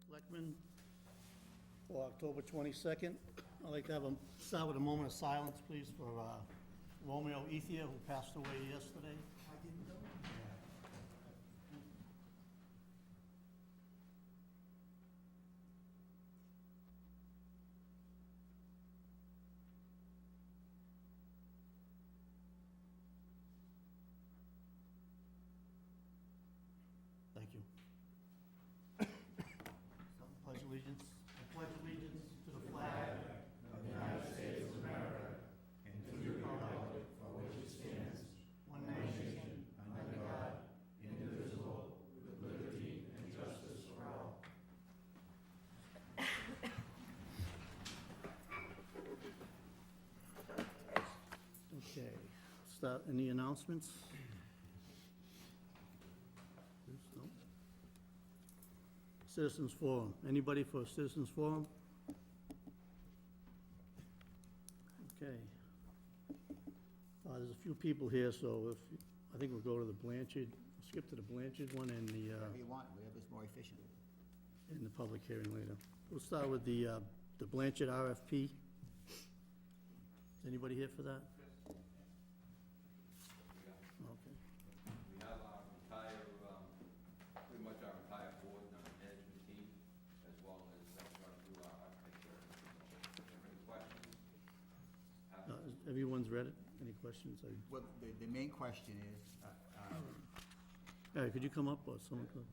Selectmen for October 22nd. I'd like to start with a moment of silence, please, for Romeo Ethia, who passed away yesterday. I didn't know. Thank you. Pledge allegiance. I pledge allegiance to the flag of the United States of America and to the republic for which it stands, one nation, under God, indivisible, with liberty and justice for all. Okay, start, any announcements? No. Citizens Forum. Anybody for Citizens Forum? Okay. There's a few people here, so I think we'll go to the Blanchard, skip to the Blanchard one and Whatever you want, whatever's more efficient. in the public hearing later. We'll start with the Blanchard RFP. Is anybody here for that? Okay. We have our entire, pretty much our entire board and our management team, as well as run through our architecture. Any questions? Everyone's read it? Any questions? Well, the main question is, Harry, could you come up, or someone could?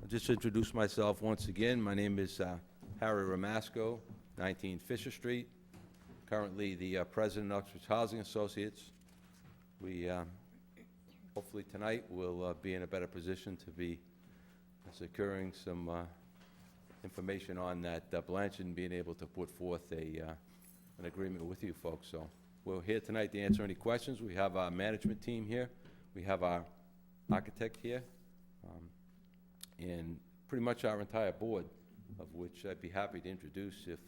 I'll just introduce myself once again. My name is Harry Ramasco, 19 Fisher Street, currently the president of Uxbridge Housing Associates. We, hopefully tonight, will be in a better position to be securing some information on that Blanchard and being able to put forth an agreement with you folks. So we're here tonight to answer any questions. We have our management team here. We have our architect here. And pretty much our entire board, of which I'd be happy to introduce if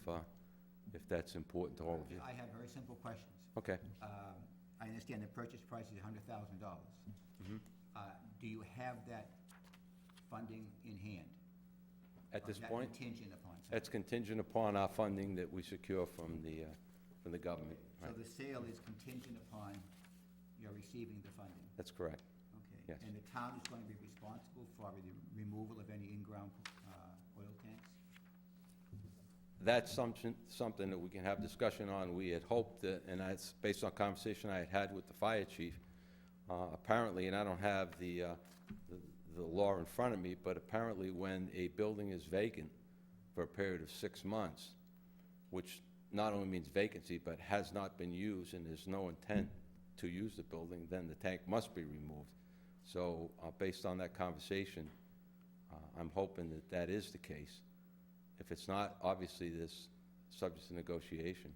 that's important to all of you. I have very simple questions. Okay. I understand the purchase price is $100,000. Do you have that funding in hand? At Or this is that point, contingent upon something? that's contingent upon our funding that we secure from the government. So Right. the sale is contingent upon your receiving the funding? That's correct. Okay. Yes. And the town is going to be responsible for the removal of any in-ground oil tanks? That's something that we can have discussion on. We had hoped that, and that's based on conversation I had had with the fire chief, apparently, and I don't have the law in front of me, but apparently when a building is vacant for a period of 6 months, which not only means vacancy, but has not been used and there's no intent to use the building, then the tank must be removed. So based on that conversation, I'm hoping that that is the case. If it's not, obviously this subject to negotiation.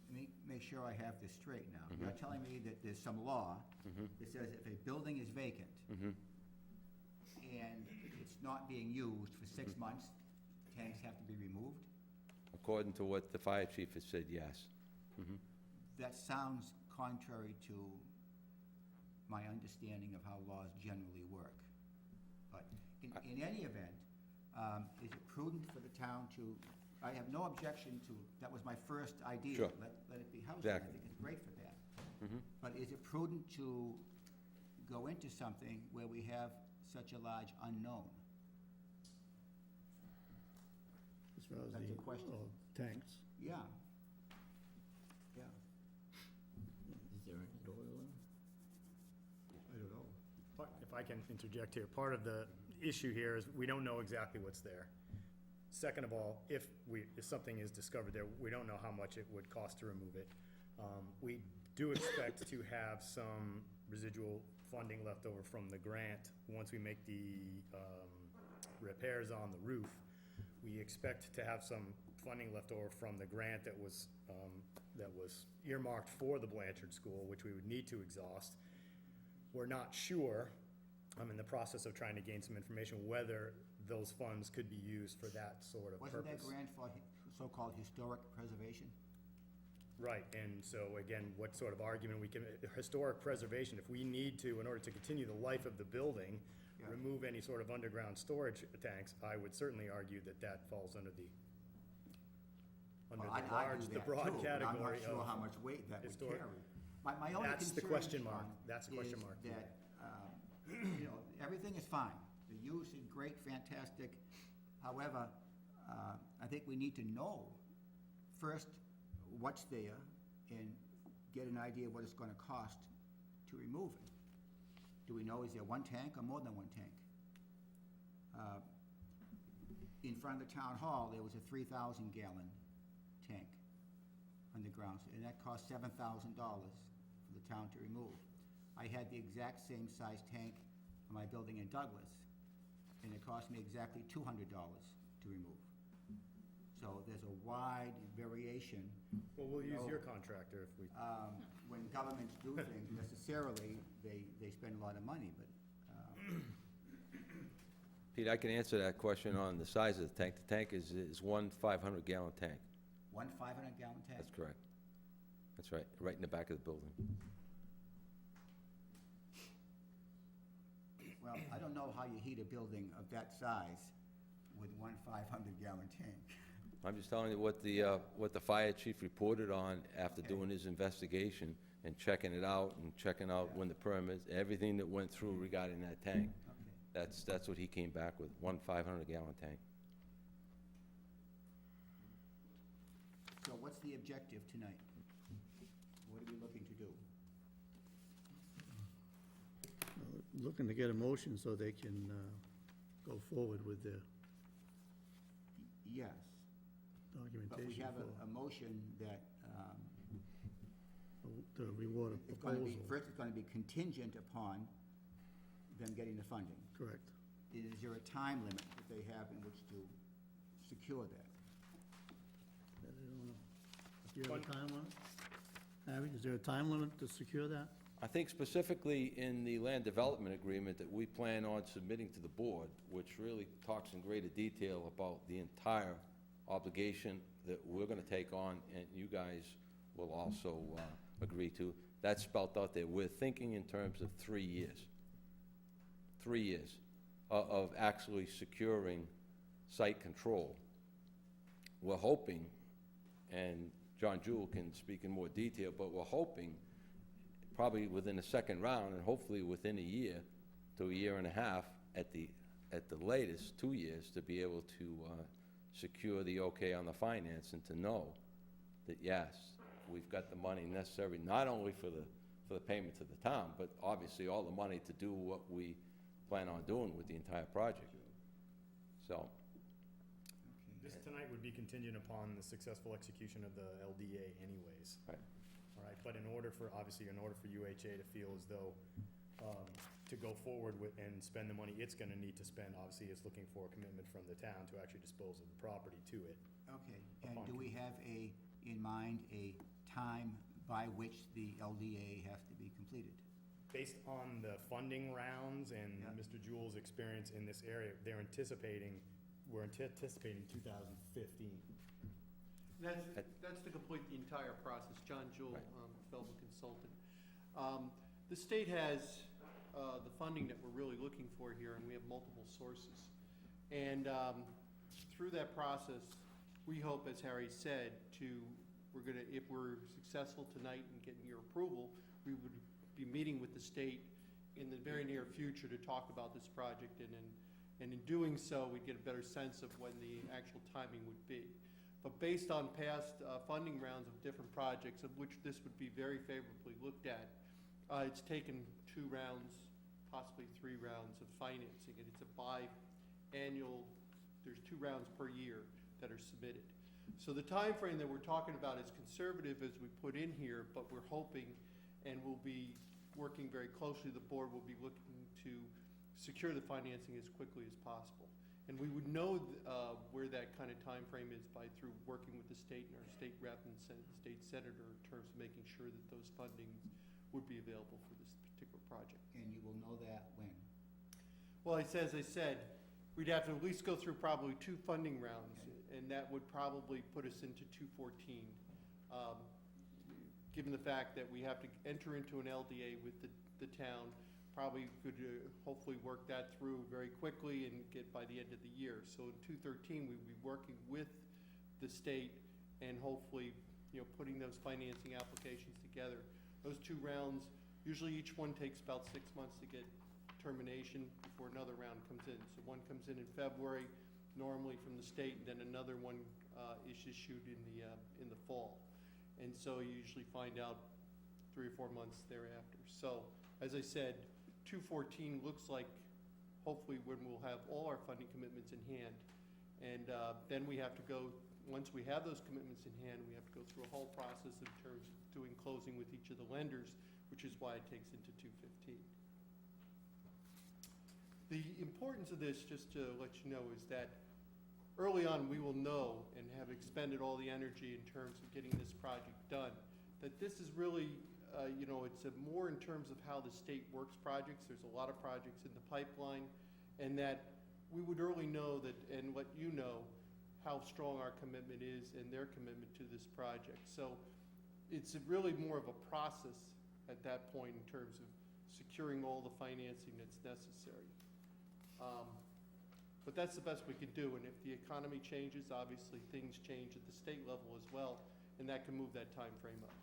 Let me make sure I have this straight now. You're telling me that there's some law that says if a building is vacant and it's not being used for 6 months, tanks have to be removed? According to what the fire chief has said, yes. That sounds contrary to my understanding of how laws generally work. But in any event, is it prudent for the town to, I have no objection to, that was my first idea. Sure. Let it be housing. Exactly. I think it's great for that. But is it prudent to go into something where we have such a large unknown? As far as That's the a question. tanks. Yeah. Yeah. Is there any oil? I don't know. If I can interject here, part of the issue here is we don't know exactly what's there. Second of all, if something is discovered there, we don't know how much it would cost to remove it. We do expect to have some residual funding left over from the grant once we make the repairs on the roof. We expect to have some funding left over from the grant that was earmarked for the Blanchard School, which we would need to exhaust. We're not sure, I'm in the process of trying to gain some information, whether those funds could be used for that sort of purpose. Wasn't that grant for so-called historic preservation? Right, and so again, what sort of argument we can, historic preservation, if we need to, in order to continue the life of the building, Yeah. remove any sort of underground storage tanks, I would certainly argue that that falls under the Well, I'd argue the that broad too, but category I'm not sure how of, much weight that would historic- carry. My only That's the concern, question mark. Sean, That's the question is mark. that, you know, everything is fine. The use is great, fantastic. However, I think we need to know first what's there and get an idea what it's gonna cost to remove it. Do we know, is there one tank or more than one tank? In front of the town hall, there was a 3,000-gallon tank underground, and that cost $7,000 for the town to remove. I had the exact same size tank on my building in Douglas, and it cost me exactly $200 to remove. So there's a wide variation. well, we'll use No. your contractor if we, When governments do things, necessarily, they spend a lot of money, but, Pete, I can answer that question on the size of the tank. The tank is one 500-gallon tank. one 500-gallon tank? That's correct. That's right, right in the back of the building. Well, I don't know how you heat a building of that size with one 500-gallon tank. I'm just telling you what the fire chief reported on after Okay. doing his investigation and checking it out and checking out when the permits, everything that went through regarding that tank. Okay. That's what he came back with, one 500-gallon tank. So what's the objective tonight? What are we looking to do? Looking to get a motion so they can go forward with their Yes, but we documentation have for a motion that, the reward of it's gonna be, proposal. first it's gonna be contingent upon them getting the funding. Correct. Is there a time limit that they have in which to secure that? I don't know. Do you have a time limit? Harry, is there a time limit to secure that? I think specifically in the land development agreement that we plan on submitting to the board, which really talks in greater detail about the entire obligation that we're gonna take on, and you guys will also agree to, that's spelled out there. We're thinking in terms of 3 years. 3 years of actually securing site control. We're hoping, and John Jewell can speak in more detail, but we're hoping probably within the second round, and hopefully within a year to a year and a half, at the latest, 2 years, to be able to secure the okay on the finance and to know that, yes, we've got the money necessary, not only for the payment to the town, but obviously all the money to do what we plan on doing with the entire project. So, this tonight would be contingent upon the successful execution of the LDA anyways. right. All right, but in order for UHA to feel as though, to go forward with and spend the money it's gonna need to spend, obviously it's looking for a commitment from the town to actually dispose of the property to it. Okay, and do we have in mind a time by which the LDA has to be completed? Based on the funding rounds and Yeah. Mr. Jewell's experience in this area, we're anticipating 2015. That's to complete the entire process. John Jewell, Right. development consultant. The state has the funding that we're really looking for here, and we have multiple sources. And through that process, we hope, as Harry said, if we're successful tonight in getting your approval, we would be meeting with the state in the very near future to talk about this project, and in doing so, we'd get a better sense of when the actual timing would be. But based on past funding rounds of different projects, of which this would be very favorably looked at, it's taken 2 rounds, possibly 3 rounds of financing, and it's a biannual, there's 2 rounds per year that are submitted. So the time frame that we're talking about is conservative as we put in here, but we're hoping, and we'll be working very closely, the board will be looking to secure the financing as quickly as possible. And we would know where that kind of time frame is through working with the state and our state rep and state senator in terms of making sure that those fundings would be available for this particular project. And you will know that when? Well, as I said, we'd have to at least go through probably 2 funding rounds, and that would probably put us into 2014. given the fact that we have to enter into an LDA with the town, probably could hopefully work that through very quickly and get by the end of the year. So in 213, we would be working with the state and hopefully, putting those financing applications together. Those 2 rounds, usually each one takes about 6 months to get termination before another round comes in. So one comes in February, normally from the state, and then another one is issued in the fall. And so you usually find out 3 or 4 months thereafter. So, as I said, 214 looks like hopefully when we'll have all our funding commitments in hand. And then we have to go, once we have those commitments in hand, we have to go through a whole process in terms of doing closing with each of the lenders, which is why it takes into 215. The importance of this, just to let you know, is that early on we will know and have expended all the energy in terms of getting this project done, that this is really, it's more in terms of how the state works projects. There's a lot of projects in the pipeline, and that we would early know that, and let you know, how strong our commitment is and their commitment to this project. So it's really more of a process at that point in terms of securing all the financing that's necessary. But that's the best we can do, and if the economy changes, obviously things change at the state level as well, and that can move that time frame up.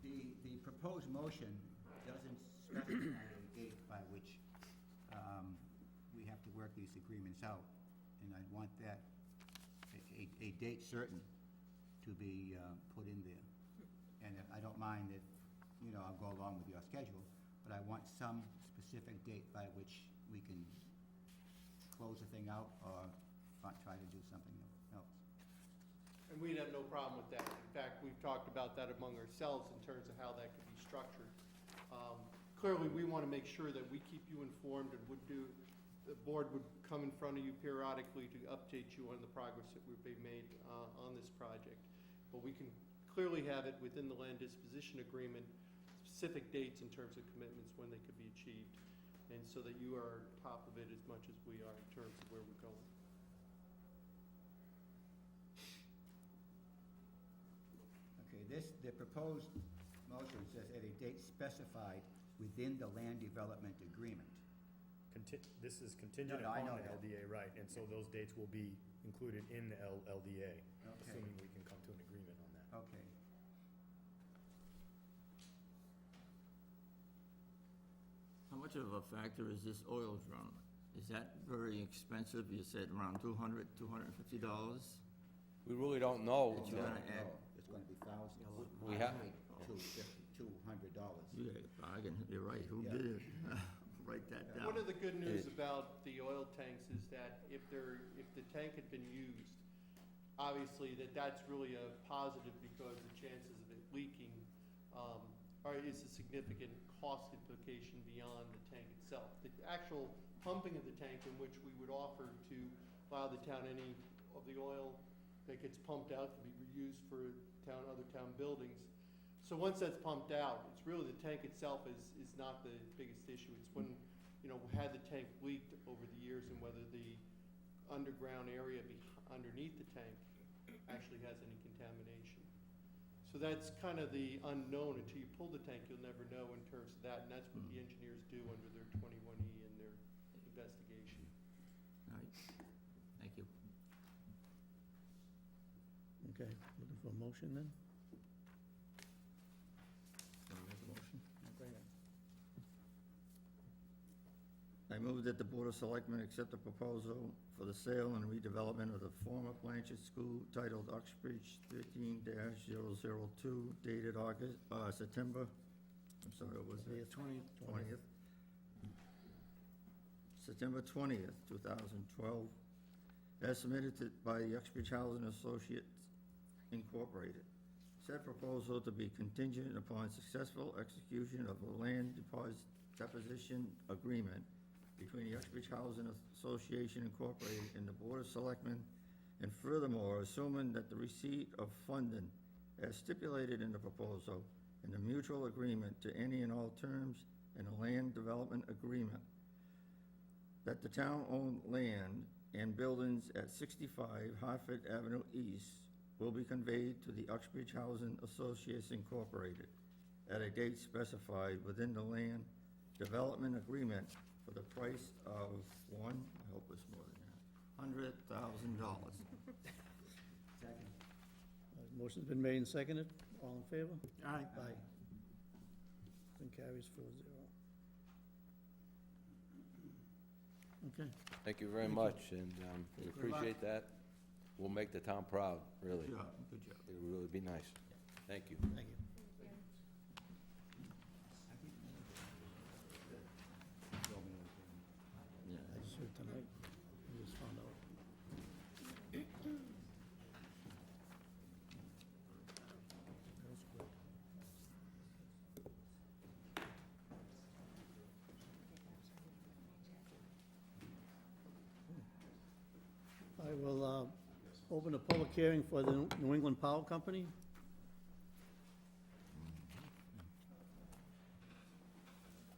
The proposed motion doesn't specify a date by which we have to work these agreements out, and I'd want that, a date certain to be put in there. And I don't mind if, I'll go along with your schedule, but I want some specific date by which we can close the thing out or try to do something else. And we'd have no problem with that. In fact, we've talked about that among ourselves in terms of how that could be structured. Clearly, we want to make sure that we keep you informed, and the board would come in front of you periodically to update you on the progress that we've made on this project. But we can clearly have it within the land disposition agreement, specific dates in terms of commitments when they could be achieved, and so that you are on top of it as much as we are in terms of where we're going. Okay, the proposed motion says at a date specified within the land development agreement. This is contingent No, I upon know the that. LDA, right, and so those dates will be included in the LDA, Okay. assuming we can come to an agreement on that. Okay. How much of a factor is this oil drum? Is that very expensive? You said around $200, $250? We really don't know. That you're gonna add? It's gonna be thousands. We have- $200. You got a bargain, you're right, who Yeah. did it? Write that down. One of the good news about the oil tanks is that if the tank had been used, obviously that's really a positive, because the chances of it leaking is a significant cost implication beyond the tank itself. The actual pumping of the tank, in which we would offer to allow the town any of the oil that gets pumped out to be reused for other town buildings. So once that's pumped out, it's really the tank itself is not the biggest issue. It's when, had the tank leaked over the years, and whether the underground area underneath the tank actually has any contamination. So that's kind of the unknown. Until you pull the tank, you'll never know in terms of that, and that's what the engineers do under their 21E and their investigation. All right, thank you. Okay, looking for a motion then? Want to make a motion? Go ahead. I move that the Board of Selectmen accept the proposal for the sale and redevelopment of the former Blanchard School titled Uxbridge 13-002, dated September, what was The it? 20th. September 20th, 2012, as submitted by the Uxbridge Housing Associates Incorporated. Said proposal to be contingent upon successful execution of a land deposition agreement between the Uxbridge Housing Association Incorporated and the Board of Selectmen, and furthermore, assuming that the receipt of funding as stipulated in the proposal and the mutual agreement to any and all terms in a land development agreement, that the town-owned land and buildings at 65 Hartford Avenue East will be conveyed to the Uxbridge Housing Associates Incorporated at a date specified within the land development agreement for the price of one, I hope it's more than that, $100,000. Second. Motion's been made and seconded. All in favor? Aye. Aye. And carries 4-0. Okay. Thank you very much, and we Good luck. appreciate that. We'll make the town proud, really. Good job, good job. It'll really be nice. Thank you. Thank you. I just heard tonight. I just found out. That was quick. I will open a public hearing for the New England Power Company.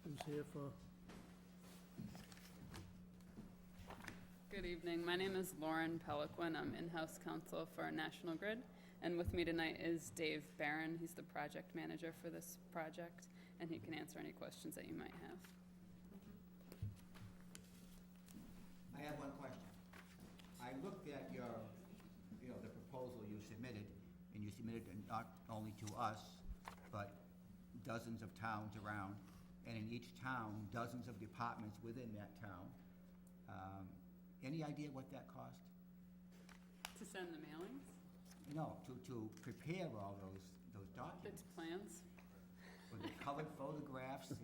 Who's here for? Good evening. My name is Lauren Peliquin. I'm in-house counsel for National Grid. And with me tonight is Dave Barron. He's the project manager for this project, and he can answer any questions that you might have. I have one question. I looked at your, the proposal you submitted, and you submitted it not only to us, but dozens of towns around, and in each town, dozens of departments within that town. Any idea what that cost? To send the mailings? No, to prepare all those documents, It's plans? with the colored photographs and,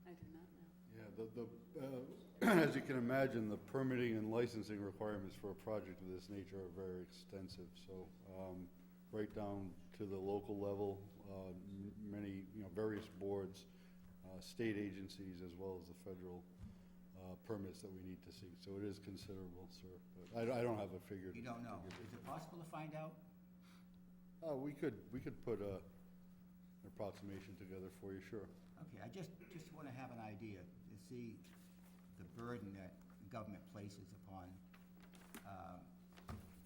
I do not know. Yeah, as you can imagine, the permitting and licensing requirements for a project of this nature are very extensive. So, right down to the local level, many, various boards, state agencies, as well as the federal permits that we need to see. So it is considerable, sir. But I don't have a figure. you don't know. Is it possible to find out? We could put an approximation together for you, sure. Okay, I just want to have an idea to see the burden that the government places upon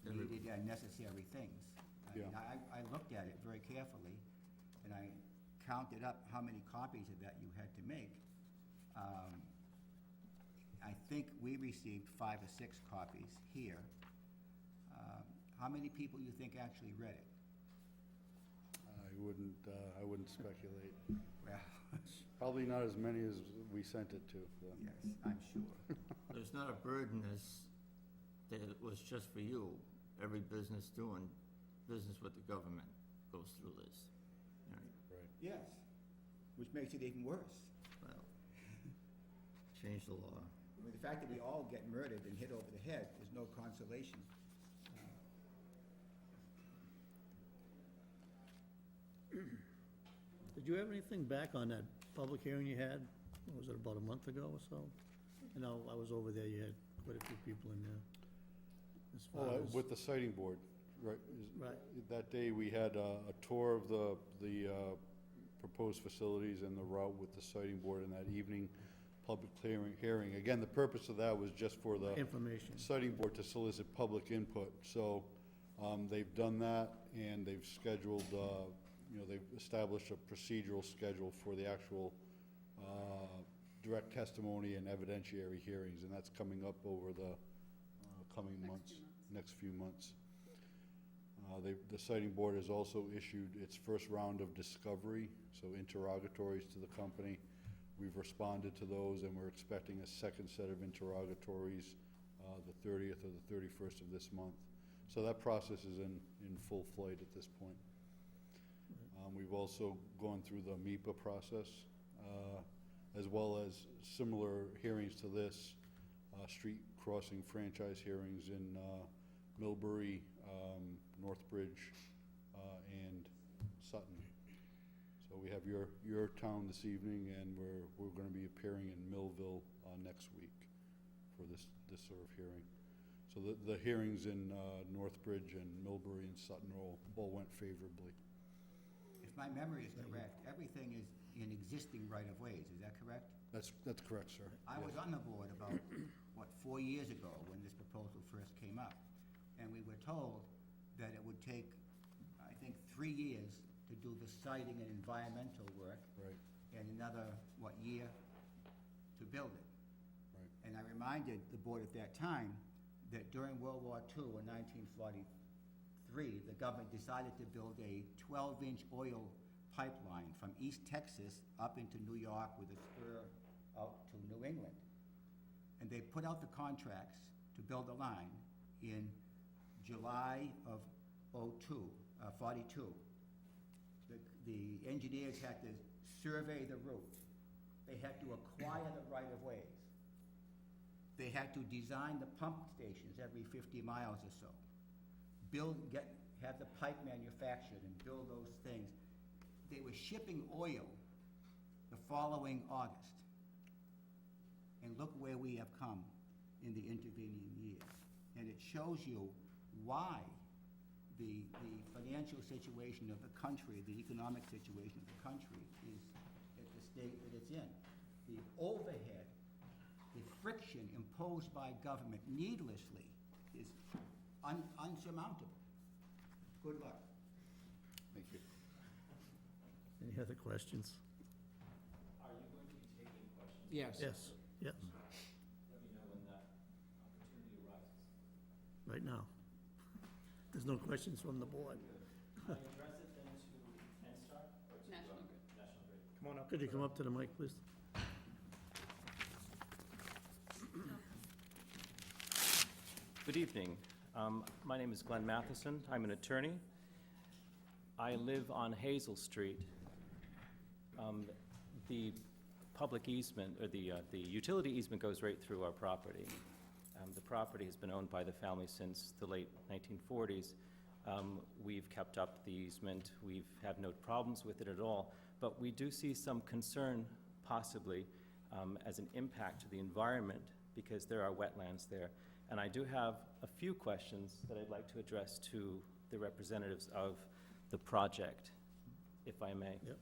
needed and necessary things. I mean, Yeah. I looked at it very carefully, and I counted up how many copies of that you had to make. I think we received 5 or 6 copies here. How many people you think actually read it? I wouldn't speculate. Well, Probably not as many as we sent it to. yes, I'm sure. There's not a burden as, that it was just for you. Every business doing business with the government goes through this. Right. Yes, which makes it even worse. Well, change the law. I mean, the fact that we all get murdered and hit over the head is no consolation. Did you have anything back on that public hearing you had? What was it, about a month ago or so? I know, I was over there, you had quite a few people in there. As far Well, as, with the sighting board, right? Right. That day, we had a tour of the proposed facilities and the route with the sighting board, and that evening, public hearing. Again, the purpose of that was just for the information. sighting board to solicit public input. So, they've done that, and they've scheduled, they've established a procedural schedule for the actual direct testimony and evidentiary hearings, and that's coming up over the coming months, next few months. The sighting board has also issued its first round of discovery, so interrogatories to the company. We've responded to those, and we're expecting a second set of interrogatories the 30th or the 31st of this month. So that process is in full flight at this point. We've also gone through the MEPA process, as well as similar hearings to this, street crossing franchise hearings in Millbury, Northbridge, and Sutton. So we have your town this evening, and we're going to be appearing in Millville next week for this sort of hearing. So the hearings in Northbridge and Millbury and Sutton all went favorably. If my memory is correct, everything is in existing right-of-ways, is that correct? That's correct, sir. I was on the board about, 4 years ago when this proposal first came up, and we were told that it would take, I think, 3 years to do the siting and environmental work, Right, and another, year to build it. right. And I reminded the board at that time that during World War II in 1943, the government decided to build a 12-inch oil pipeline from East Texas up into New York with a spur out to New England. And they put out the contracts to build the line in July of 42. The engineers had to survey the route. They had to acquire the right-of-ways. They had to design the pump stations every 50 miles or so. Have the pipe manufactured and build those things. They were shipping oil the following August. And look where we have come in the intervening years. And it shows you why the financial situation of the country, the economic situation of the country is at the state that it's in. The overhead, the friction imposed by government needlessly is unsurmountable. Good luck. Thank you. Any other questions? Are you going to be taking questions? Yes. Yes, Let me know when that opportunity arises. right now. There's no questions from the board. Can I address it then to NSTAR or to National Grid. National Grid? Come on up. Could you come up to the mic, please? Good evening. My name is Glenn Matheson. I'm an attorney. I live on Hazel Street. The public easement, or the utility easement goes right through our property. The property has been owned by the family since the late 1940s. We've kept up the easement. We've had no problems with it at all. But we do see some concern, possibly, as an impact to the environment, because there are wetlands there. And I do have a few questions that I'd like to address to the representatives of the project, if I may. Yep.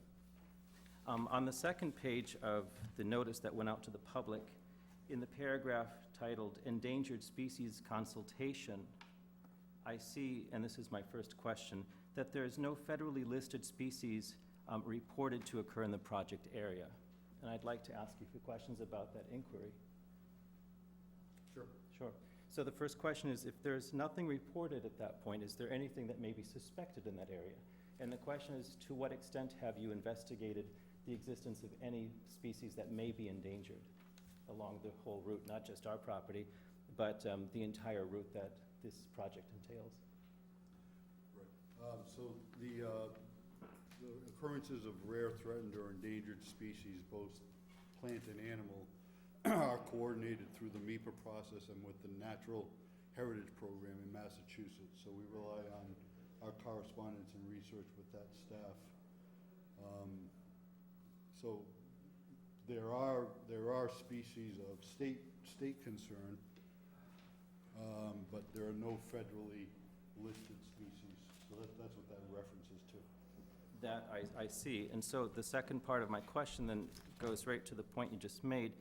On the second page of the notice that went out to the public, in the paragraph titled Endangered Species Consultation, I see, and this is my first question, that there is no federally listed species reported to occur in the project area. And I'd like to ask you a few questions about that inquiry. Sure. Sure. So the first question is, if there's nothing reported at that point, is there anything that may be suspected in that area? And the question is, to what extent have you investigated the existence of any species that may be endangered along the whole route, not just our property, but the entire route that this project entails? Right. So the occurrences of rare, threatened, or endangered species, both plant and animal, are coordinated through the MEPA process and with the Natural Heritage Program in Massachusetts. So we rely on our correspondence and research with that staff. So there are species of state concern, but there are no federally listed species. So that's what that references to. That I see. And so the second part of my question then goes right to the point you just made.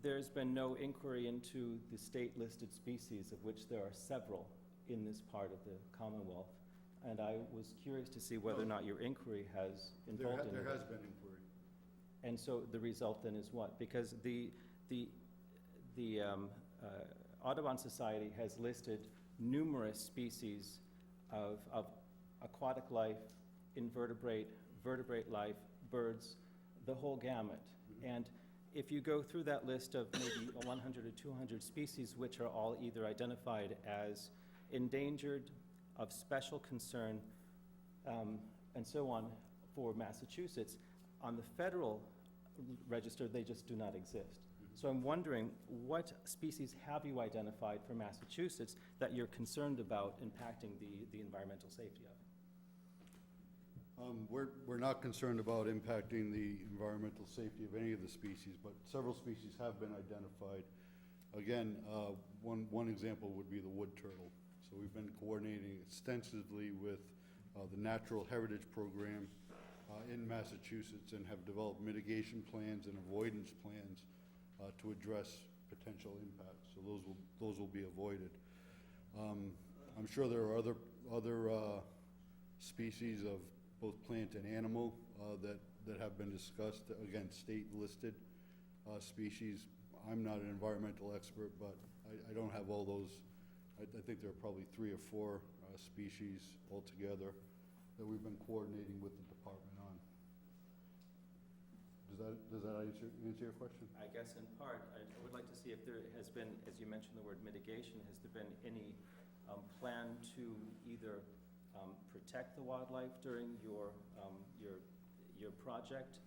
There's been no inquiry into the state-listed species, of which there are several in this part of the Commonwealth. And I was curious to see whether or not your inquiry has involved in it. There has been inquiry. And so the result then is what? Because the Audubon Society has listed numerous species of aquatic life, invertebrate, vertebrate life, birds, the whole gamut. And if you go through that list of maybe 100 or 200 species, which are all either identified as endangered, of special concern, and so on for Massachusetts, on the federal register, they just do not exist. So I'm wondering, what species have you identified for Massachusetts that you're concerned about impacting the environmental safety of? We're not concerned about impacting the environmental safety of any of the species, but several species have been identified. Again, one example would be the wood turtle. So we've been coordinating extensively with the Natural Heritage Program in Massachusetts and have developed mitigation plans and avoidance plans to address potential impacts. So those will be avoided. I'm sure there are other other species of both plant and animal that have been discussed, again, state-listed species. I'm not an environmental expert, but I don't have all those. I think there are probably 3 or 4 species altogether that we've been coordinating with the department on. Does that answer your question? I guess in part, I would like to see if there has been, as you mentioned the word mitigation, has there been any plan to either protect the wildlife during your project,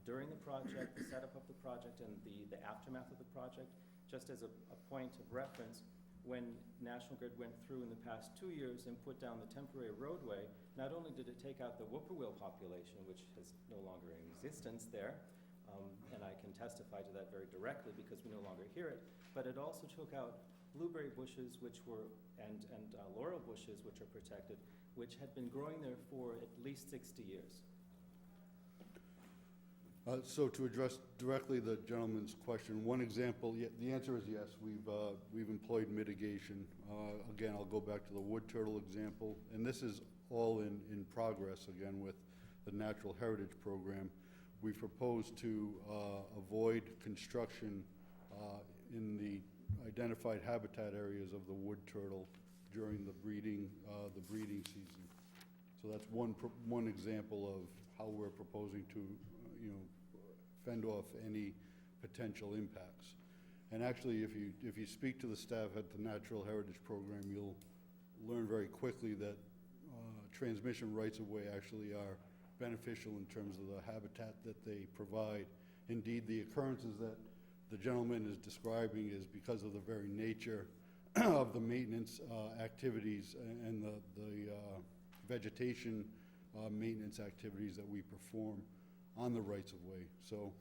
during the project, the setup of the project, and the aftermath of the project? Just as a point of reference, when National Grid went through in the past 2 years and put down the temporary roadway, not only did it take out the whippoorwill population, which is no longer in existence there, and I can testify to that very directly because we no longer hear it, but it also took out blueberry bushes, which were, and laurel bushes, which are protected, which had been growing there for at least 60 years. So to address directly the gentleman's question, one example, the answer is yes, we've employed mitigation. Again, I'll go back to the wood turtle example, and this is all in progress, again, with the Natural Heritage Program. We propose to avoid construction in the identified habitat areas of the wood turtle during the breeding season. So that's one example of how we're proposing to fend off any potential impacts. And actually, if you speak to the staff at the Natural Heritage Program, you'll learn very quickly that transmission rights-of-way actually are beneficial in terms of the habitat that they provide. Indeed, the occurrences that the gentleman is describing is because of the very nature of the maintenance activities and the vegetation maintenance activities that we perform on the rights-of-way. So,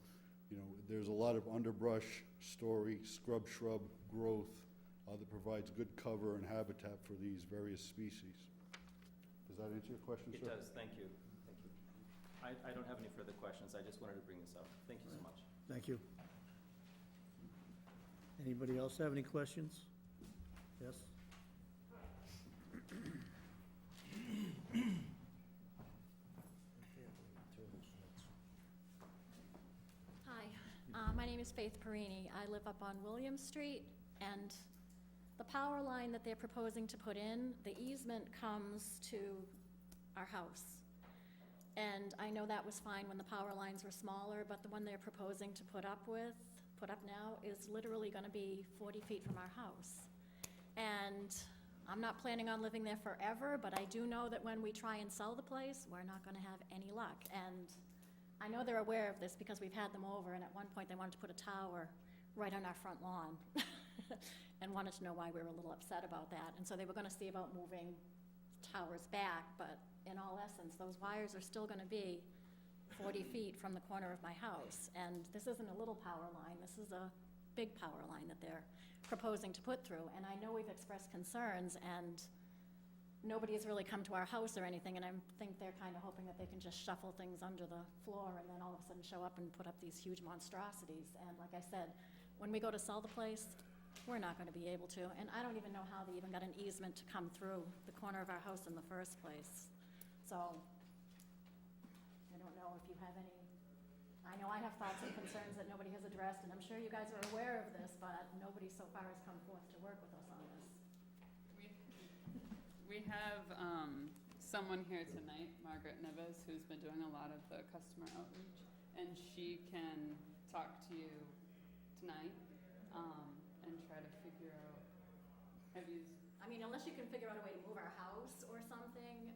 there's a lot of underbrush, story, scrub, shrub growth that provides good cover and habitat for these various species. Does that answer your question, sir? It does, thank you. Thank you. I don't have any further questions. I just wanted to bring this up. Thank you so much. Thank you. Anybody else have any questions? Yes? Hi, my name is Faith Perini. I live up on William Street, and the power line that they're proposing to put in, the easement comes to our house. And I know that was fine when the power lines were smaller, but the one they're proposing to put up now, is literally gonna be 40 feet from our house. And I'm not planning on living there forever, but I do know that when we try and sell the place, we're not gonna have any luck. And I know they're aware of this because we've had them over, and at one point they wanted to put a tower right on our front lawn and wanted to know why we were a little upset about that. And so they were gonna see about moving towers back, but in all essence, those wires are still gonna be 40 feet from the corner of my house. And this isn't a little power line, this is a big power line that they're proposing to put through. And I know we've expressed concerns, and nobody has really come to our house or anything, and I think they're kind of hoping that they can just shuffle things under the floor and then all of a sudden show up and put up these huge monstrosities. And like I said, when we go to sell the place, we're not gonna be able to. And I don't even know how they even got an easement to come through the corner of our house in the first place. So, I don't know if you have any, I know I have thoughts and concerns that nobody has addressed, and I'm sure you guys are aware of this, but nobody so far has come forth to work with us on this. We have someone here tonight, Margaret Neves, who's been doing a lot of the customer outreach, and she can talk to you tonight and try to figure out, I mean, unless you can figure out a way to move our house or something,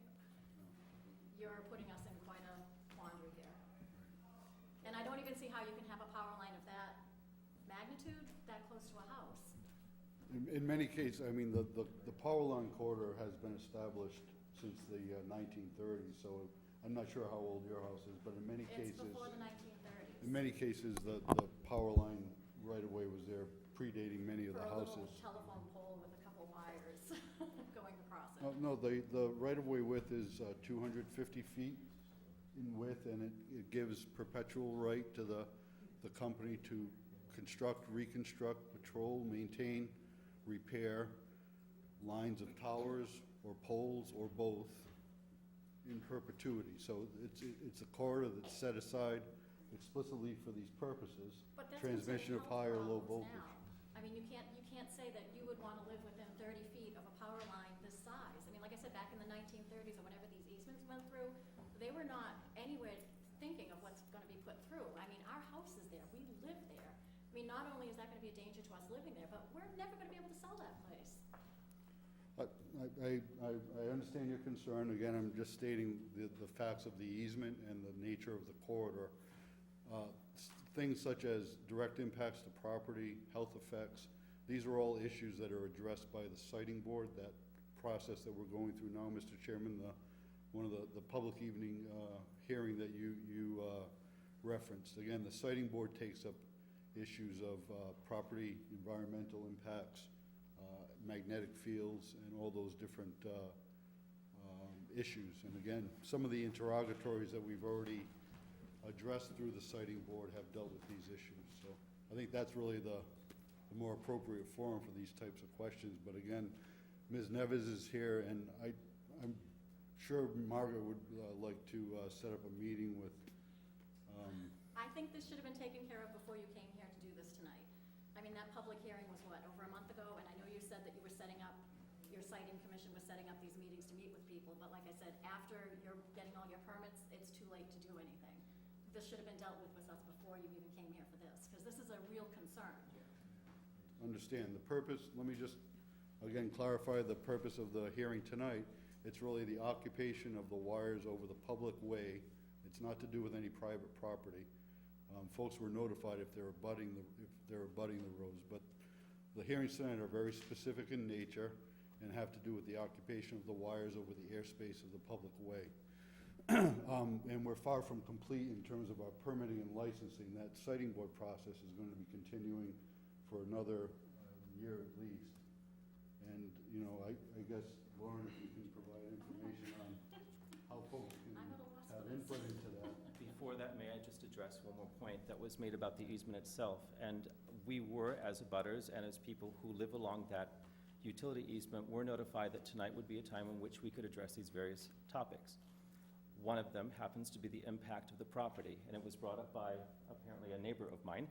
you're putting us in quite a quandary here. And I don't even see how you can have a power line of that magnitude that close to a house. In many cases, I mean, the power line corridor has been established since the 1930s, so I'm not sure how old your house is, but in many cases... It's before the 1930s. In many cases, the power line right-of-way was there predating many of the houses. For a little telephone pole with a couple wires going across it. No, the right-of-way width is 250 feet in width, and it gives perpetual right to the company to construct, reconstruct, patrol, maintain, repair lines of towers or poles, or both, in perpetuity. So it's a corridor that's set aside explicitly for these purposes, But that's transmission of considered high or low health voltage. problems now. I mean, you can't say that you would wanna live within 30 feet of a power line this size. I mean, like I said, back in the 1930s, or whenever these easements went through, they were not anywhere thinking of what's gonna be put through. I mean, our house is there, we live there. I mean, not only is that gonna be a danger to us living there, but we're never gonna be able to sell that place. I understand your concern. Again, I'm just stating the facts of the easement and the nature of the corridor. Things such as direct impacts to property, health effects, these are all issues that are addressed by the siting board. That process that we're going through now, Mr. Chairman, one of the public evening hearing that you referenced. Again, the siting board takes up issues of property, environmental impacts, magnetic fields, and all those different issues. And again, some of the interrogatories that we've already addressed through the siting board have dealt with these issues. So I think that's really the more appropriate forum for these types of questions. But again, Ms. Neves is here, and I'm sure Margaret would like to set up a meeting with. I think this should have been taken care of before you came here to do this tonight. I mean, that public hearing was what, over a month ago? And I know you said that you were setting up, your siting commission was setting up these meetings to meet with people, but like I said, after you're getting all your permits, it's too late to do anything. This should have been dealt with us before you even came here for this, because this is a real concern. Understand the purpose. Let me just, again, clarify the purpose of the hearing tonight. It's really the occupation of the wires over the public way. It's not to do with any private property. Folks were notified if they're abutting the roads, but the hearings tonight are very specific in nature and have to do with the occupation of the wires over the airspace of the public way. And we're far from complete in terms of our permitting and licensing. That siting board process is going to be continuing for another year at least. And, you know, I guess, Lauren, if you can provide information on how folks can I'm at a loss have for this. input into that. Before that, may I just address one more point that was made about the easement itself? And we were, as abutters and as people who live along that utility easement, were notified that tonight would be a time in which we could address these various topics. One of them happens to be the impact of the property, and it was brought up by apparently a neighbor of mine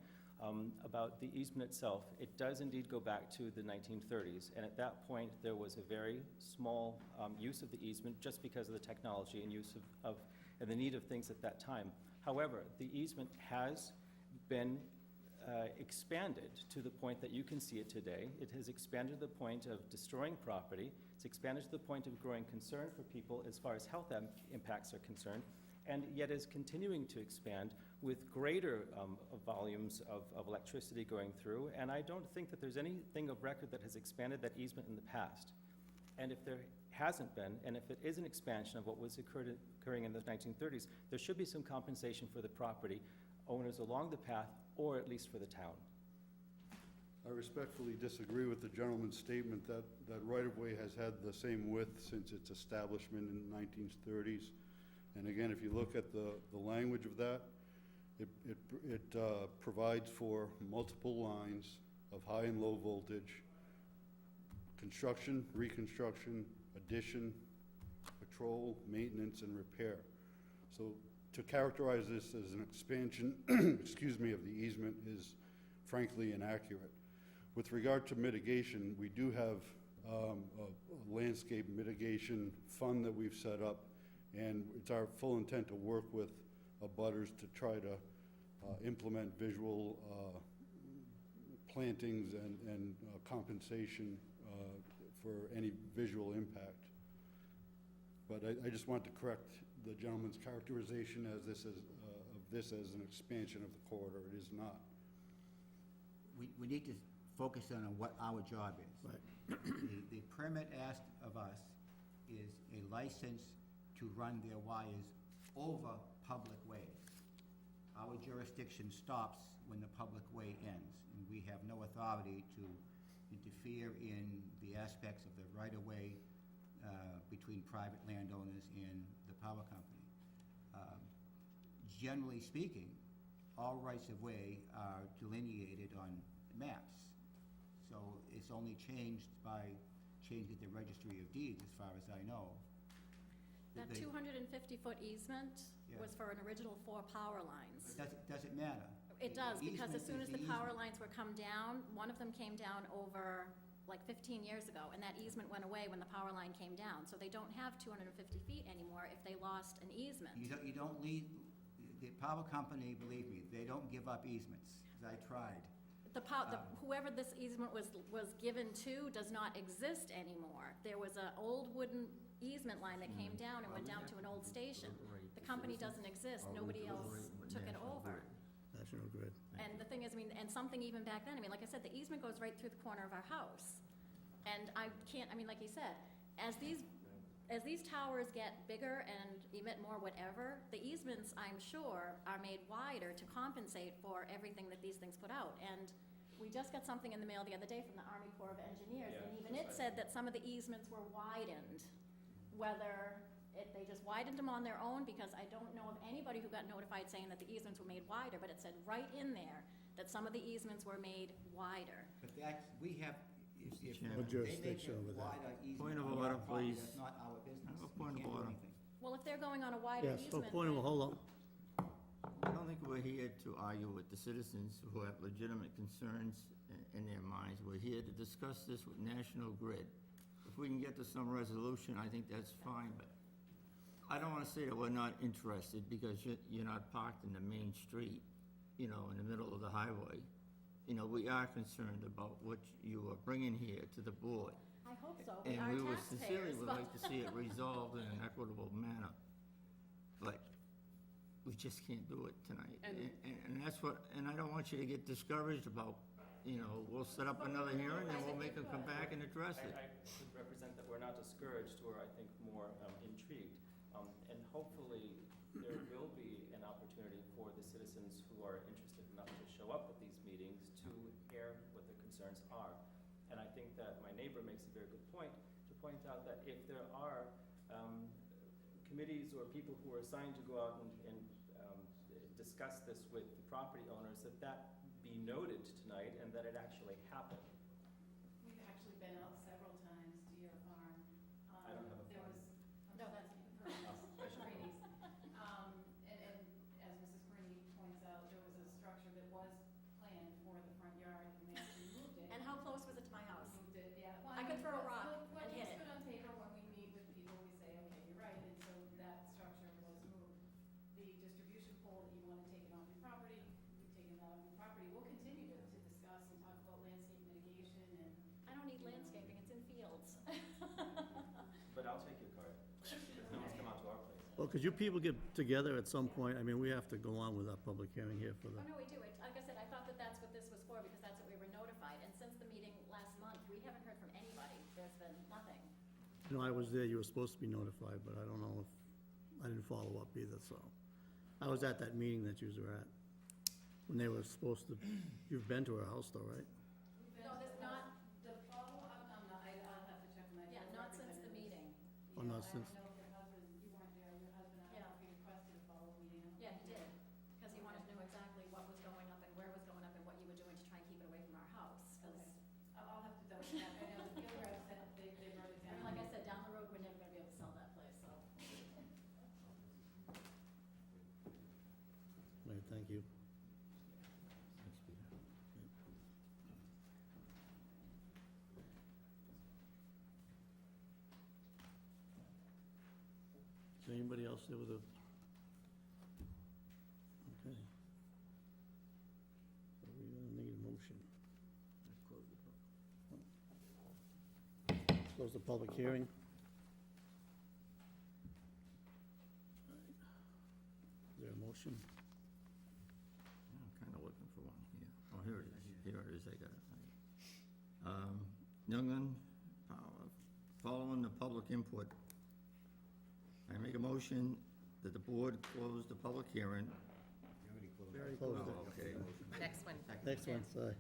about the easement itself. It does indeed go back to the 1930s, and at that point there was a very small use of the easement just because of the technology and use of and the need of things at that time. However, the easement has been expanded to the point that you can see it today. It has expanded to the point of destroying property. It's expanded to the point of growing concern for people as far as health impacts are concerned, and yet is continuing to expand with greater volumes of electricity going through. And I don't think that there's anything of record that has expanded that easement in the past. And if there hasn't been, and if it is an expansion of what was occurring in the 1930s, there should be some compensation for the property owners along the path, or at least for the town. I respectfully disagree with the gentleman's statement that right-of-way has had the same width since its establishment in the 1930s. And again, if you look at the language of that, it provides for multiple lines of high and low voltage, construction, reconstruction, addition, patrol, maintenance, and repair. So to characterize this as an expansion, excuse me, of the easement is frankly inaccurate. With regard to mitigation, we do have a landscape mitigation fund that we've set up, and it's our full intent to work with abutters to try to implement visual plantings and compensation for any visual impact. But I just want to correct the gentleman's characterization as this is, of this as an expansion of the corridor. It is not. We need to focus on what our job is. Right. The permit asked of us is a license to run their wires over public ways. Our jurisdiction stops when the public way ends, and we have no authority to interfere in the aspects of the right-of-way between private landowners and the power company. Generally speaking, all rights-of-way are delineated on maps. So it's only changed by changed at the registry of deeds, as far as I know. That They- 250-foot easement Yeah. was for an original 4 power lines. Does it matter? It does, The because as easement soon is as the power easement. lines were come down, one of them came down over like 15 years ago, and that easement went away when the power line came down. So they don't have 250 feet anymore if they lost an easement. You don't leave, the power company, believe me, they don't give up easements, 'cause I tried. Whoever this easement was given to does not exist anymore. There was an old wooden easement line that came down and went down to an old station. The company doesn't exist, nobody else took it over. National Grid. And the thing is, I mean, and something even back then, I mean, like I said, the easement goes right through the corner of our house. And I can't, I mean, like you said, as these towers get bigger and emit more whatever, the easements, I'm sure, are made wider to compensate for everything that these things put out. And we just got something in the mail the other day from the Army Corps of Engineers, and even it said that some of the easements were widened. Whether they just widened them on their own, because I don't know of anybody who got notified saying that the easements were made wider, but it said right in there that some of the easements were made wider. But that's, we have, if Chairman. they make Jurisdiction a over that. wider easement Point of on order, our property, please. that's not our business. Have a We point of can't do order. anything. Well, if they're going on a wider Yes, easement. point of, hold on. I don't think we're here to argue with the citizens who have legitimate concerns in their minds. We're here to discuss this with National Grid. If we can get to some resolution, I think that's fine, but I don't wanna say that we're not interested, because you're not parked in the main street, in the middle of the highway. We are concerned about what you are bringing here to the board. I hope so, we And are we would sincerely taxpayers, would but. like to see it resolved in an equitable manner. But we just can't do it tonight. And- And that's what, and I don't want you to get discouraged about, we'll set up another hearing and we'll make them come back and address it. I could represent that we're not discouraged, or I think more intrigued. And hopefully, there will be an opportunity for the citizens who are interested enough to show up at these meetings to hear what their concerns are. And I think that my neighbor makes a very good point, to point out that if there are committees or people who are assigned to go out and discuss this with the property owners, that be noted tonight and that it actually happen. We've actually been out several times to your farm. I don't have a There farm. was, no, that's Perini's. And as Mrs. Perini points out, there was a structure that was planned for the front yard, and they actually moved it. And how close was it to my house? Moved it, yeah. Well, I could throw a mean, rock what and hit looks it. good on paper when we meet with people, we say, okay, you're right, and so that structure was moved. The distribution pole that you want to take it off your property, we've taken that off your property. We'll continue to discuss and talk about landscape mitigation and. I don't need landscaping, it's in fields. But I'll take your card, because no one's come out to our place. Well, could you people get together at some point? I mean, we have to go on with our public hearing here for the, Oh, no, we do. Like I said, I thought that that's what this was for, because that's what we were notified. And since the meeting last month, we haven't heard from anybody. There's been nothing. I was there, you were supposed to be notified, but I don't know if, I didn't follow up either, so. I was at that meeting that you were at, when they were supposed to, you've been to her house though, right? No, there's not, The follow-up, I'll have to check with my. yeah, not since the meeting. Oh, not since, I don't know if your husband, you weren't there, your husband, I don't know if he requested a follow-up meeting. Yeah, he did. Because he wanted to know exactly what was going up and where was going up and what you were doing to try and keep it away from our house. 'Cause, I'll have to double check, I know the other reps, they wrote it I down. mean, like I said, down the road, we're never gonna be able to sell that place, so. right, thank you. Thanks, Peter. Is there anybody else there with a? Okay. So we're gonna need a motion. Close the public hearing. Is there a motion? I'm kinda looking for one here. Oh, here it is, here it is, I got it. Youngland, following the public input, I make a motion that the board close the public hearing. We already closed it. Oh, okay. Next one. Next one, sorry.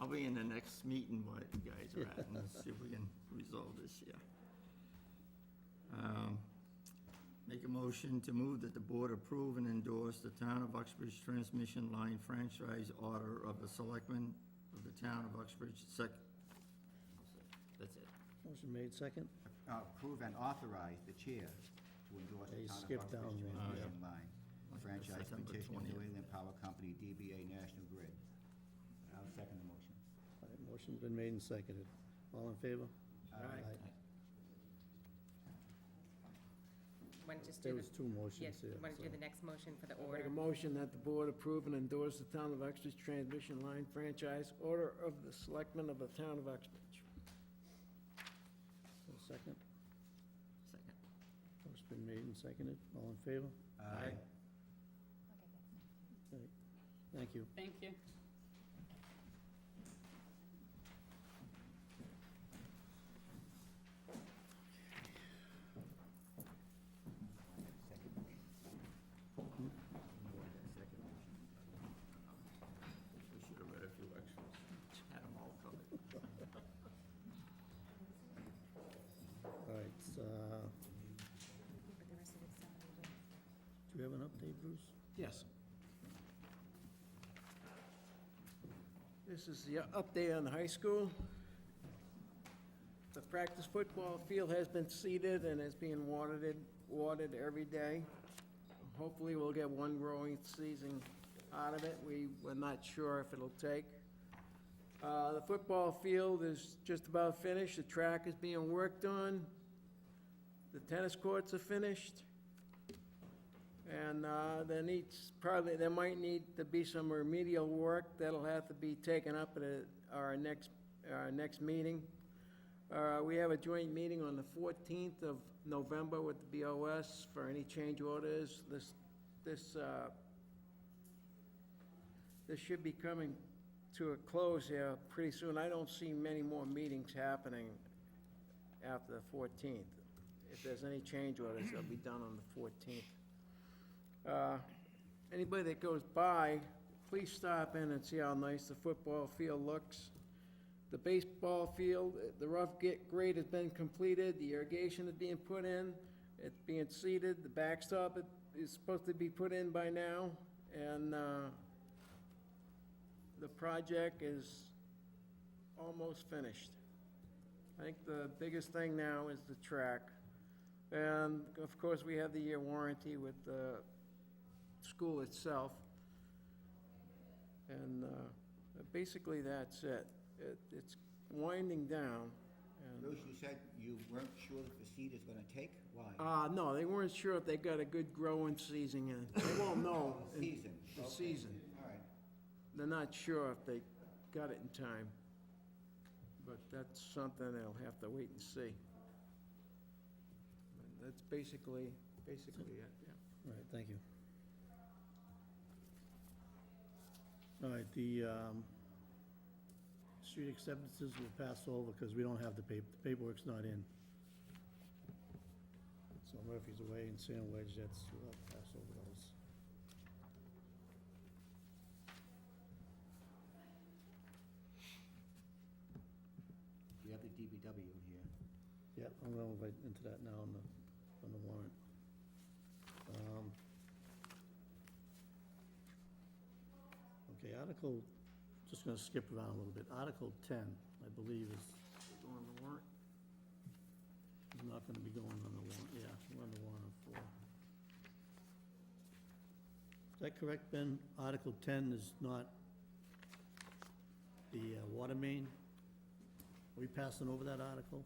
I'll be in the next meeting while you guys are at, and see if we can resolve this here. Make a motion to move that the board approve and endorse the Town of Uxbridge Transmission Line Franchise Order of the Selectmen of the Town of Uxbridge, that's it. Motion made second. Approve and authorize the chair to endorse the Hey, Town of skip Uxbridge down one. transmission line franchise September petition of New 20th. England Power Company, DBA National Grid. I'll second the motion. All right, motion's been made and seconded. All in favor? Aye. Want to just There do was the, two yeah, motions here. want to do so- the next motion for the I'll order? make a motion that the board approve and endorse the Town of Uxbridge transmission line franchise order of the Selectmen of the Town of Uxbridge. So second. Second. Motion's been made and seconded. All in favor? Aye. Right. Thank you. Thank you. We should have read a few extras. Had them all covered. All right, But the rest of it's separated. do you have an update, Bruce? Yes. This is the update on the high school. The practice football field has been seeded and is being watered every day. Hopefully, we'll get one growing season out of it. We're not sure if it'll take. The football field is just about finished. The track is being worked on. The tennis courts are finished. And there might need to be some remedial work that'll have to be taken up at our next meeting. We have a joint meeting on the 14th of November with the BOS for any change orders. This should be coming to a close here pretty soon. I don't see many more meetings happening after the 14th. If there's any change orders, they'll be done on the 14th. Anybody that goes by, please stop in and see how nice the football field looks. The baseball field, the rough grade has been completed, the irrigation is being put in, it's being seeded, the backstop is supposed to be put in by now, and the project is almost finished. I think the biggest thing now is the track. And of course, we have the year warranty with the school itself. And basically, that's it. It's winding down. Bruce, you said you weren't sure if the seed is gonna take? Why? No, they weren't sure if they got a good growing season in. They won't know. Season. The Okay. season. All right. They're not sure if they got it in time. But that's something they'll have to wait and see. But that's basically it, yeah. All right, thank you. All right, the street acceptances will pass over because we don't have the paperwork's not in. So Murphy's away and Sandwich, we'll have to pass over those. We have the DPW here. Yeah, I'm gonna move right into that now on the warrant. Okay, just gonna skip around a little bit. Article 10, I believe, is on the warrant. Is not gonna be going on the warrant, yeah, we're on the warrant on 4. Is that correct, Ben? Article 10 is not the water main? Are we passing over that article?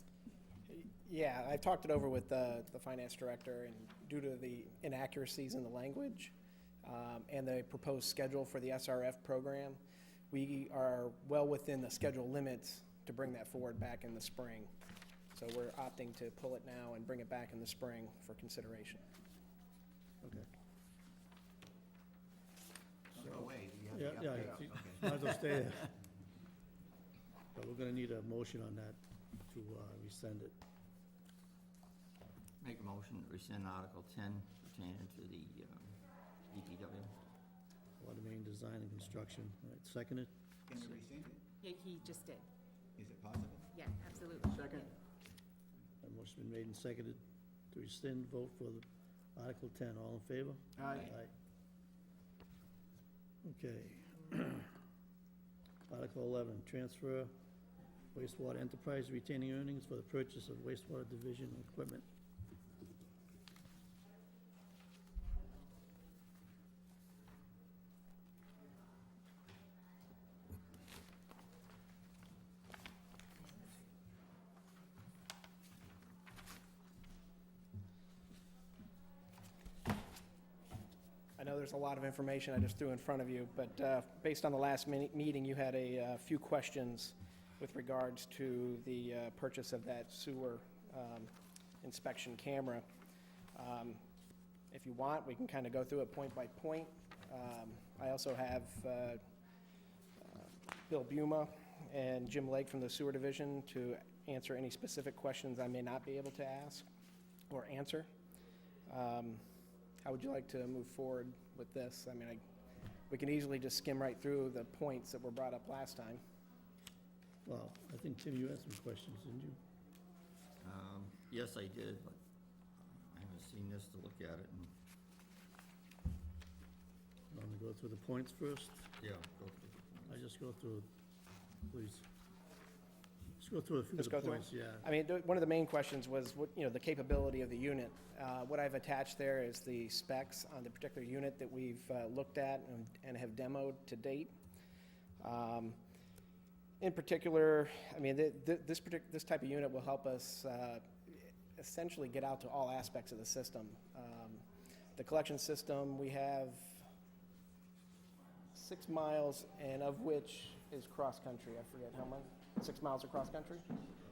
Yeah, I've talked it over with the finance director, and due to the inaccuracies in the language and the proposed schedule for the SRF program, we are well within the schedule limits to bring that forward back in the spring. So we're opting to pull it now and bring it back in the spring for consideration. Okay. Don't go away. You have Yeah, the yeah, update. you- Okay. might as well stay there. But we're gonna need a motion on that to rescind it. Make a motion to rescind Article 10 pertaining to the DPW. Water main design and construction. All right, seconded? Can you rescind it? Yeah, he just did. Is it possible? Yeah, absolutely. Second. A motion been made and seconded to rescind, vote for the Article 10. All in favor? Aye. Okay. Article 11, transfer wastewater enterprise retaining earnings for the purchase of wastewater division equipment. I know there's a lot of information I just threw in front of you, but based on the last meeting, you had a few questions with regards to the purchase of that sewer inspection camera. If you want, we can kind of go through it point by point. I also have Bill Buma and Jim Lake from the Sewer Division to answer any specific questions I may not be able to ask or answer. How would you like to move forward with this? I mean, we can easily just skim right through the points that were brought up last time. Well, I think, Tim, you had some questions, didn't you? Yes, I did, but I haven't seen this to look at it, and, Want to go through the points first? yeah, go through the I just go through, please. Just go through a few of Just the go through points, yeah. I mean, one of the main questions was, the capability of the unit. What I've attached there is the specs on the particular unit that we've looked at and have demoed to date. In particular, I mean, this type of unit will help us essentially get out to all aspects of the system. The collection system, we have 6 miles, and of which is cross-country. I forget how much. 6 miles of cross-country?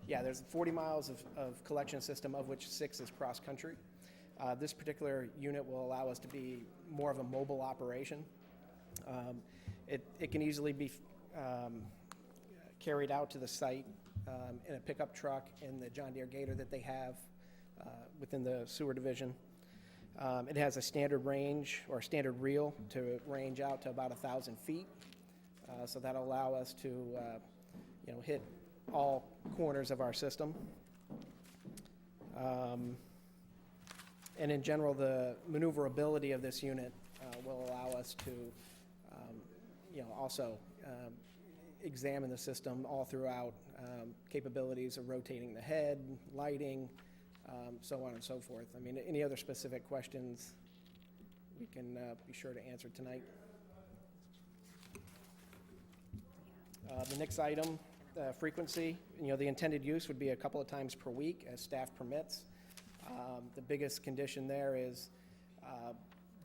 Yeah, there's 40 miles of collection system, of which 6 is cross-country. This particular unit will allow us to be more of a mobile operation. It can easily be carried out to the site in a pickup truck in the John Deere Gator that they have within the sewer division. It has a standard range or standard reel to range out to about 1,000 feet. So that'll allow us to hit all corners of our system. And in general, the maneuverability of this unit will allow us to, also examine the system all throughout, capabilities of rotating the head, lighting, so on and so forth. I mean, any other specific questions we can be sure to answer tonight. The next item, frequency, the intended use would be a couple of times per week as staff permits. The biggest condition there is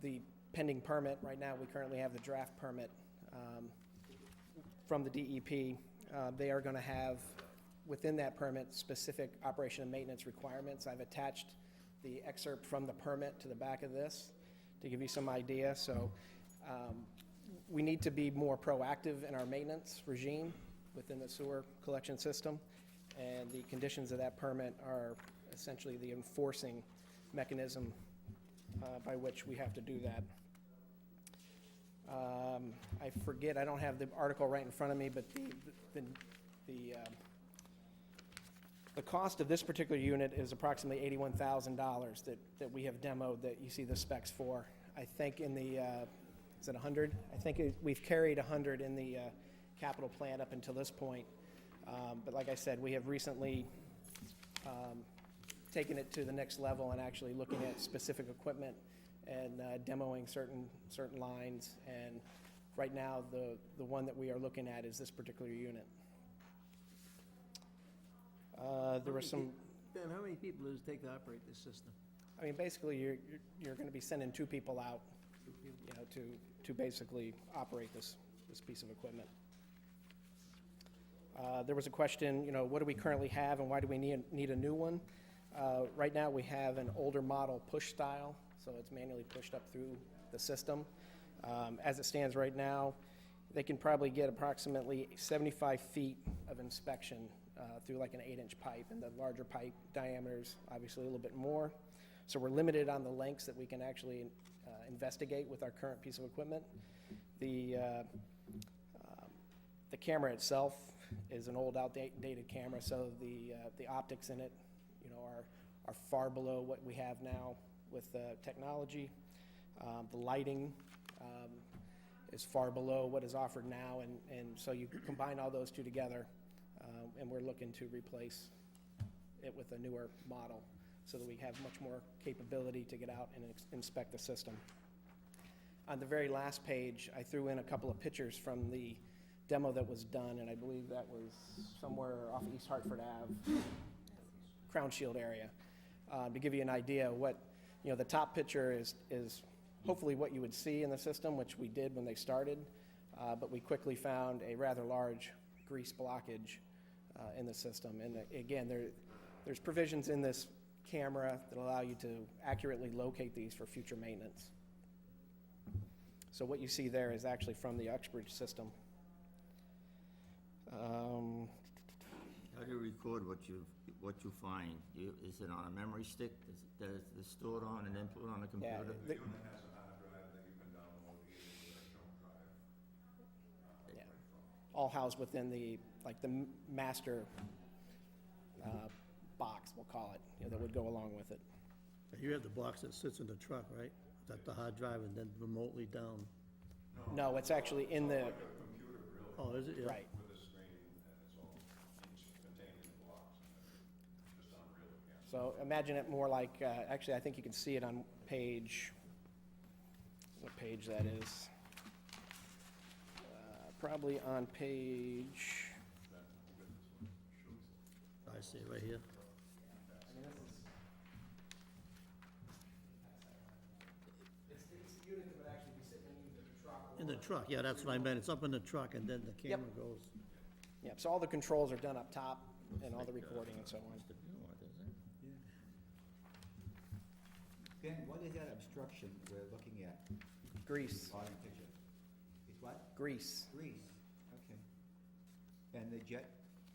the pending permit. Right now, we currently have the draft permit from the DEP. They are going to have, within that permit, specific operation and maintenance requirements. I've attached the excerpt from the permit to the back of this to give you some idea. So we need to be more proactive in our maintenance regime within the sewer collection system, and the conditions of that permit are essentially the enforcing mechanism by which we have to do that. I forget, I don't have the article right in front of me, but the cost of this particular unit is approximately $81,000 that we have demoed that you see the specs for. I think in the, is it 100? I think we've carried 100 in the capital plan up until this point. But like I said, we have recently taken it to the next level and actually looking at specific equipment and demoing certain lines. And right now, the one that we are looking at is this particular unit. There were some. Ben, how many people does it take to operate this system? I mean, basically, you're going to be sending 2 people out, to basically operate this piece of equipment. There was a question, what do we currently have and why do we need a new one? Right now, we have an older model push style, so it's manually pushed up through the system. As it stands right now, they can probably get approximately 75 feet of inspection through like an 8-inch pipe, and the larger pipe diameters, obviously a little bit more. So we're limited on the lengths that we can actually investigate with our current piece of equipment. The camera itself is an old, outdated camera, so the optics in it, are far below what we have now with technology. The lighting is far below what is offered now, and so you combine all those two together, and we're looking to replace it with a newer model so that we have much more capability to get out and inspect the system. On the very last page, I threw in a couple of pictures from the demo that was done, and I believe that was somewhere off East Hartford Ave, Crown Shield area, to give you an idea of what, the top picture is hopefully what you would see in the system, which we did when they started, but we quickly found a rather large grease blockage in the system. And again, there's provisions in this camera that allow you to accurately locate these for future maintenance. So what you see there is actually from the Uxbridge system. How do you record what you find? Is it on a memory stick? Is it stored on and then put on a Yeah, computer? the- unit has a hard drive that you can download either with a jump drive. yeah, all housed within the master box, we'll call it, that would go along with it. You have the box that sits in the truck, right? That's the hard drive and then remotely down. No, it's actually in the, Like a computer, really, Oh, is it? Yeah. right. with a screen, and it's all contained in the box, and just unreal again. So imagine it more like, actually, I think you can see it on page, what page that is. Probably on page, I see it right here. it's the unit that would actually be sitting in the truck. In the truck, yeah, that's what I meant. It's up in the truck and then the Yep. camera goes. Yep, so all the controls are done up top and all the recording and so on. Mr. Buell, doesn't it? Ben, what is that obstruction we're looking at? Grease, Bottom picture. It's what? grease, Grease, okay. And the jet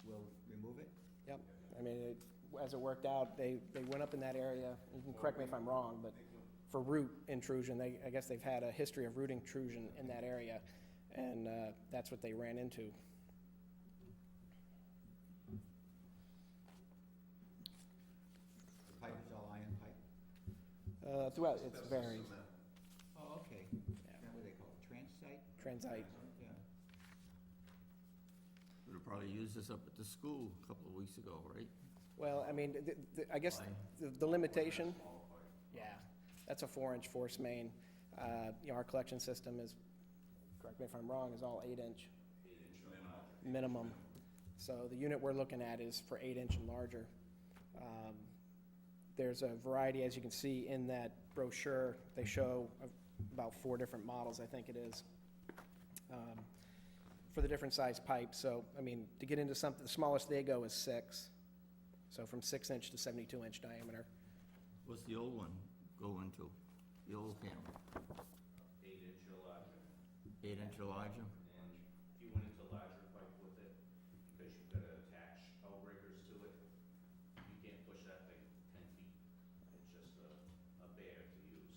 will remove it? yep. I mean, as it worked out, they went up in that area, you can correct me if I'm wrong, but for root intrusion, I guess they've had a history of root intrusion in that area, and that's what they ran into. The pipe is all iron pipe? Throughout, it's varied, Oh, okay. What do they call it, transite? transite. Yeah. Would have probably used this up at the school a couple of weeks ago, right? Well, I mean, I guess the limitation, yeah, that's a 4-inch force main. Our collection system is, correct me if I'm wrong, is all 8-inch. 8-inch minimum. So the unit we're looking at is for 8-inch and larger. There's a variety, as you can see in that brochure, they show about 4 different models, I think it is, for the different size pipes. So, I mean, to get into something, the smallest they go is 6. So from 6-inch to 72-inch diameter. What's the old one go into? The old camera? 8-inch or larger. 8-inch or larger? And if you went into larger pipe with it, because you've got to attach outriggers to it, you can't push that thing 10 feet. It's just a bear to use.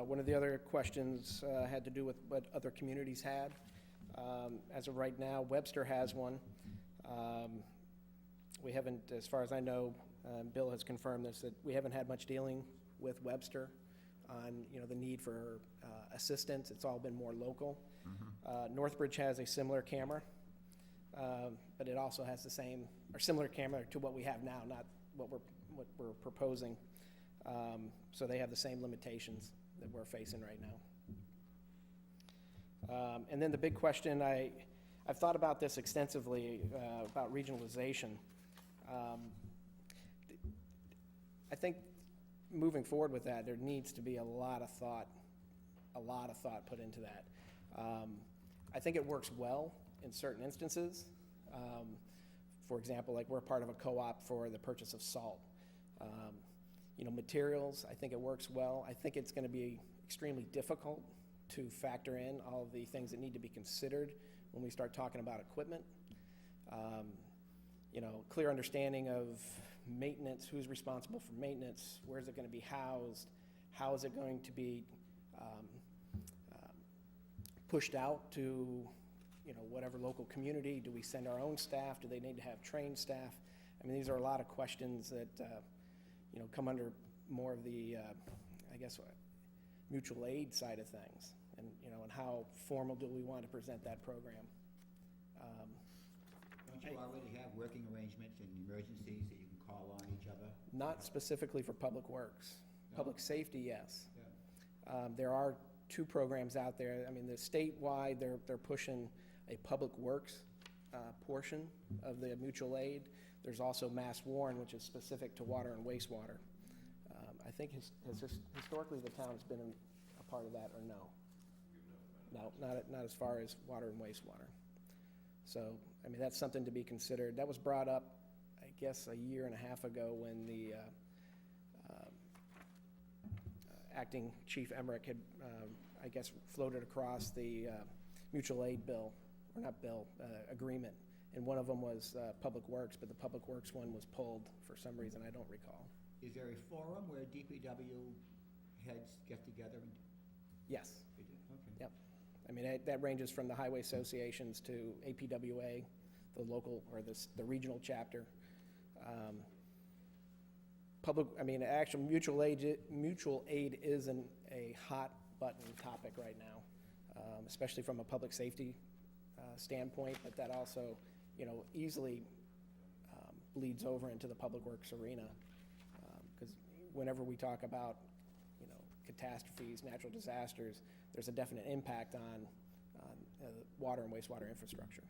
One of the other questions had to do with what other communities had. As of right now, Webster has one. We haven't, as far as I know, Bill has confirmed this, that we haven't had much dealing with Webster on, the need for assistance. It's all been more local. Northbridge has a similar camera, but it also has the same, or similar camera to what we have now, not what we're proposing. So they have the same limitations that we're facing right now. And then the big question, I've thought about this extensively, about regionalization. I think moving forward with that, there needs to be a lot of thought put into that. I think it works well in certain instances. For example, like we're part of a co-op for the purchase of salt. Materials, I think it works well. I think it's going to be extremely difficult to factor in all the things that need to be considered when we start talking about equipment. Clear understanding of maintenance, who's responsible for maintenance, where's it going to be housed, how is it going to be pushed out to, whatever local community? Do we send our own staff? Do they need to have trained staff? I mean, these are a lot of questions that, come under more of the, mutual aid side of things. and, you know, and how formal do we want to present that program. Don't you already have working arrangements in emergencies that you can call on each other? Not specifically for public works. No? Public safety, yes. Yeah. There are two programs out there. I mean, the statewide, they're pushing a public works portion of the mutual aid. There's also Mass Warren, which is specific to water and wastewater. I think historically the town's been a part of that, or no? No, not as far as water and wastewater. So, I mean, that's something to be considered. That was brought up, I guess, a year and a half ago when the acting Chief Emmerich had, I guess, floated across the mutual aid bill, or not bill, agreement. And one of them was Public Works, but the Public Works one was pulled for some reason I don't recall. Is there a forum where DPW heads get together? Yes. They do? Okay. Yep. I mean, that ranges from the highway associations to APWA, the local, or the regional chapter. Actually, mutual aid isn't a hot button topic right now, especially from a public safety standpoint, but that also, you know, easily bleeds over into the public works arena. Because whenever we talk about, you know, catastrophes, natural disasters, there's a definite impact on water and wastewater infrastructure.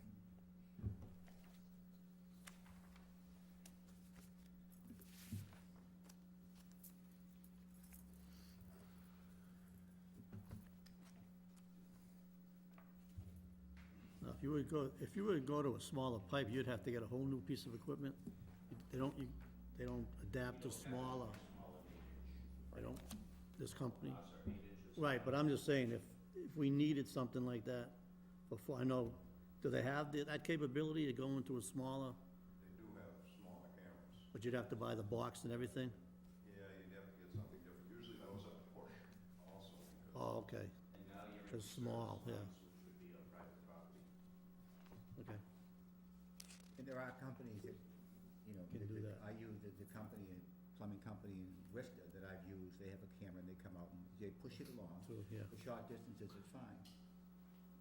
Now, if you were to go to a smaller pipe, you'd have to get a whole new piece of equipment. They don't adapt to smaller. They don't, this company? Right, but I'm just saying, if we needed something like that before, I know, do they have that capability to go into a smaller? They do have smaller cameras. But you'd have to buy the box and everything? Yeah, you'd have to get something different. Usually those are push also. Oh, okay. Just small, yeah. Which would be on private property. Okay. And there are companies that, you know, Can do that. I use the company, plumbing company in Worcester that I've used, they have a camera and they come out and they push it along. So, yeah. For short distances, it's fine.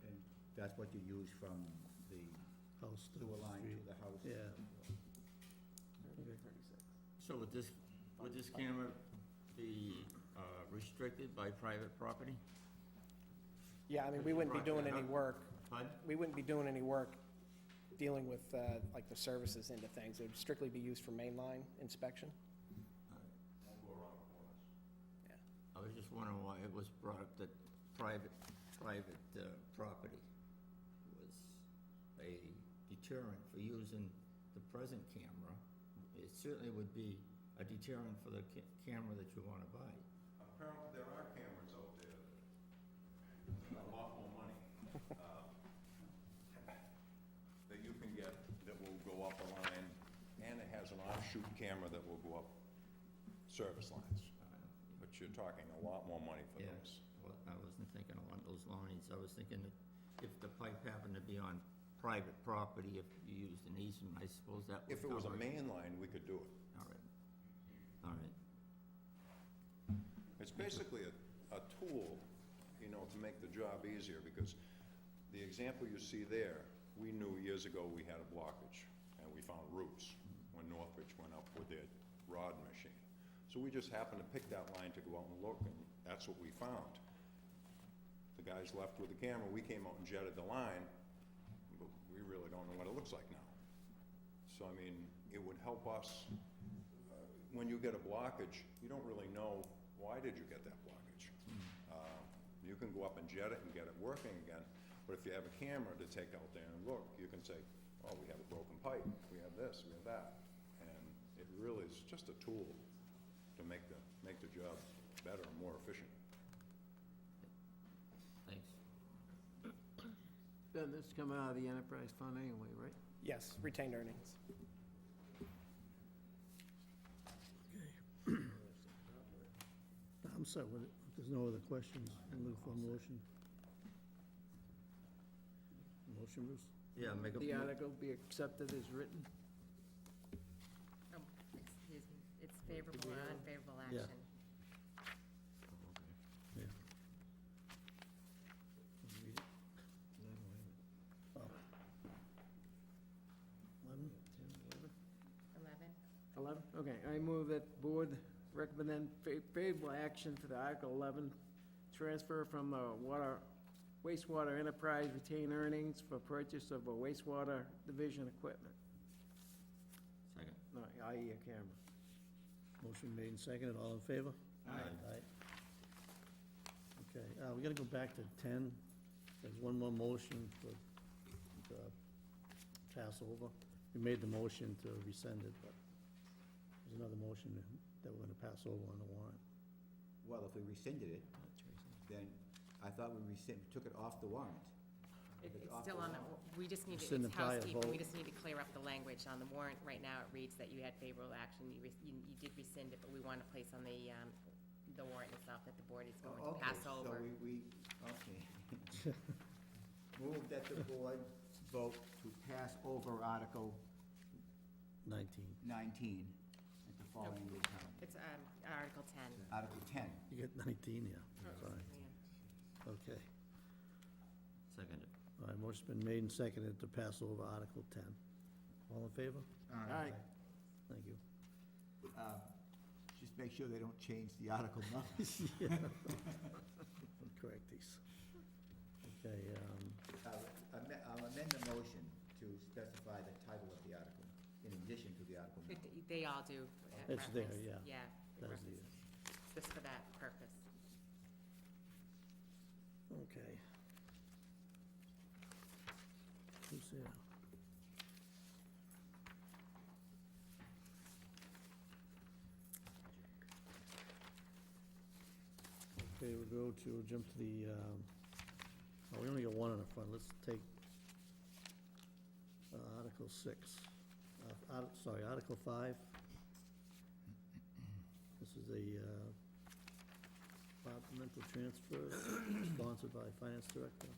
And that's what you use from the House to sewer line to street. the house. Yeah. So would this camera be restricted by private property? Yeah, I mean, we wouldn't be doing any work. Pardon? We wouldn't be doing any work dealing with, like, the services into things. It would strictly be used for mainline inspection. Won't go around corners. I was just wondering why it was brought up that private property was a deterrent for using the present camera. It certainly would be a deterrent for the camera that you want to buy. Apparently, there are cameras out there that are a lot more money that you can get that will go up a line, and it has an offshoot camera that will go up service lines. But you're talking a lot more money for Yeah. those. Well, I wasn't thinking along those lines. I was thinking that if the pipe happened to be on private property, if you used an easement, I suppose that would If it was a cover main line, we could do it. All right. All right. It's basically a tool, you know, to make the job easier, because the example you see there, we knew years ago we had a blockage, and we found roots when Northbridge went up with their rod machine. So we just happened to pick that line to go out and look, and that's what we found. The guys left with the camera, we came out and jetted the line, but we really don't know what it looks like now. So, I mean, it would help us, when you get a blockage, you don't really know, why did you get that blockage? You can go up and jet it and get it working again, but if you have a camera to take out there and look, you can say, oh, we have a broken pipe, we have this, we have that. And it really is just a tool to make the job better and more efficient. Thanks. Ben, this come out of the enterprise fund anyway, right? Yes, retained earnings. I'm sorry, if there's no other questions, I'll move for a motion. Motion, Bruce? Yeah, make a. The article be accepted as written? Oh, excuse me, it's favorable or unfavorable Yeah. action. Yeah. I move that the board recommend favorable action for the Article 11, transfer from wastewater enterprise retained earnings for purchase of a wastewater division equipment, Second. no, i.e. a camera. Motion made and seconded, all in favor? Aye. Okay, we're gonna go back to 10. There's one more motion to pass over. We made the motion to rescind it, but there's another motion that we're gonna pass over on the warrant. Well, if we rescinded it, then I thought we took it off the warrant. If It's off still the on the, warrant- we just need to, Rescind it's the prior housekeeping, we vote. just need to clear up the language on the warrant. Right now, it reads that you had favorable action, you did rescind it, but we want to place on the warrant itself that the board is going to pass over. Okay, so okay. Move that the board vote to pass over Article 19. 19 at the following year's town. It's Article 10. Article 10. You get 19, yeah, sorry. Okay. Seconded. All right, motion's been made and seconded to pass over Article 10. All in favor? Aye. Thank you. Just make sure they don't change the article numbers. Correct these. Okay, I'll amend the motion to specify the title of the article, in addition to the article number. They all do. It's there, reference. yeah. Yeah. That is reference. Just for that purpose. okay. Who's there? Okay, we'll jump to the, we only got one in the front, let's take Article 6. Article 5. This is a departmental transfer sponsored by Finance Director.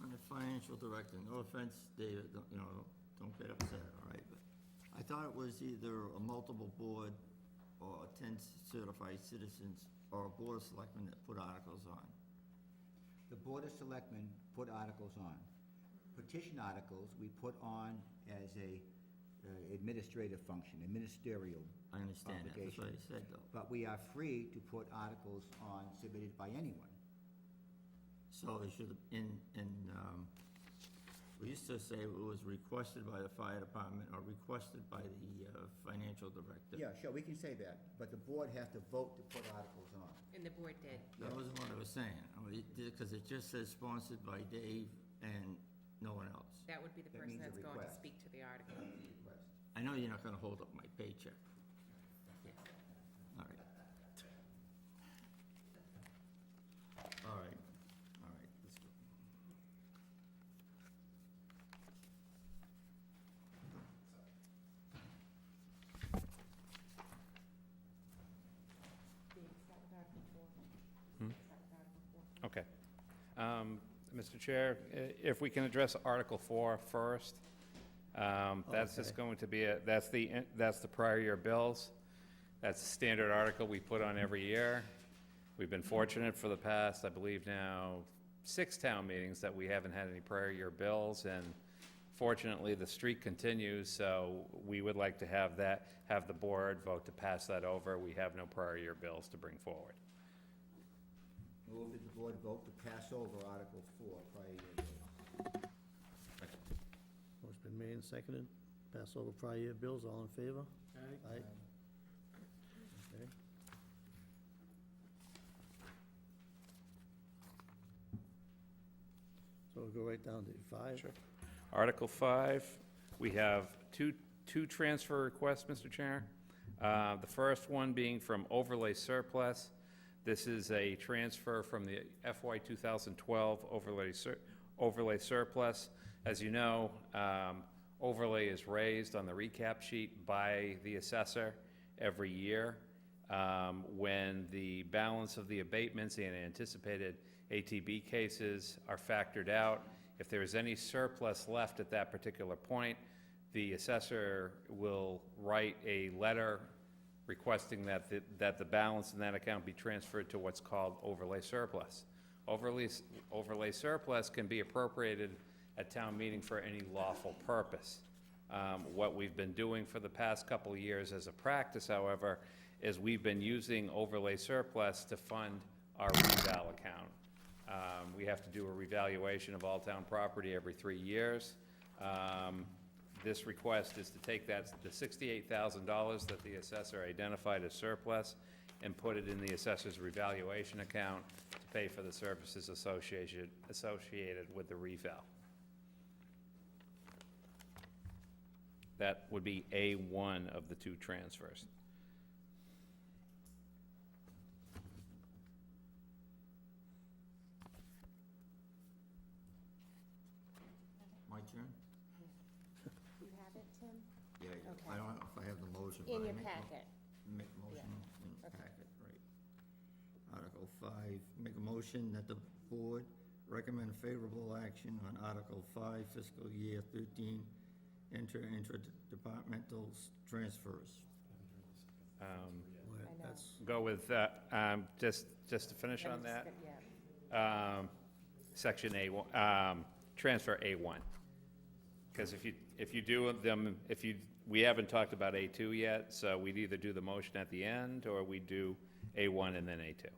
On the financial director, no offense, David, don't get upset, all right? But I thought it was either a multiple board or 10 certified citizens or a board of selectmen that put articles on. The Board of Selectmen put articles on. Petition articles, we put on as a administrative function, a ministerial I understand that, that's what I obligation. said, though. But we are free to put articles on submitted by anyone. So it should, we used to say it was requested by the fire department or requested by the financial director. Yeah, sure, we can say that, but the board has to vote to put articles on. And the board did. That wasn't what I was saying. Because it just says sponsored by Dave and no one else. That would be the That person means a that's going to request. speak to the article. I know you're not gonna hold up my paycheck. All right. All right, let's go. Okay. Mr. Chair, if we can address Article 4 first. That's just Okay. going to be, that's the prior year bills. That's a standard article we put on every year. We've been fortunate for the past, I believe now, 6 town meetings that we haven't had any prior year bills, and fortunately, the streak continues, so we would like to have the board vote to pass that over. We have no prior year bills to bring forward. Move that the board vote to pass over Article 4, prior year bills. Motion's been made and seconded. Pass over prior year bills, all in favor? Aye. Aye. Okay. So we'll go right down to 5. Sure. Article 5, we have two transfer requests, Mr. Chair. The first one being from overlay surplus. This is a transfer from the FY 2012 overlay surplus. As you know, overlay is raised on the recap sheet by the assessor every year when the balance of the abatements and anticipated ATB cases are factored out. If there is any surplus left at that particular point, the assessor will write a letter requesting that the balance in that account be transferred to what's called overlay surplus. Overlay surplus can be appropriated at town meeting for any lawful purpose. What we've been doing for the past couple of years as a practice, however, is we've been using overlay surplus to fund our reval account. We have to do a revaluation of all town property every 3 years. This request is to take the $68,000 that the assessor identified as surplus and put it in the assessor's revaluation account to pay for the services associated with the reval. That would be A1 of the 2 transfers. My turn? You have it, Tim? Yeah, Okay. I don't know if I have the motion. but In I your make mo- packet. Make motion in the Okay. packet, right. Article 5, make a motion that the board recommend favorable action on Article 5 fiscal year 13 inter-departmental transfers. I know. Go with, just to finish on that, Yeah. section A1, transfer A1. Because if you do them, we haven't talked about A2 yet, so we'd either do the motion at the end, or we do A1 and then A2.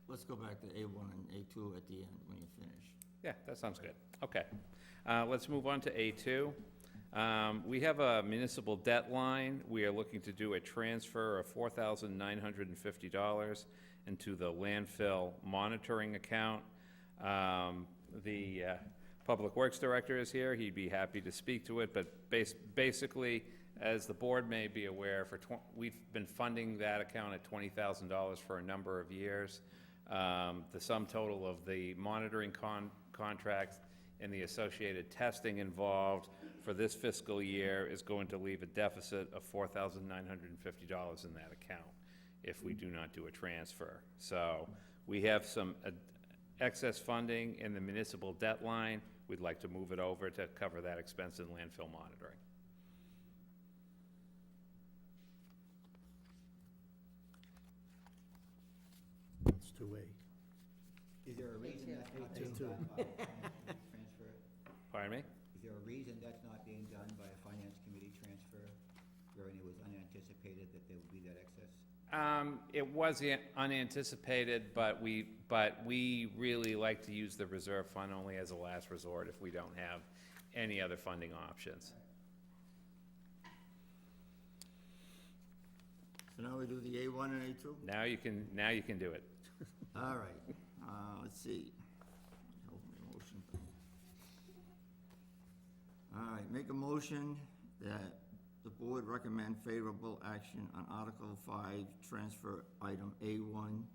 Let's go back to A1 and A2 at the end when you finish. Yeah, that sounds good. Okay. Let's move on to A2. We have a municipal debt line. We are looking to do a transfer of $4,950 into the landfill monitoring account. The Public Works Director is here. He'd be happy to speak to it, but basically, as the board may be aware, we've been funding that account at $20,000 for a number of years. The sum total of the monitoring contracts and the associated testing involved for this fiscal year is going to leave a deficit of $4,950 in that account if we do not do a transfer. So we have some excess funding in the municipal debt line. We'd like to move it over to cover that expense in landfill monitoring. It's 2A. Is there a reason that's not being A2. done by a finance committee transfer? Pardon me? Is there a reason that's not being done by a finance committee transfer, wherein it was unanticipated that there would be that excess? It was unanticipated, but we really like to use the reserve fund only as a last resort if we don't have any other funding options. So now we do the A1 and A2? Now you can do it. All right, let's see. Hold my motion. All right, make a motion that the board recommend favorable action on Article 5, transfer item A1,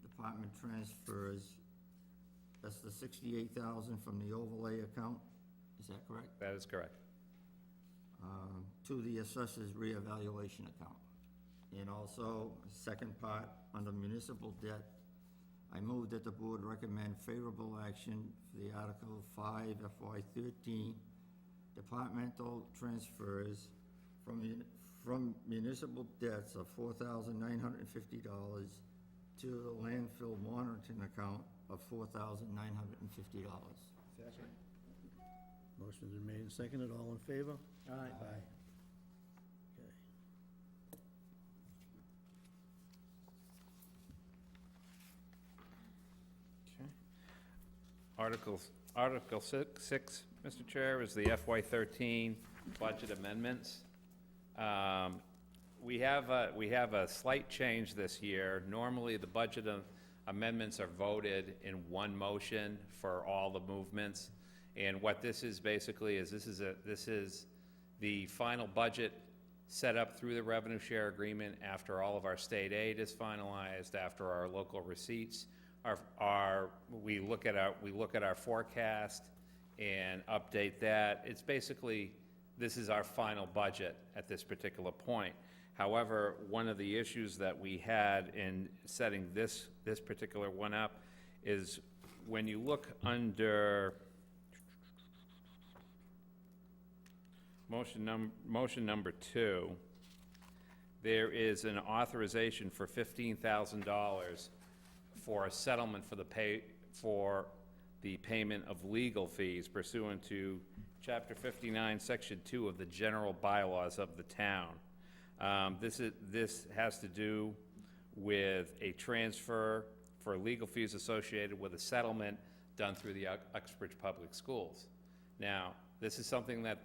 department transfers. That's the $68,000 from the overlay account, is that correct? That is correct. To the assessor's reevaluation account. And also, second part, under municipal debt, I move that the board recommend favorable action for the Article 5 FY13 departmental transfers from municipal debts of $4,950 to the landfill monitoring account of $4,950. Second. Motion's been made and seconded. All in favor? Aye. Okay. Article 6, Mr. Chair, is the FY13 budget amendments. We have a slight change this year. Normally, the budget amendments are voted in one motion for all the movements. And what this is basically is this is the final budget set up through the revenue share agreement after all of our state aid is finalized, after our local receipts we look at our forecast and update that. It's basically, this is our final budget at this particular point. However, one of the issues that we had in setting this particular one up is when you look under motion number 2, there is an authorization for $15,000 for a settlement for the payment of legal fees pursuant to Chapter 59, Section 2 of the general bylaws of the town. This has to do with a transfer for legal fees associated with a settlement done through the Uxbridge Public Schools. Now, this is something that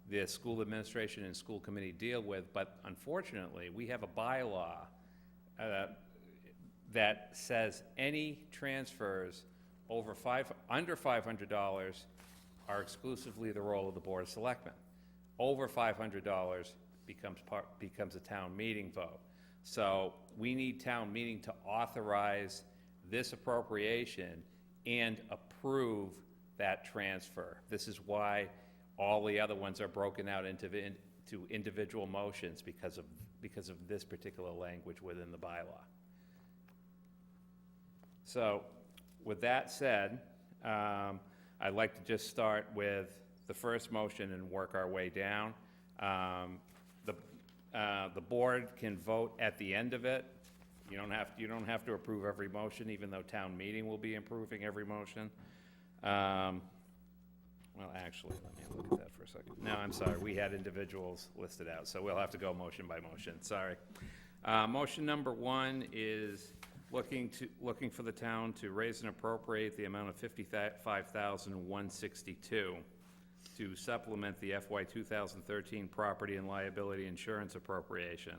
the school administration and school committee deal with, but unfortunately, we have a bylaw that says any transfers under $500 are exclusively the role of the Board of Selectmen. Over $500 becomes a town meeting vote. So we need town meeting to authorize this appropriation and approve that transfer. This is why all the other ones are broken out into individual motions because of this particular language within the bylaw. So with that said, I'd like to just start with the first motion and work our way down. The board can vote at the end of it. You don't have to approve every motion, even though town meeting will be approving every motion. Well, actually, let me look at that for a second. No, I'm sorry, we had individuals listed out, so we'll have to go motion by motion, sorry. Motion number 1 is looking for the town to raise and appropriate the amount of $55,162 to supplement the FY 2013 property and liability insurance appropriation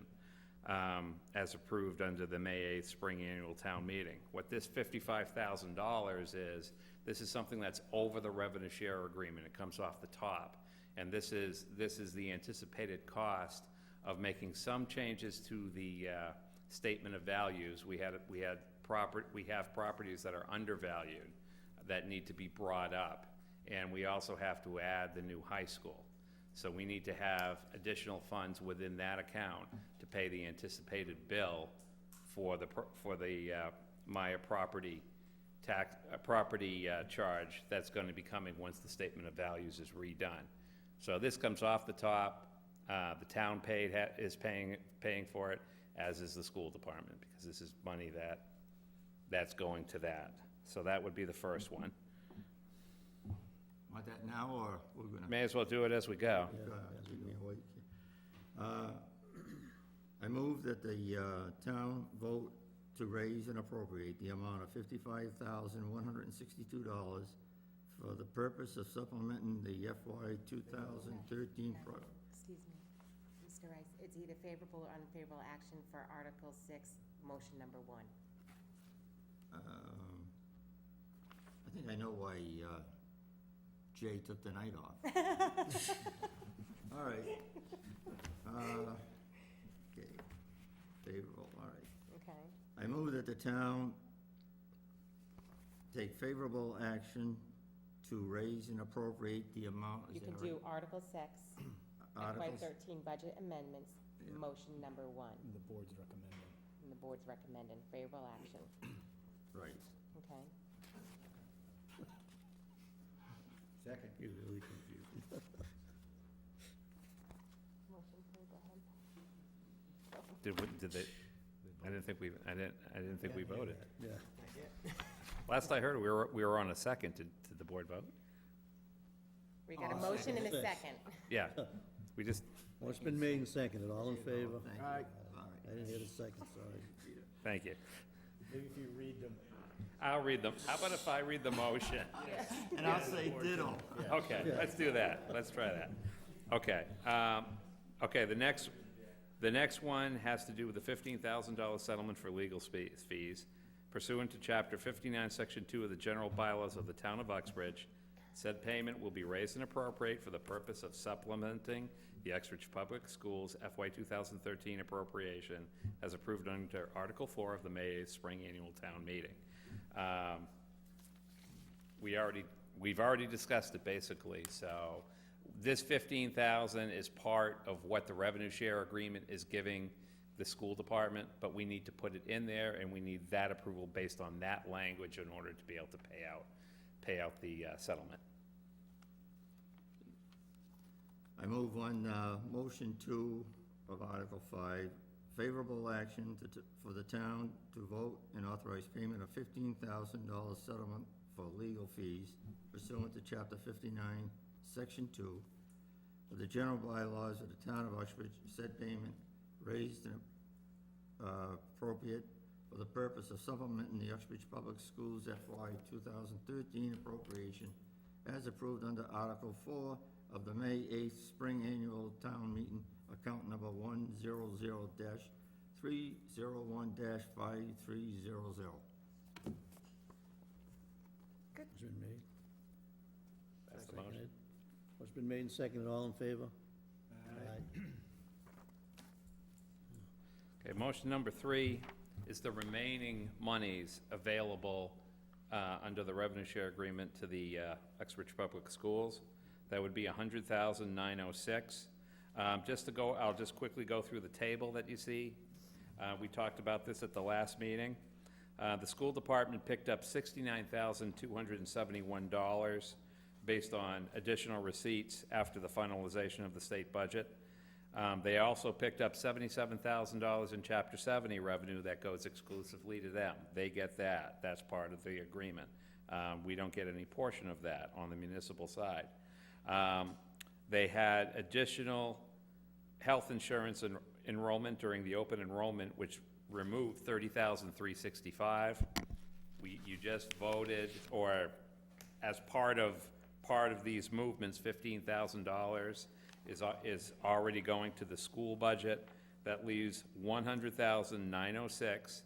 as approved under the May 8th spring annual town meeting. What this $55,000 is, this is something that's over the revenue share agreement. It comes off the top. And this is the anticipated cost of making some changes to the statement of values. We have properties that are undervalued that need to be brought up. And we also have to add the new high school. So we need to have additional funds within that account to pay the anticipated bill for the Maya property charge that's going to be coming once the statement of values is redone. So this comes off the top. The town is paying for it, as is the school department, because this is money that's going to that. So that would be the first one. Want that now, or we're gonna? May as well do it as we go. I move that the town vote to raise and appropriate the amount of $55,162 for the purpose of supplementing the FY 2013 Excuse me, Mr. Rice, it's either favorable or unfavorable action for Article 6, motion number 1. I think I know why Jay took the night off. All right. Okay, favorable, all right. Okay. I move that the town take favorable action to raise and appropriate the amount. You can do Article 6, FY Articles? 13 budget amendments, Yeah. motion number 1. The board's recommending. And the board's recommending favorable action. Right. Okay. Second. You're really confused. Motion, please, go ahead. Did they? I didn't think we voted. Yeah. Last I heard, we were on a second. Did the board vote? We got a motion and a second. Yeah, we just, Well, it's been made and seconded, all in favor? Thank you. Aye. All right. I didn't hear the second, sorry. thank you. Maybe if you read them. I'll read them. How about if I read the motion? And I'll say ditto. Okay, let's do that. Let's try that. Okay, okay, the next one has to do with the $15,000 settlement for legal fees pursuant to Chapter 59, Section 2 of the general bylaws of the town of Uxbridge. Said payment will be raised and appropriate for the purpose of supplementing the Uxbridge Public Schools FY 2013 appropriation as approved under Article 4 of the May 8th spring annual town meeting. We've already discussed it basically, so this $15,000 is part of what the revenue share agreement is giving the school department, but we need to put it in there, and we need that approval based on that language in order to be able to pay out the settlement. I move on motion 2 of Article 5, favorable action for the town to vote and authorize payment of $15,000 settlement for legal fees pursuant to Chapter 59, Section 2 of the general bylaws of the town of Uxbridge, said payment raised and appropriate for the purpose of supplementing the Uxbridge Public Schools FY 2013 appropriation as approved under Article 4 of the May 8th Spring Annual Town Meeting, account number 100-301-5300. Motion's been made. That's the motion. Seconded. Motion's been made and seconded. All in favor? Aye. Okay, motion number 3 is the remaining monies available under the revenue share agreement to the Uxbridge Public Schools. That would be $100,906. I'll just quickly go through the table that you see. We talked about this at the last meeting. The school department picked up $69,271 based on additional receipts after the finalization of the state budget. They also picked up $77,000 in Chapter 70 revenue that goes exclusively to them. They get that. That's part of the agreement. We don't get any portion of that on the municipal side. They had additional health insurance enrollment during the open enrollment, which removed $30,365. You just voted, or as part of these movements, $15,000 is already going to the school budget. That leaves $100,906.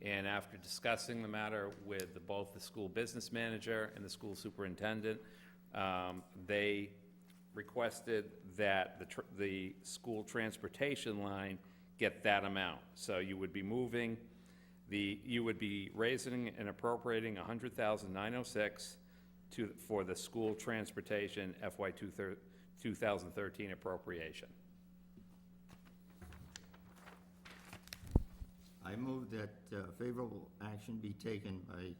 And after discussing the matter with both the school business manager and the school superintendent, they requested that the school transportation line get that amount. So you would be raising and appropriating $100,906 for the school transportation FY 2013 appropriation. I move that favorable action be taken by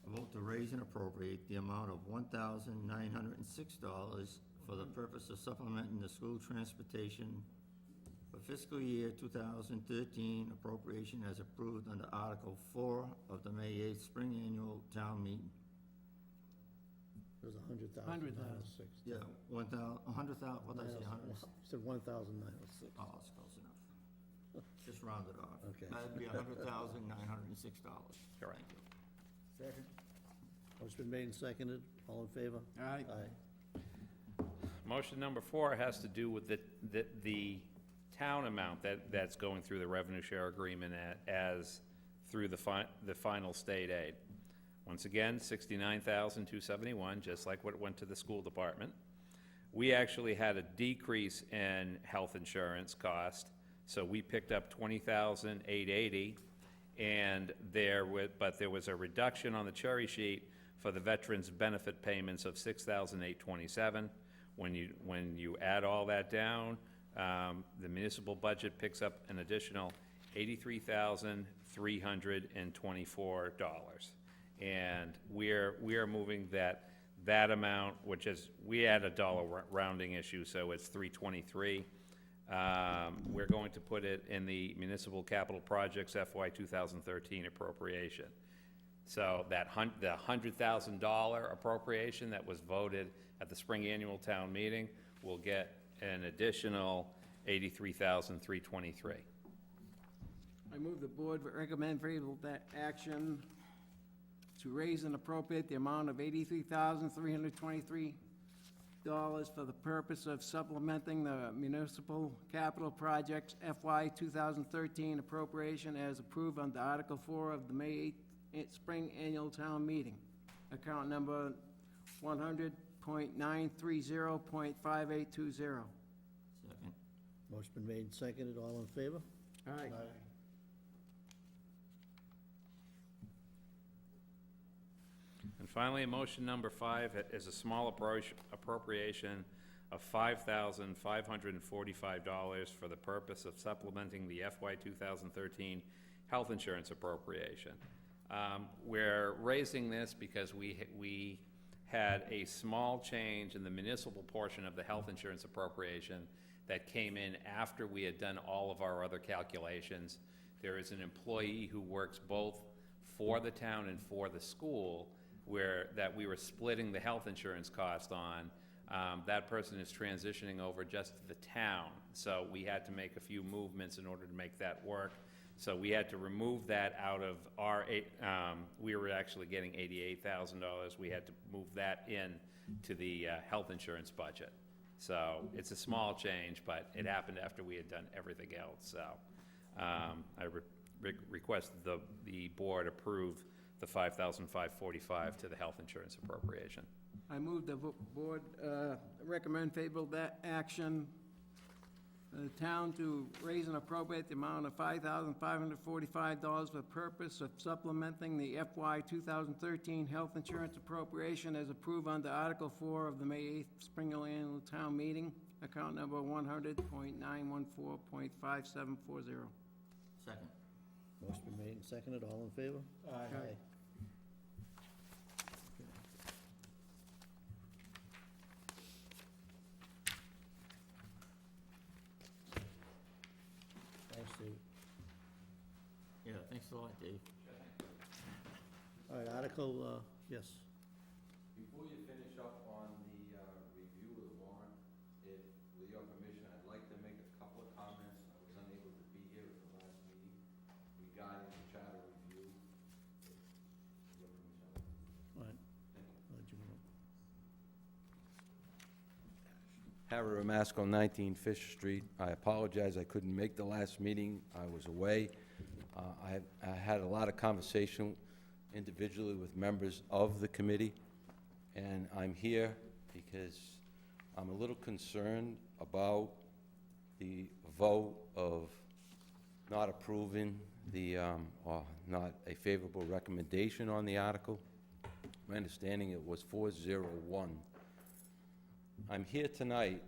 a vote to raise and appropriate the amount of $1,906 for the purpose of supplementing the school transportation for fiscal year 2013 appropriation as approved under Article 4 of the May 8th Spring Annual Town Meeting. It was $100,906. Yeah, 100,000, what did I say, 100? You said $1,906. Oh, that's close enough. Just round it off. Okay. That'd be $100,906. Correct. Thank you. Second. Motion's been made and seconded. All in favor? Aye. Aye. Motion number 4 has to do with the town amount that's going through the revenue share agreement as through the final state aid. Once again, $69,271, just like what went to the school department. We actually had a decrease in health insurance cost, so we picked up $20,880, but there was a reduction on the cherry sheet for the veterans' benefit payments of $6,827. When you add all that down, the municipal budget picks up an additional $83,324. And we're moving that amount, which is, we had a dollar rounding issue, so it's $323. We're going to put it in the municipal capital projects FY 2013 appropriation. So the $100,000 appropriation that was voted at the spring annual town meeting will get an additional $83,323. I move the board recommend favorable action to raise and appropriate the amount of $83,323 for the purpose of supplementing the municipal capital projects FY 2013 appropriation as approved under Article 4 of the May 8th Spring Annual Town Meeting. Account number 100.930.5820. Second. Motion's been made and seconded. All in favor? Aye. And finally, motion number 5 is a small appropriation of $5,545 for the purpose of supplementing the FY 2013 health insurance appropriation. We're raising this because we had a small change in the municipal portion of the health insurance appropriation that came in after we had done all of our other calculations. There is an employee who works both for the town and for the school that we were splitting the health insurance cost on. That person is transitioning over just to the town, so we had to make a few movements in order to make that work. So we had to remove that out of our, we were actually getting $88,000. We had to move that in to the health insurance budget. So it's a small change, but it happened after we had done everything else. So I request the board approve the $5,545 to the health insurance appropriation. I move the board recommend favorable action the town to raise and appropriate the amount of $5,545 for the purpose of supplementing the FY 2013 health insurance appropriation as approved under Article 4 of the May 8th Springfield Annual Town Meeting, account number 100.914.5740. Second. Motion been made and seconded, all in favor? Aye. Thanks, Dave. Yeah, thanks a lot, Dave. All right, Article, yes. Before you finish up on the review of the warrant, if, with your permission, I'd like to make a couple of comments. I was unable to be here at the last meeting regarding the charter review. With your permission. All right. Thank you. I'll let you know. Harry Ramasco, 19 Fish Street. I apologize, I couldn't make the last meeting. I was away. I had a lot of conversation individually with members of the committee, and I'm here because I'm a little concerned about the vote of not approving the, or not a favorable recommendation on the article. My understanding it was 401. I'm here tonight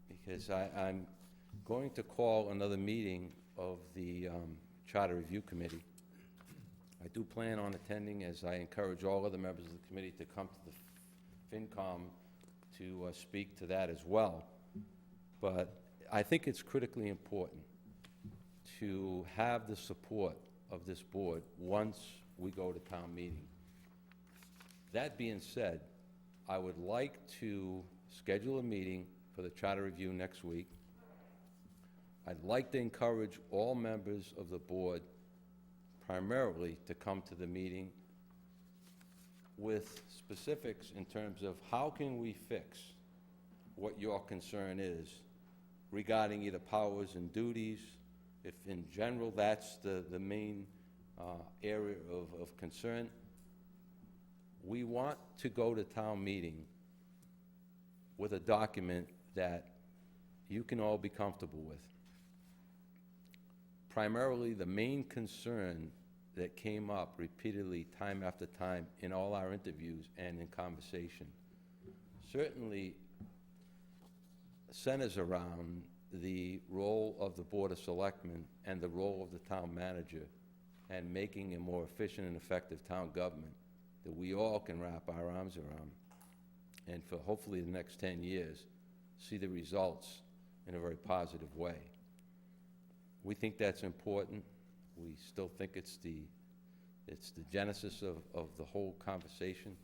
because I'm going to call another meeting of the Charter Review Committee. I do plan on attending, as I encourage all other members of the committee to come to the FinCom to speak to that as well. But I think it's critically important to have the support of this board once we go to town meeting. That being said, I would like to schedule a meeting for the Charter Review next week. I'd like to encourage all members of the board primarily to come to the meeting with specifics in terms of how can we fix what your concern is regarding either powers and duties, if in general that's the main area of concern. We want to go to town meeting with a document that you can all be comfortable with. Primarily, the main concern that came up repeatedly time after time in all our interviews and in conversation certainly centers around the role of the Board of Selectmen and the role of the town manager and making a more efficient and effective town government that we all can wrap our arms around, and for hopefully the next 10 years see the results in a very positive way. We think that's important. We still think it's the genesis of the whole conversation.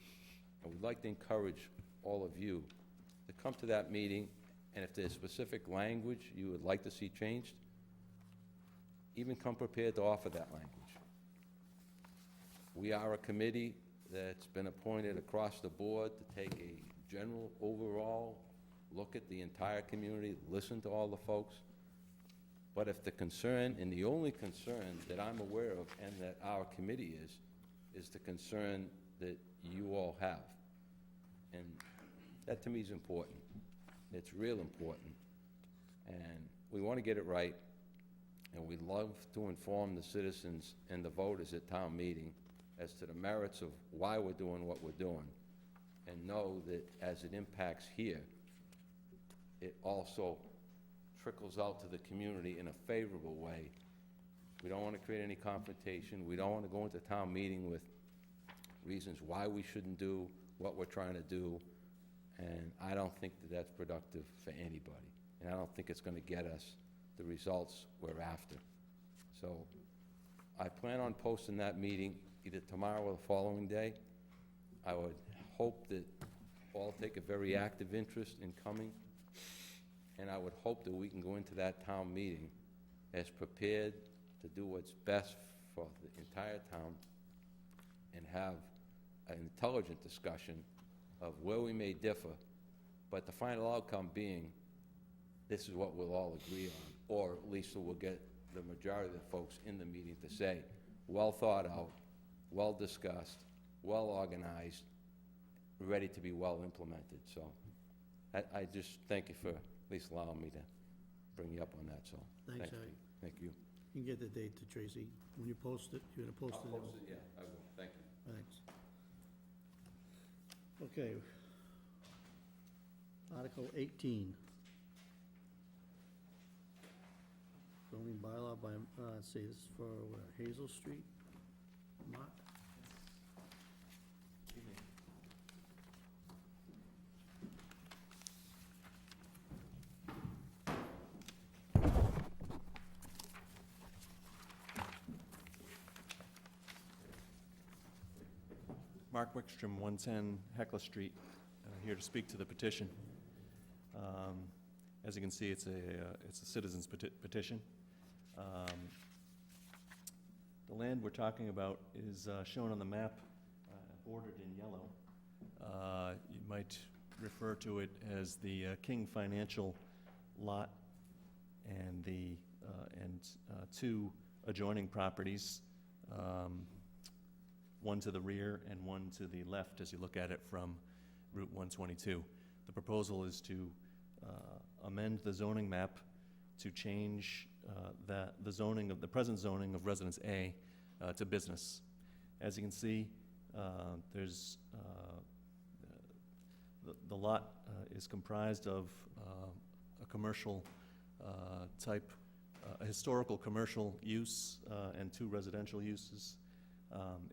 And we'd like to encourage all of you to come to that meeting, and if there's specific language you would like to see changed, even come prepared to offer that language. We are a committee that's been appointed across the board to take a general overall look at the entire community, listen to all the folks. But if the concern, and the only concern that I'm aware of and that our committee is the concern that you all have. And that to me is important. It's real important. And we want to get it right. And we'd love to inform the citizens and the voters at town meeting as to the merits of why we're doing what we're doing. And know that as it impacts here, it also trickles out to the community in a favorable way. We don't want to create any confrontation. We don't want to go into town meeting with reasons why we shouldn't do what we're trying to do. And I don't think that that's productive for anybody. And I don't think it's going to get us the results we're after. So I plan on posting that meeting either tomorrow or the following day. I would hope that all take a very active interest in coming, and I would hope that we can go into that town meeting as prepared to do what's best for the entire town and have an intelligent discussion of where we may differ, but the final outcome being, this is what we'll all agree on, or at least we'll get the majority of the folks in the meeting to say, well thought out, well discussed, well organized, ready to be well implemented. So I just thank you for at least allowing me to bring you up on that, so. Thanks, thank you. Harry. Thank you. You can get the date to Tracy. When you post it, you're gonna post it? I'll post it, yeah, I will, thank you. Thanks. Okay. Article 18. Zoning bylaw by, let's see, this is for Hazel Street. Mark? Mark Wickstrom, 110 Hecla Street, here to speak to the petition. As you can see, it's a citizen's petition. The land we're talking about is shown on the map, bordered in yellow. You might refer to it as the King Financial lot, and the two adjoining properties, one to the rear and one to the left as you look at it from Route 122. The proposal is to amend the zoning map to change the zoning of the present zoning of Residence A to business. As you can see, there's the lot is comprised of a commercial type, a historical commercial use and two residential uses.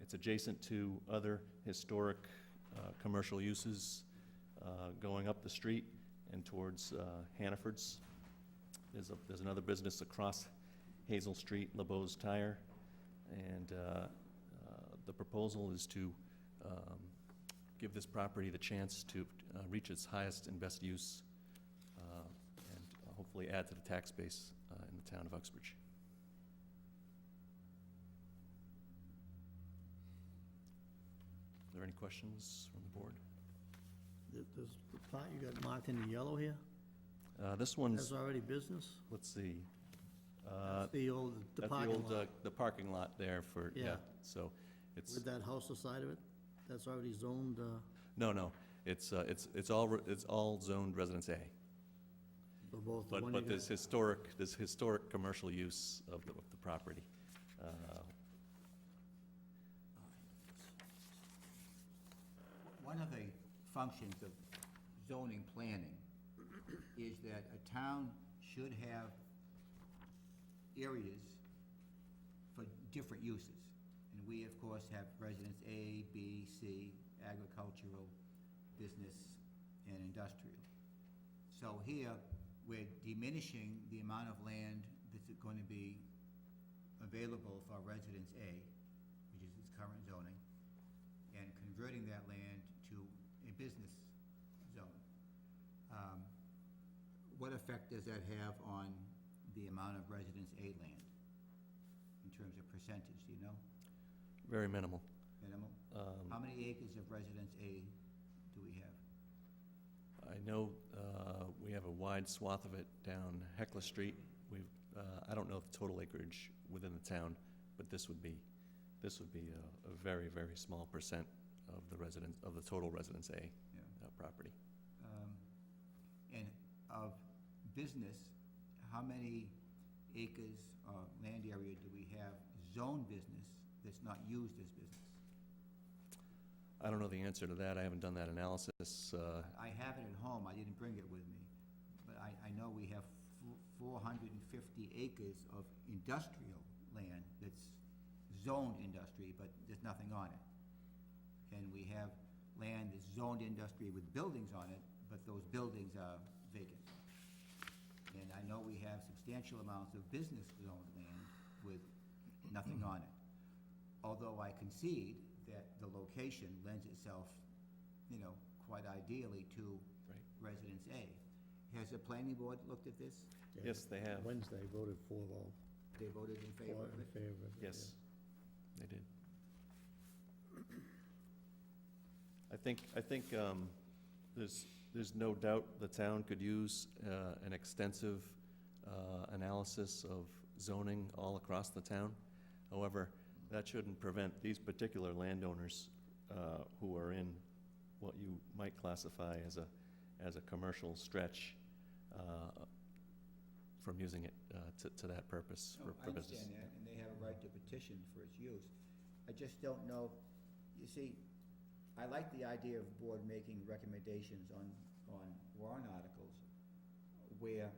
It's adjacent to other historic commercial uses going up the street and towards Hannaford's. There's another business across Hazel Street, LeBeau's Tire, and the proposal is to give this property the chance to reach its highest and best use and hopefully add to the tax base in the town of Uxbridge. Are there any questions from the board? There's the part you got marked in yellow here? This one's, That's already business? let's see. That's the old, the That's parking the old, lot. the parking lot there for, yeah, Yeah. so it's, With that house aside of it? That's already zoned, no, it's all zoned Residence A. for both the one But you there's historic commercial use of the property. One of the functions of zoning planning is that a town should have areas for different uses. And we, of course, have residence A, B, C, agricultural, business, and industrial. So here, we're diminishing the amount of land that's going to be available for residence A, which is its current zoning, and converting that land to a business zone. What effect does that have on the amount of Residence A land in terms of percentage, do you know? Very minimal. Minimal? How many acres of Residence A do we have? I know we have a wide swath of it down Hecla Street. I don't know the total acreage within the town, but this would be a very, very small percent of the total Residence A property. And of business, how many acres or land area do we have zone business that's not used as business? I don't know the answer to that. I haven't done that analysis. I have it at home. I didn't bring it with me. But I know we have 450 acres of industrial land that's zoned industry, but there's nothing on it. And we have land that's zoned industry with buildings on it, but those buildings are vacant. And I know we have substantial amounts of business zoned land with nothing on it. Although I concede that the location lends itself, quite ideally to Right. Residence A. Has the planning board looked at this? Yes, they have. Wednesday voted for, though. They voted in favor of In it? favor of it, Yes, they did. I think there's no doubt the town could use an extensive analysis of zoning all across the town. However, that shouldn't prevent these particular landowners who are in what you might classify as a commercial stretch from using it to that purpose No, for I business. understand that, and they have a right to petition for its use. I just don't know, you see, I like the idea of the board making recommendations on warrant articles where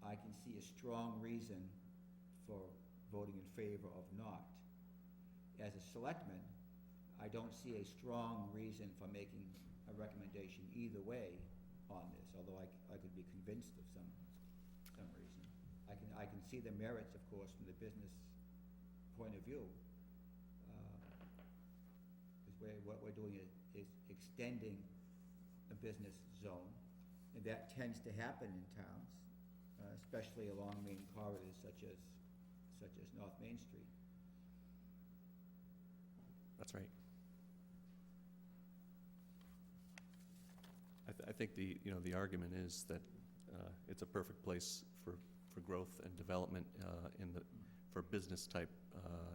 I can see a strong reason for voting in favor of not. As a selectman, I don't see a strong reason for making a recommendation either way on this, although I could be convinced of some reason. I can see the merits, of course, from the business point of view. Because what we're doing is extending a business zone, and that tends to happen in towns, especially along main corridors such as North Main Street. That's right. I think the argument is that it's a perfect place for growth and development for business-type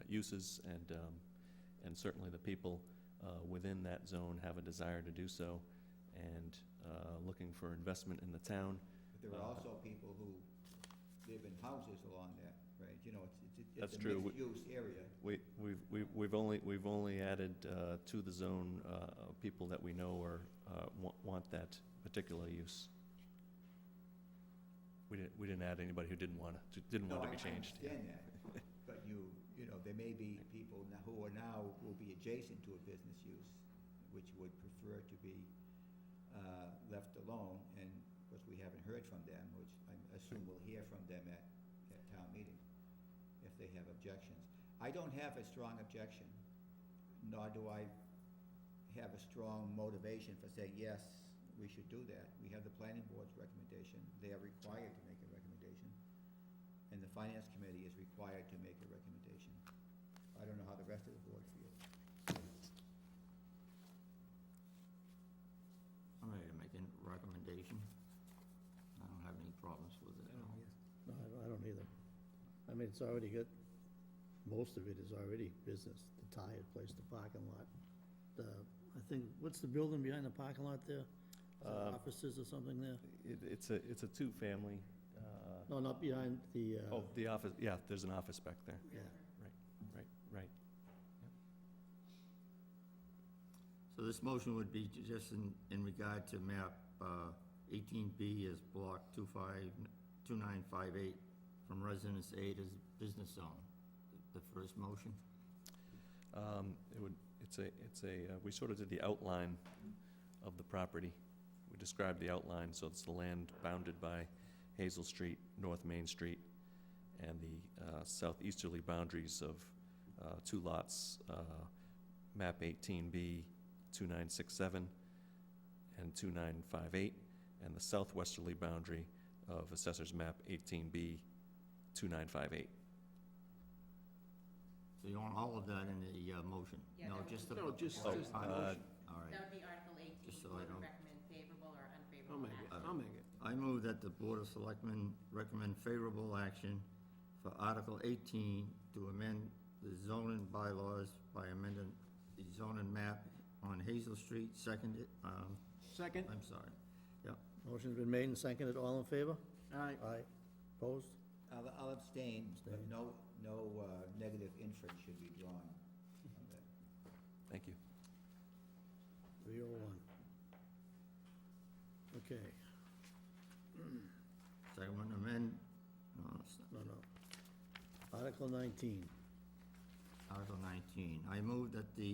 uses, and certainly the people within that zone have a desire to do so, and looking for investment in the town. But there are also people who live in houses along that, right? That's It's a true. mixed-use area. We've only added to the zone people that we know want that particular use. We didn't add anybody who didn't want to be changed. No, I understand that, but there may be people who will be adjacent to a business use, which would prefer to be left alone, and of course, we haven't heard from them, which I assume we'll hear from them at town meeting, if they have objections. I don't have a strong objection, nor do I have a strong motivation for saying, yes, we should do that. We have the planning board's recommendation. They are required to make a recommendation. And the finance committee is required to make a recommendation. I don't know how the rest of the board feels. I'm ready to make a recommendation. I don't have any problems with it. No, I don't either. I mean, it's already got, most of it is already business, the tire place, the parking lot. I think, what's the building behind the parking lot there? Is there offices or something there? It's a two-family. No, not behind the, Oh, the office, yeah, there's an office back there. yeah. Right. So this motion would be just in regard to map 18B as block 2958 from Residence A to business zone. The first motion? We sort of did the outline of the property. We described the outline, so it's the land bounded by Hazel Street, North Main Street, and the southeasterly boundaries of two lots, map 18B 2967 and 2958, and the southwesterly boundary of Assessor's Map 18B 2958. So you want all of that in the motion? Yeah, No, that would just be- the... No, just All the right. That would be Article 18. Just so You I want to don't- recommend favorable or I'll unfavorable make it, action? I'll make it. I move that the Board of Selectmen recommend favorable action for Article 18 to amend the zoning bylaws by amending the zoning map on Hazel Street, seconded, Second, I'm sorry. Yeah, motion's been made and seconded, all in favor? Aye. Aye. Opposed? I'll abstain, but no negative inference should be drawn from that. Thank you. 301. Okay, second one, amend, no, it's not. no. Article 19. Article 19. I move that the,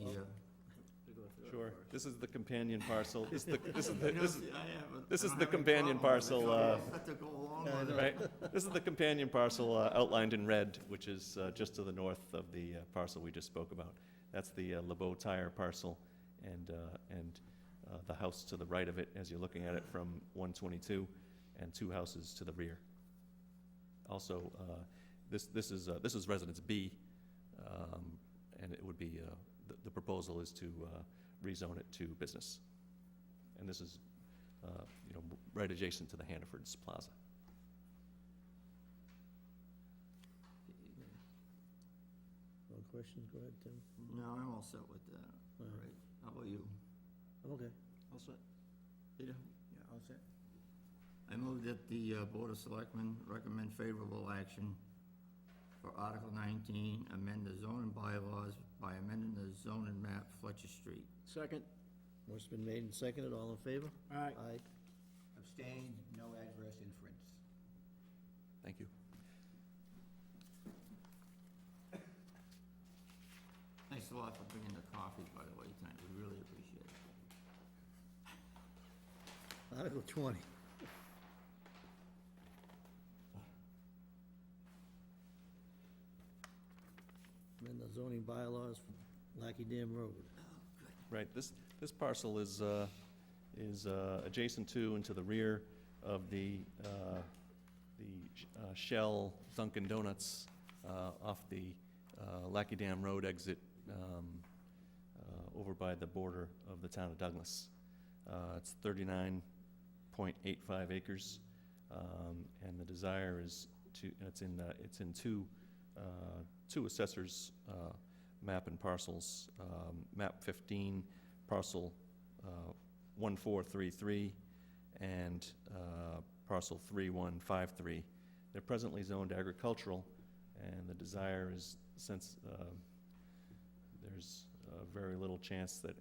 to go through it Sure. first. This is the companion parcel. This is the You know, see, I haven't- this I is don't the have any companion problem with it. parcel, I have to go along with it. right? This is the companion parcel outlined in red, which is just to the north of the parcel we just spoke about. That's the LeBeau Tire parcel, and the house to the right of it, as you're looking at it from 122, and 2 houses to the rear. Also, this is Residence B, and it would be, the proposal is to rezone it to business. And this is, right adjacent to the Hannaford's Plaza. No questions, go ahead, Tim. No, I'm all set with that. All right. How about you? I'm okay, all set. Peter? Yeah, all set. I move that the Board of Selectmen recommend favorable action for Article 19, amend the zoning bylaws by amending the zoning map Fletcher Street. Second. Motion's been made and seconded, all in favor? Aye. Aye. Abstained, no adverse inference. Thank you. Thanks a lot for bringing the coffee, by the way, tonight. We really appreciate it. Article 20. Amend the zoning bylaws, Lackey Dam Road. Right, this parcel is adjacent to and to the rear of the Shell Dunkin' Donuts off the Lackey Dam Road exit over by the border of the town of Douglas. It's 39.85 acres, and the desire is to, it's in two assessors' map and parcels, map 15, parcel 1433, and parcel 3153. They're presently zoned agricultural, and the desire is, since there's very little chance that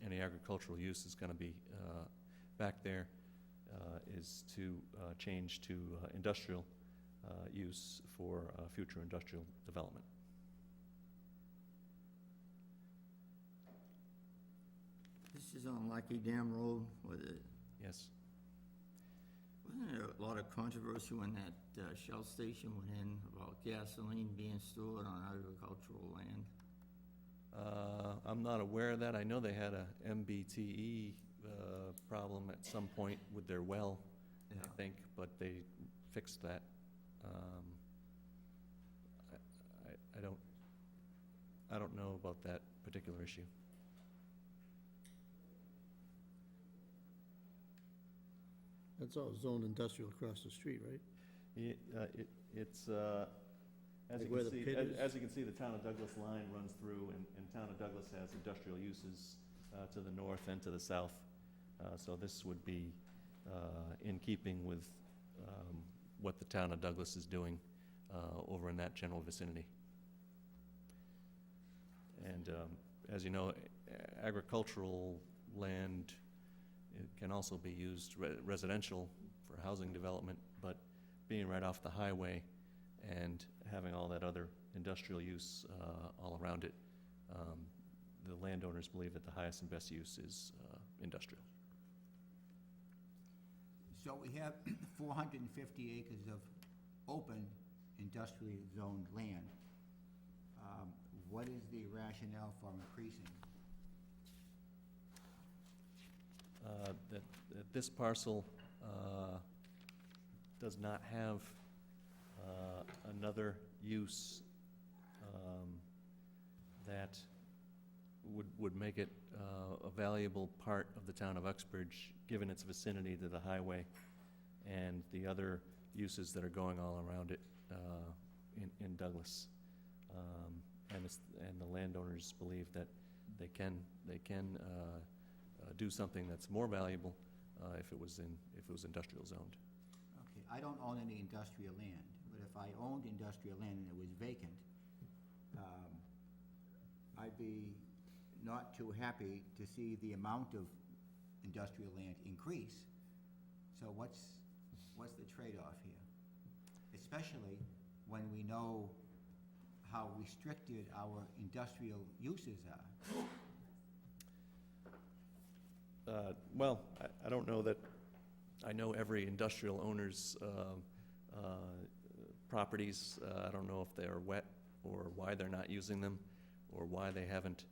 any agricultural use is going to be back there, is to change to industrial use for future industrial development. This is on Lackey Dam Road, with it. Yes. Wasn't there a lot of controversy when that Shell station went in about gasoline being stored on agricultural land? I'm not aware of that. I know they had a MBTE problem at some point with their well, Yeah. I think, but they fixed that. I don't know about that particular issue. That's all zoned industrial across the street, right? It's, as Like you where can the see, pit is? as you can see, the town of Douglas line runs through, and town of Douglas has industrial uses to the north and to the south. So this would be in keeping with what the town of Douglas is doing over in that general vicinity. And as you know, agricultural land, it can also be used residential for housing development, but being right off the highway and having all that other industrial use all around it, the landowners believe that the highest and best use is industrial. So we have 450 acres of open industrially zoned land. What is the rationale for increasing? That this parcel does not have another use that would make it a valuable part of the town of Uxbridge, given its vicinity to the highway and the other uses that are going all around it in Douglas. And the landowners believe that they can do something that's more valuable if it was industrial zoned. Okay, I don't own any industrial land, but if I owned industrial land and it was vacant, I'd be not too happy to see the amount of industrial land increase. So what's the trade-off here? Especially when we know how restricted our industrial uses are. Well, I don't know that I know every industrial owner's properties. I don't know if they are wet or why they're not using them or why they haven't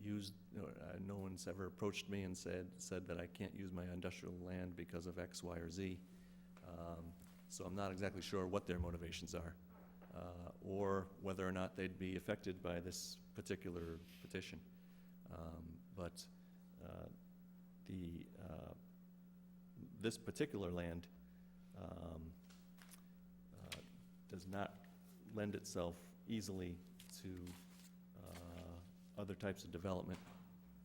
used, no one's ever approached me and said that I can't use my industrial land because of X, Y, or Z. So I'm not exactly sure what their motivations are, or whether or not they'd be affected by this particular petition. But this particular land does not lend itself easily to other types of development,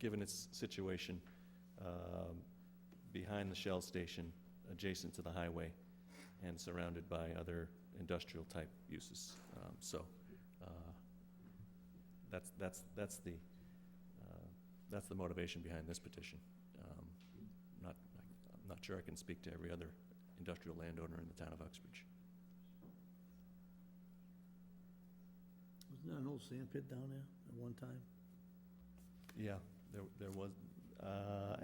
given its situation behind the Shell station, adjacent to the highway, and surrounded by other industrial-type uses. That's the motivation behind this petition. I'm not sure I can speak to every other industrial landowner in the town of Uxbridge. Wasn't there an old sand pit down there at one time? Yeah, there was.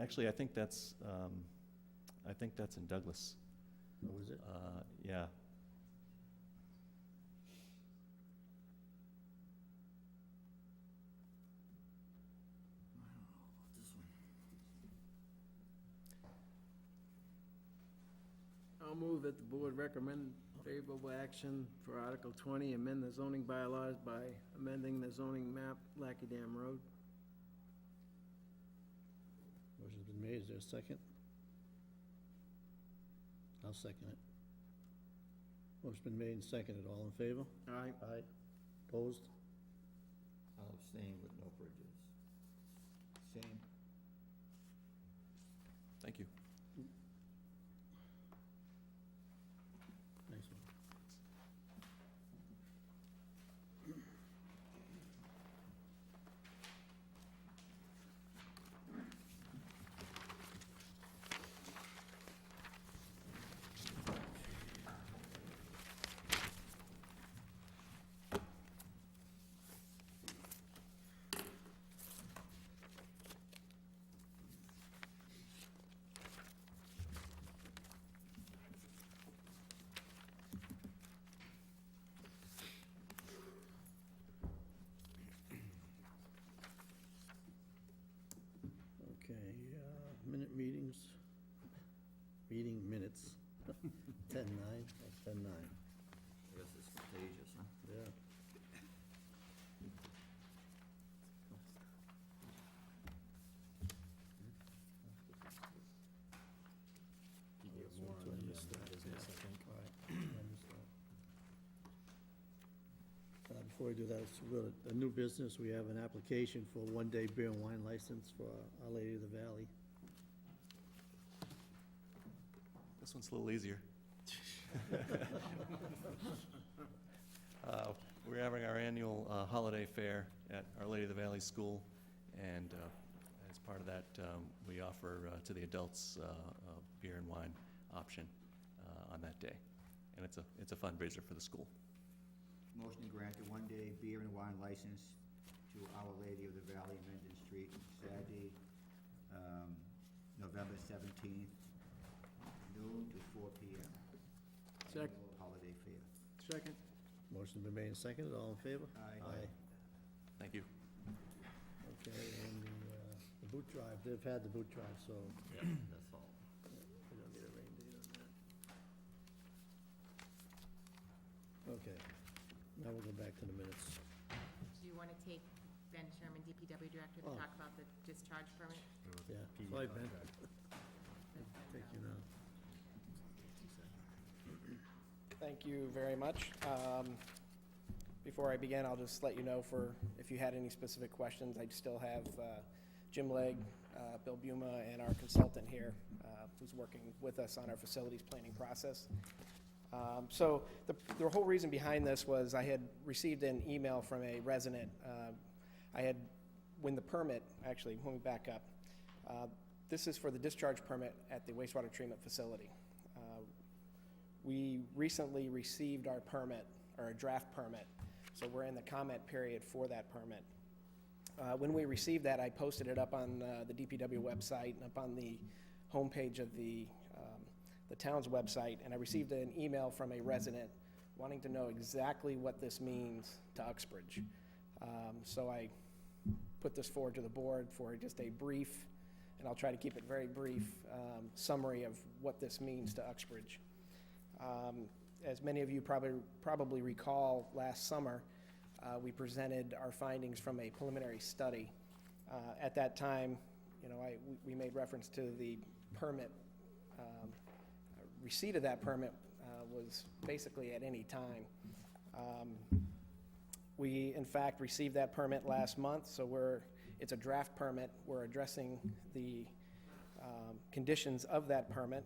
Actually, I think that's in Douglas. Oh, is it? Yeah. I'll move that the board recommend favorable action for Article 20, amend the zoning bylaws by amending the zoning map, Lackey Dam Road. Motion's been made, is there a second? I'll second it. Motion's been made and seconded, all in favor? Aye. Aye. Opposed? I'll abstain with no prejudice. Same. Thank you. Nice one. Okay, minute meetings, meeting minutes, 10-9, that's 10-9, I guess it's contagious, huh? yeah. More on the business, I think. All right, I missed that. Before we do that, let's go to the new business. We have an application for a one-day beer and wine license for Our Lady of the Valley. This one's a little easier. We're having our annual holiday fair at Our Lady of the Valley School, and as part of that, we offer to the adults a beer and wine option on that day, and it's a fundraiser for the school. Motion to grant a one-day beer and wine license to Our Lady of the Valley, Mendon Street, Saturday, November 17th, noon to 4 p.m. Sec- Annual holiday fair. Second. Motion's been made and seconded, all in favor? Aye. Thank you. Okay, and the boot drive, they've had the boot drive, so Yeah, that's all. we don't need a rain date on that. Okay, now we'll go back to the minutes. Do you want to take Ben Sherman, DPW Director, to Oh. talk about the discharge permit? Yeah, sorry, Ben. Take you now. Thank you very much. Before I begin, I'll just let you know if you had any specific questions, I still have Jim Legg, Bill Buma, and our consultant here, who's working with us on our facilities planning process. So the whole reason behind this was I had received an email from a resident. When we back up, this is for the discharge permit at the wastewater treatment facility. We recently received our permit, or a draft permit, so we're in the comment period for that permit. When we received that, I posted it up on the DPW website and up on the homepage of the town's website, and I received an email from a resident wanting to know exactly what this means to Uxbridge. So I put this forward to the board for just a brief, and I'll try to keep it very brief, summary of what this means to Uxbridge. As many of you probably recall, last summer, we presented our findings from a preliminary study. At that time, we made reference to the permit. Receipt of that permit was basically at any time. We, in fact, received that permit last month, so it's a draft permit. We're addressing the conditions of that permit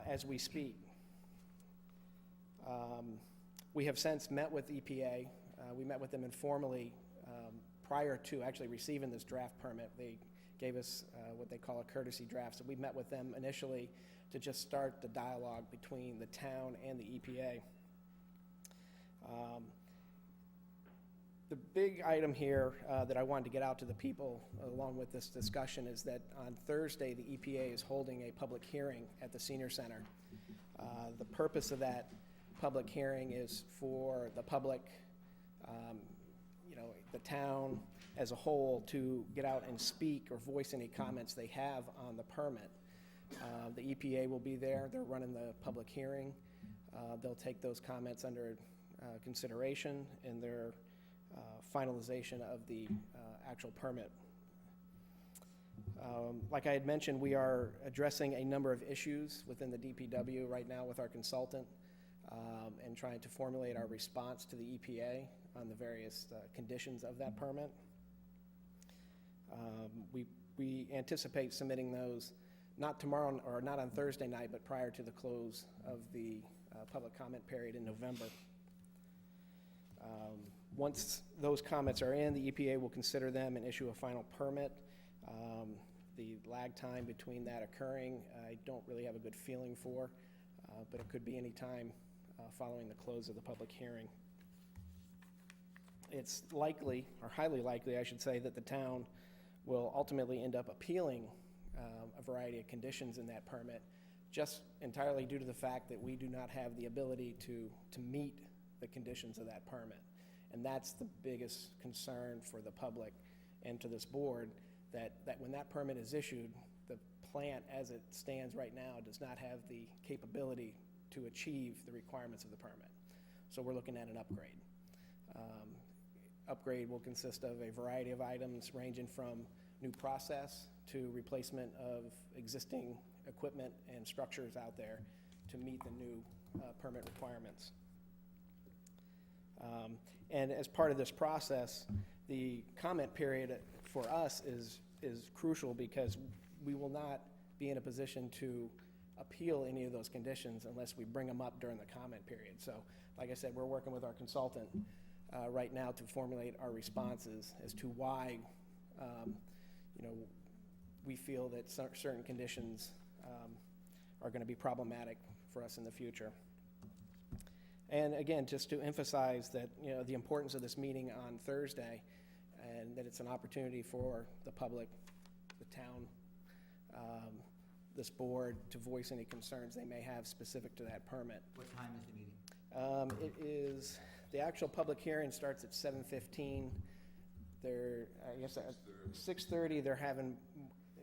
as we speak. We have since met with EPA. We met with them informally prior to actually receiving this draft permit. They gave us what they call a courtesy draft. So we met with them initially to just start the dialogue between the town and the EPA. The big item here that I wanted to get out to the people along with this discussion is that on Thursday, the EPA is holding a public hearing at the Senior Center. The purpose of that public hearing is for the public, the town as a whole, to get out and speak or voice any comments they have on the permit. The EPA will be there. They're running the public hearing. They'll take those comments under consideration in their finalization of the actual permit. Like I had mentioned, we are addressing a number of issues within the DPW right now with our consultant and trying to formulate our response to the EPA on the various conditions of that permit. We anticipate submitting those not tomorrow or not on Thursday night, but prior to the close of the public comment period in November. Once those comments are in, the EPA will consider them and issue a final permit. The lag time between that occurring, I don't really have a good feeling for, but it could be any time following the close of the public hearing. It's likely, or highly likely, I should say, that the town will ultimately end up appealing a variety of conditions in that permit, just entirely due to the fact that we do not have the ability to meet the conditions of that permit. And that's the biggest concern for the public and to this board, that when that permit is issued, the plant as it stands right now does not have the capability to achieve the requirements of the permit. So we're looking at an upgrade. Upgrade will consist of a variety of items ranging from new process to replacement of existing equipment and structures out there to meet the new permit requirements. And as part of this process, the comment period for us is crucial because we will not be in a position to appeal any of those conditions unless we bring them up during the comment period. So, like I said, we're working with our consultant right now to formulate our responses as to why, we feel that certain conditions are going to be problematic for us in the future. And again, just to emphasize that, the importance of this meeting on Thursday, and that it's an opportunity for the public, the town, this board to voice any concerns they may have specific to that permit. What time is the meeting? The actual public hearing starts at 7:15. I guess at 6:30, they're having,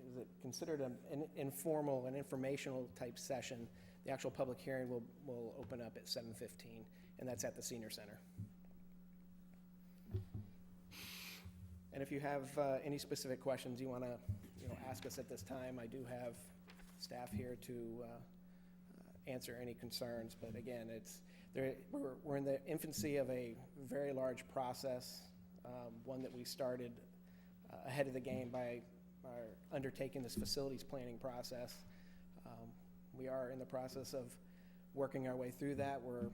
is it considered an informal, an informational type session? The actual public hearing will open up at 7:15, and that's at the Senior Center. And if you have any specific questions you want to ask us at this time, I do have staff here to answer any concerns. But again, we're in the infancy of a very large process, one that we started ahead of the game by undertaking this facilities planning process. We are in the process of working our way through that. We're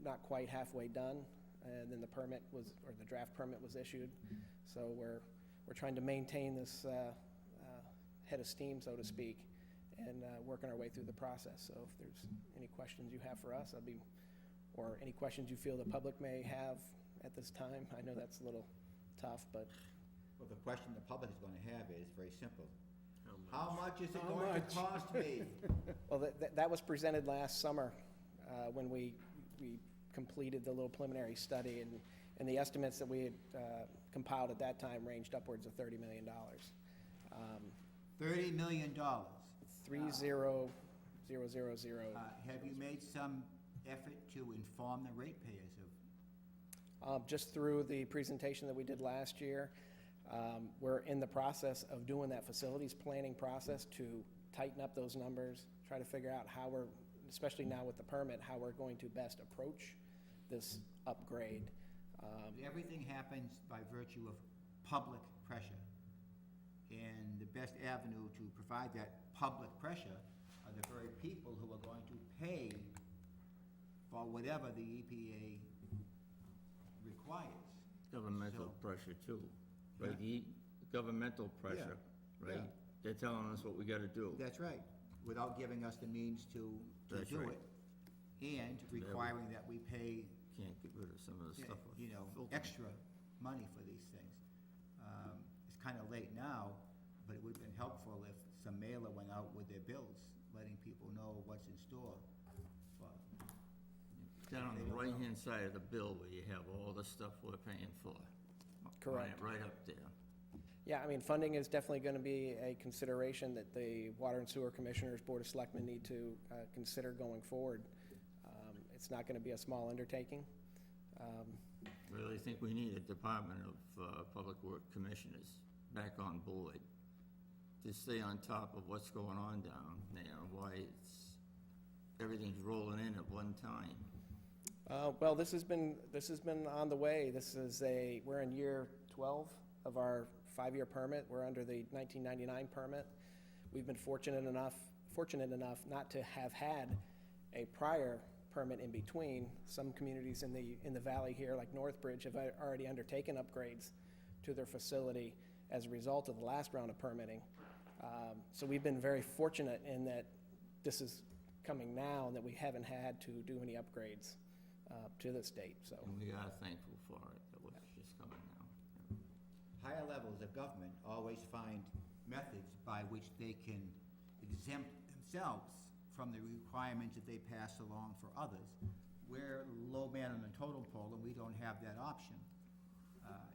not quite halfway done, and then the draft permit was issued. So we're trying to maintain this head of steam, so to speak, and working our way through the process. So if there's any questions you have for us, or any questions you feel the public may have at this time, I know that's a little tough, but. Well, the question the public is gonna have is very simple. How How much is it How going much? to cost me? Well, that was presented last summer, when we completed the little preliminary study, and the estimates that we had compiled at that time ranged upwards of $30 million. $30 million. 30000. Have you made some effort to inform the ratepayers of? Just through the presentation that we did last year, we're in the process of doing that facilities planning process to tighten up those numbers, try to figure out how we're, especially now with the permit, how we're going to best approach this upgrade. Everything happens by virtue of public pressure. And the best avenue to provide that public pressure are the very people who are going to pay for whatever the EPA requires. Governmental So- pressure too, right? Governmental pressure, right? yeah. They're telling us what we gotta do. That's right, without giving us the means to That's do right. it. And requiring that we pay, Can't get rid of some of the stuff. you know, filtering. extra money for these things. It's kind of late now, but it would've been helpful if some mailer went out with their bills, letting people know what's in store for. Down on They the don't know. right-hand side of the bill where you have all the stuff we're paying for. Correct. Right up there. Yeah, I mean, funding is definitely going to be a consideration that the Water and Sewer Commissioners, Board of Selectmen need to consider going forward. It's not going to be a small undertaking. Really think we need a Department of Public Work Commissioners back on board to stay on top of what's going on down there, why everything's rolling in at one time. Well, this has been on the way. We're in year 12 of our 5-year permit. We're under the 1999 permit. We've been fortunate enough not to have had a prior permit in between. Some communities in the valley here, like Northbridge, have already undertaken upgrades to their facility as a result of the last round of permitting. So we've been very fortunate in that this is coming now and that we haven't had to do any upgrades to this date, so. And we are thankful for it, that was just coming now. Higher levels of government always find methods by which they can exempt themselves from the requirements that they pass along for others. We're low man on the totem pole, and we don't have that option.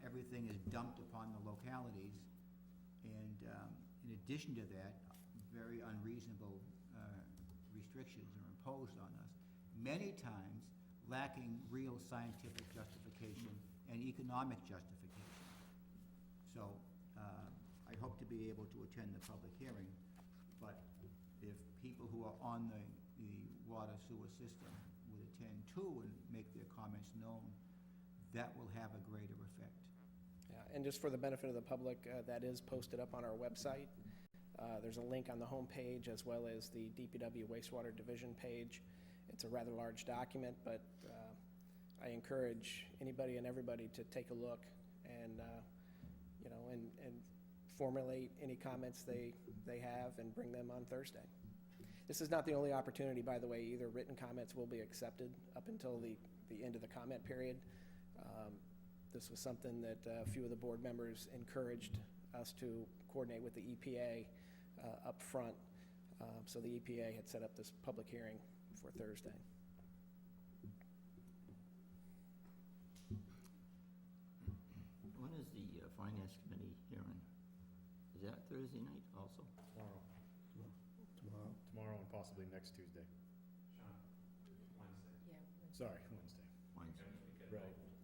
Everything is dumped upon the localities, and in addition to that, very unreasonable restrictions are imposed on us, many times lacking real scientific justification and economic justification. So, I hope to be able to attend the public hearing, but if people who are on the water sewer system would attend too and make their comments known, that will have a greater effect. Yeah, and just for the benefit of the public, that is posted up on our website. There's a link on the home page as well as the DPW wastewater division page. It's a rather large document, but I encourage anybody and everybody to take a look and, and formulate any comments they have and bring them on Thursday. This is not the only opportunity, by the way, either. Written comments will be accepted up until the end of the comment period. This was something that a few of the board members encouraged us to coordinate with the EPA up front. So the EPA had set up this public hearing for Thursday. When is the Finance Committee hearing? Is that Thursday night also? Tomorrow. Tomorrow. Tomorrow and possibly next Tuesday. Yeah. Sorry, Wednesday. Wednesday. Right. Thanks.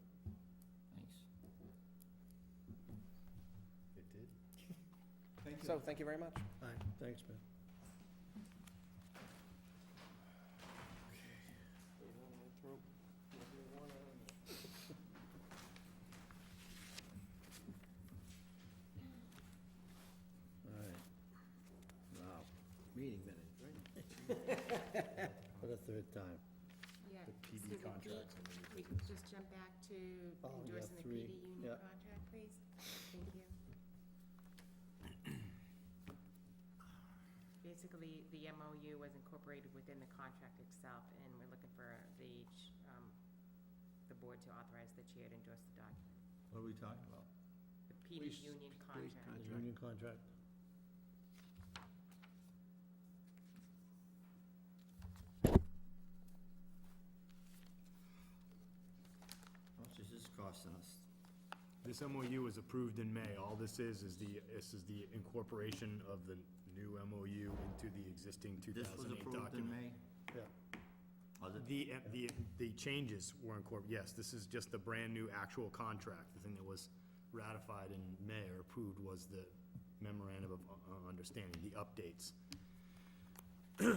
It did? Thank you. So, thank you very much. All right, thanks, Ben. All right. Now, meeting minutes, right? For the third time. Yeah. The PD so the contracts. We can just jump back to Oh, yeah, endorsing the three. PD union Yeah. contract, please. Thank you. Basically, the MOU was incorporated within the contract itself, and we're looking for the board to authorize the chair to endorse the document. What are we talking about? The PD union police contract. The union contract. How much is this costing us? This MOU was approved in May. All this is the incorporation of the new MOU into the existing This 2008 was document. approved in May? Yeah. Was it? The changes were incorporated, yes, this is just the brand-new actual contract. The thing that was ratified in May or approved was the memorandum of understanding, the updates. So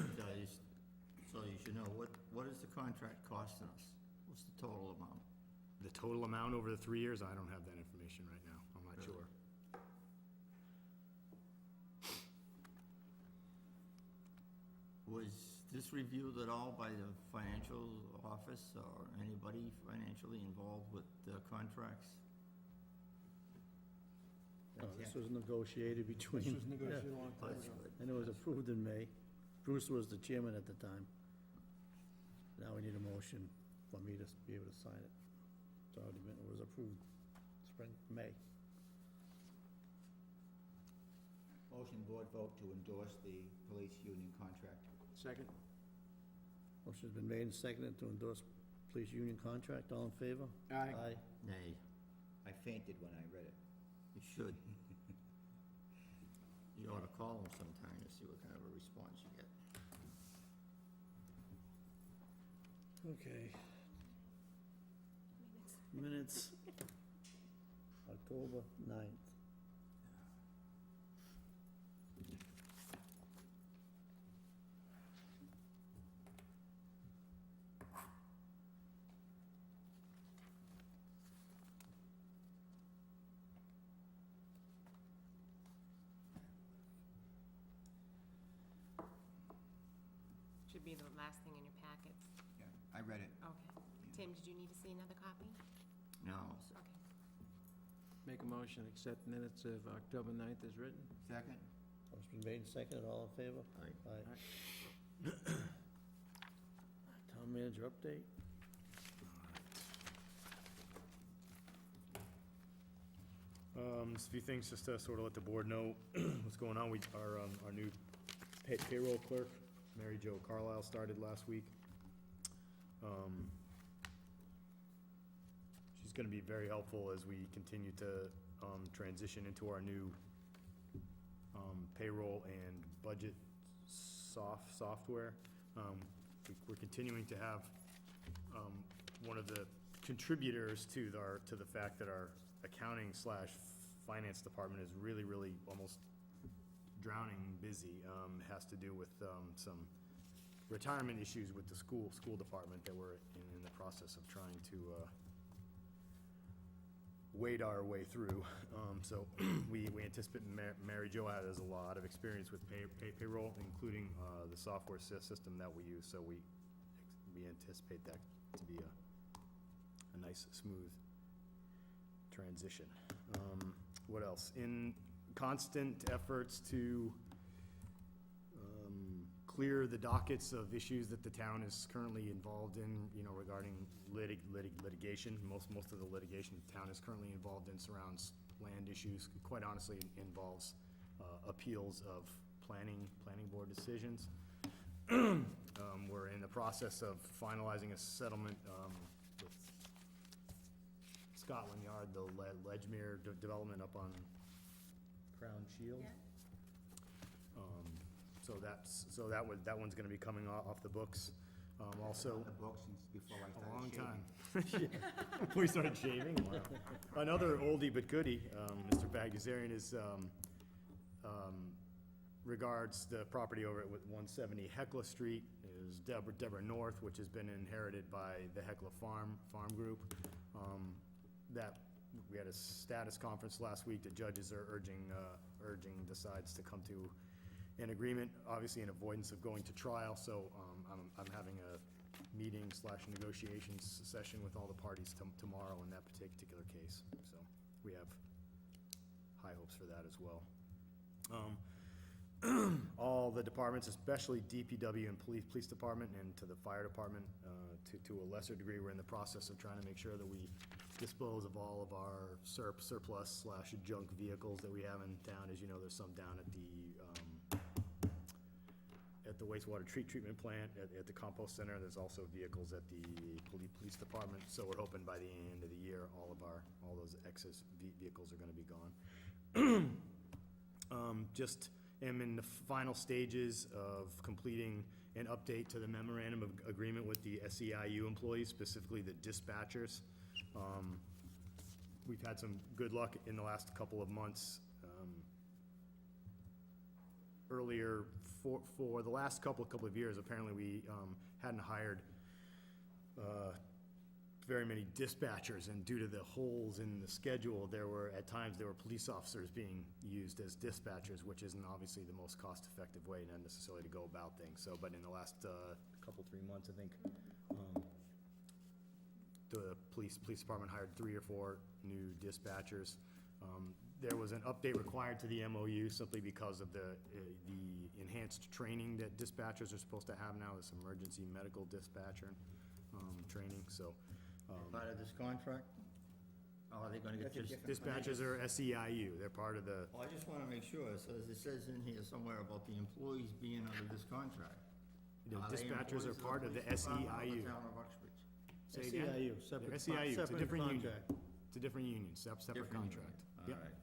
you should know, what is the contract costing us? What's the total amount? The total amount over the 3 years, I don't have that information right now, I'm not Really? sure. Was this reviewed at all by the financial office or anybody financially involved with the contracts? No, this was negotiated between. This was negotiated a long time That's ago. good. And it was approved in May. Bruce was the chairman at the time. Now we need a motion for me to be able to sign it. It's already been, it was approved spring, May. Motion board vote to endorse the police union contract. Second? Motion's been made and seconded to endorse police union contract. All in favor? Aye. Aye. Nay, I fainted when I read it. you should. You ought to call them sometime to see what kind of a response you get. Okay. Minutes. October 9th. Should be the last thing in your packets. Yeah, I read it. Okay. Tim, did you need to see another copy? No, Okay. Make a motion, accept minutes of October 9th as written. Second? Motion's been made and seconded. All in favor? Aye. Aye. Town manager update. Just a few things just to sort of let the board know what's going on. Our new payroll clerk, Mary Jo Carlisle, started last week. She's gonna be very helpful as we continue to transition into our new payroll and budget software. We're continuing to have one of the contributors to the fact that our accounting / finance department is really almost drowning busy, has to do with some retirement issues with the school department that we're in the process of trying to wade our way through. So we anticipate Mary Jo has a lot of experience with payroll, including the software system that we use, so we anticipate that to be a nice, smooth transition. What else? In constant efforts to clear the dockets of issues that the town is currently involved in, regarding litigation. Most of the litigation the town is currently involved in surrounds land issues. Quite honestly, it involves appeals of planning board decisions. We're in the process of finalizing a settlement with Scotland Yard, the Ledgmere development up on Crown Shield. So that one's gonna be coming off the books. Also, The books since before I a started long shaving. time. Before we started shaving? Wow. Another oldie but goodie, Mr. Baghdasarian is, regards the property over at 170 Hecla Street, is Deborah North, which has been inherited by the Hecla Farm Group. We had a status conference last week. The judges are urging the sides to come to an agreement, obviously in avoidance of going to trial, so I'm having a meeting / negotiations session with all the parties tomorrow in that particular case. So we have high hopes for that as well. all the departments, especially DPW and police department, and to the fire department, to a lesser degree. We're in the process of trying to make sure that we dispose of all of our surplus / junk vehicles that we have in town. As you know, there's some down at the wastewater treatment plant, at the compost center. There's also vehicles at the police department. So we're hoping by the end of the year, all those excess vehicles are gonna be gone. Just am in the final stages of completing an update to the memorandum of agreement with the SEIU employees, specifically the dispatchers. We've had some good luck in the last couple of months. Earlier, for the last couple of years, apparently we hadn't hired very many dispatchers, and due to the holes in the schedule, at times there were police officers being used as dispatchers, which isn't obviously the most cost-effective way, not necessarily to go about things. So, but in the last 3 months, I think, the police department hired 3 or 4 new dispatchers. There was an update required to the MOU simply because of the enhanced training that dispatchers are supposed to have now, this emergency medical dispatcher training, so. Part of this contract? Or are they gonna get just? Dispatchers are SEIU, they're part of the, Well, I just wanna make sure, it says in here somewhere about the employees being under this contract. the Are they dispatchers are employees of part of the police department or SEIU. the town of Uxbridge? Say again? SEIU, They're separate, SEIU, it's a separate different union. contract. It's a different union, separate Different contract. union. Yep. All right.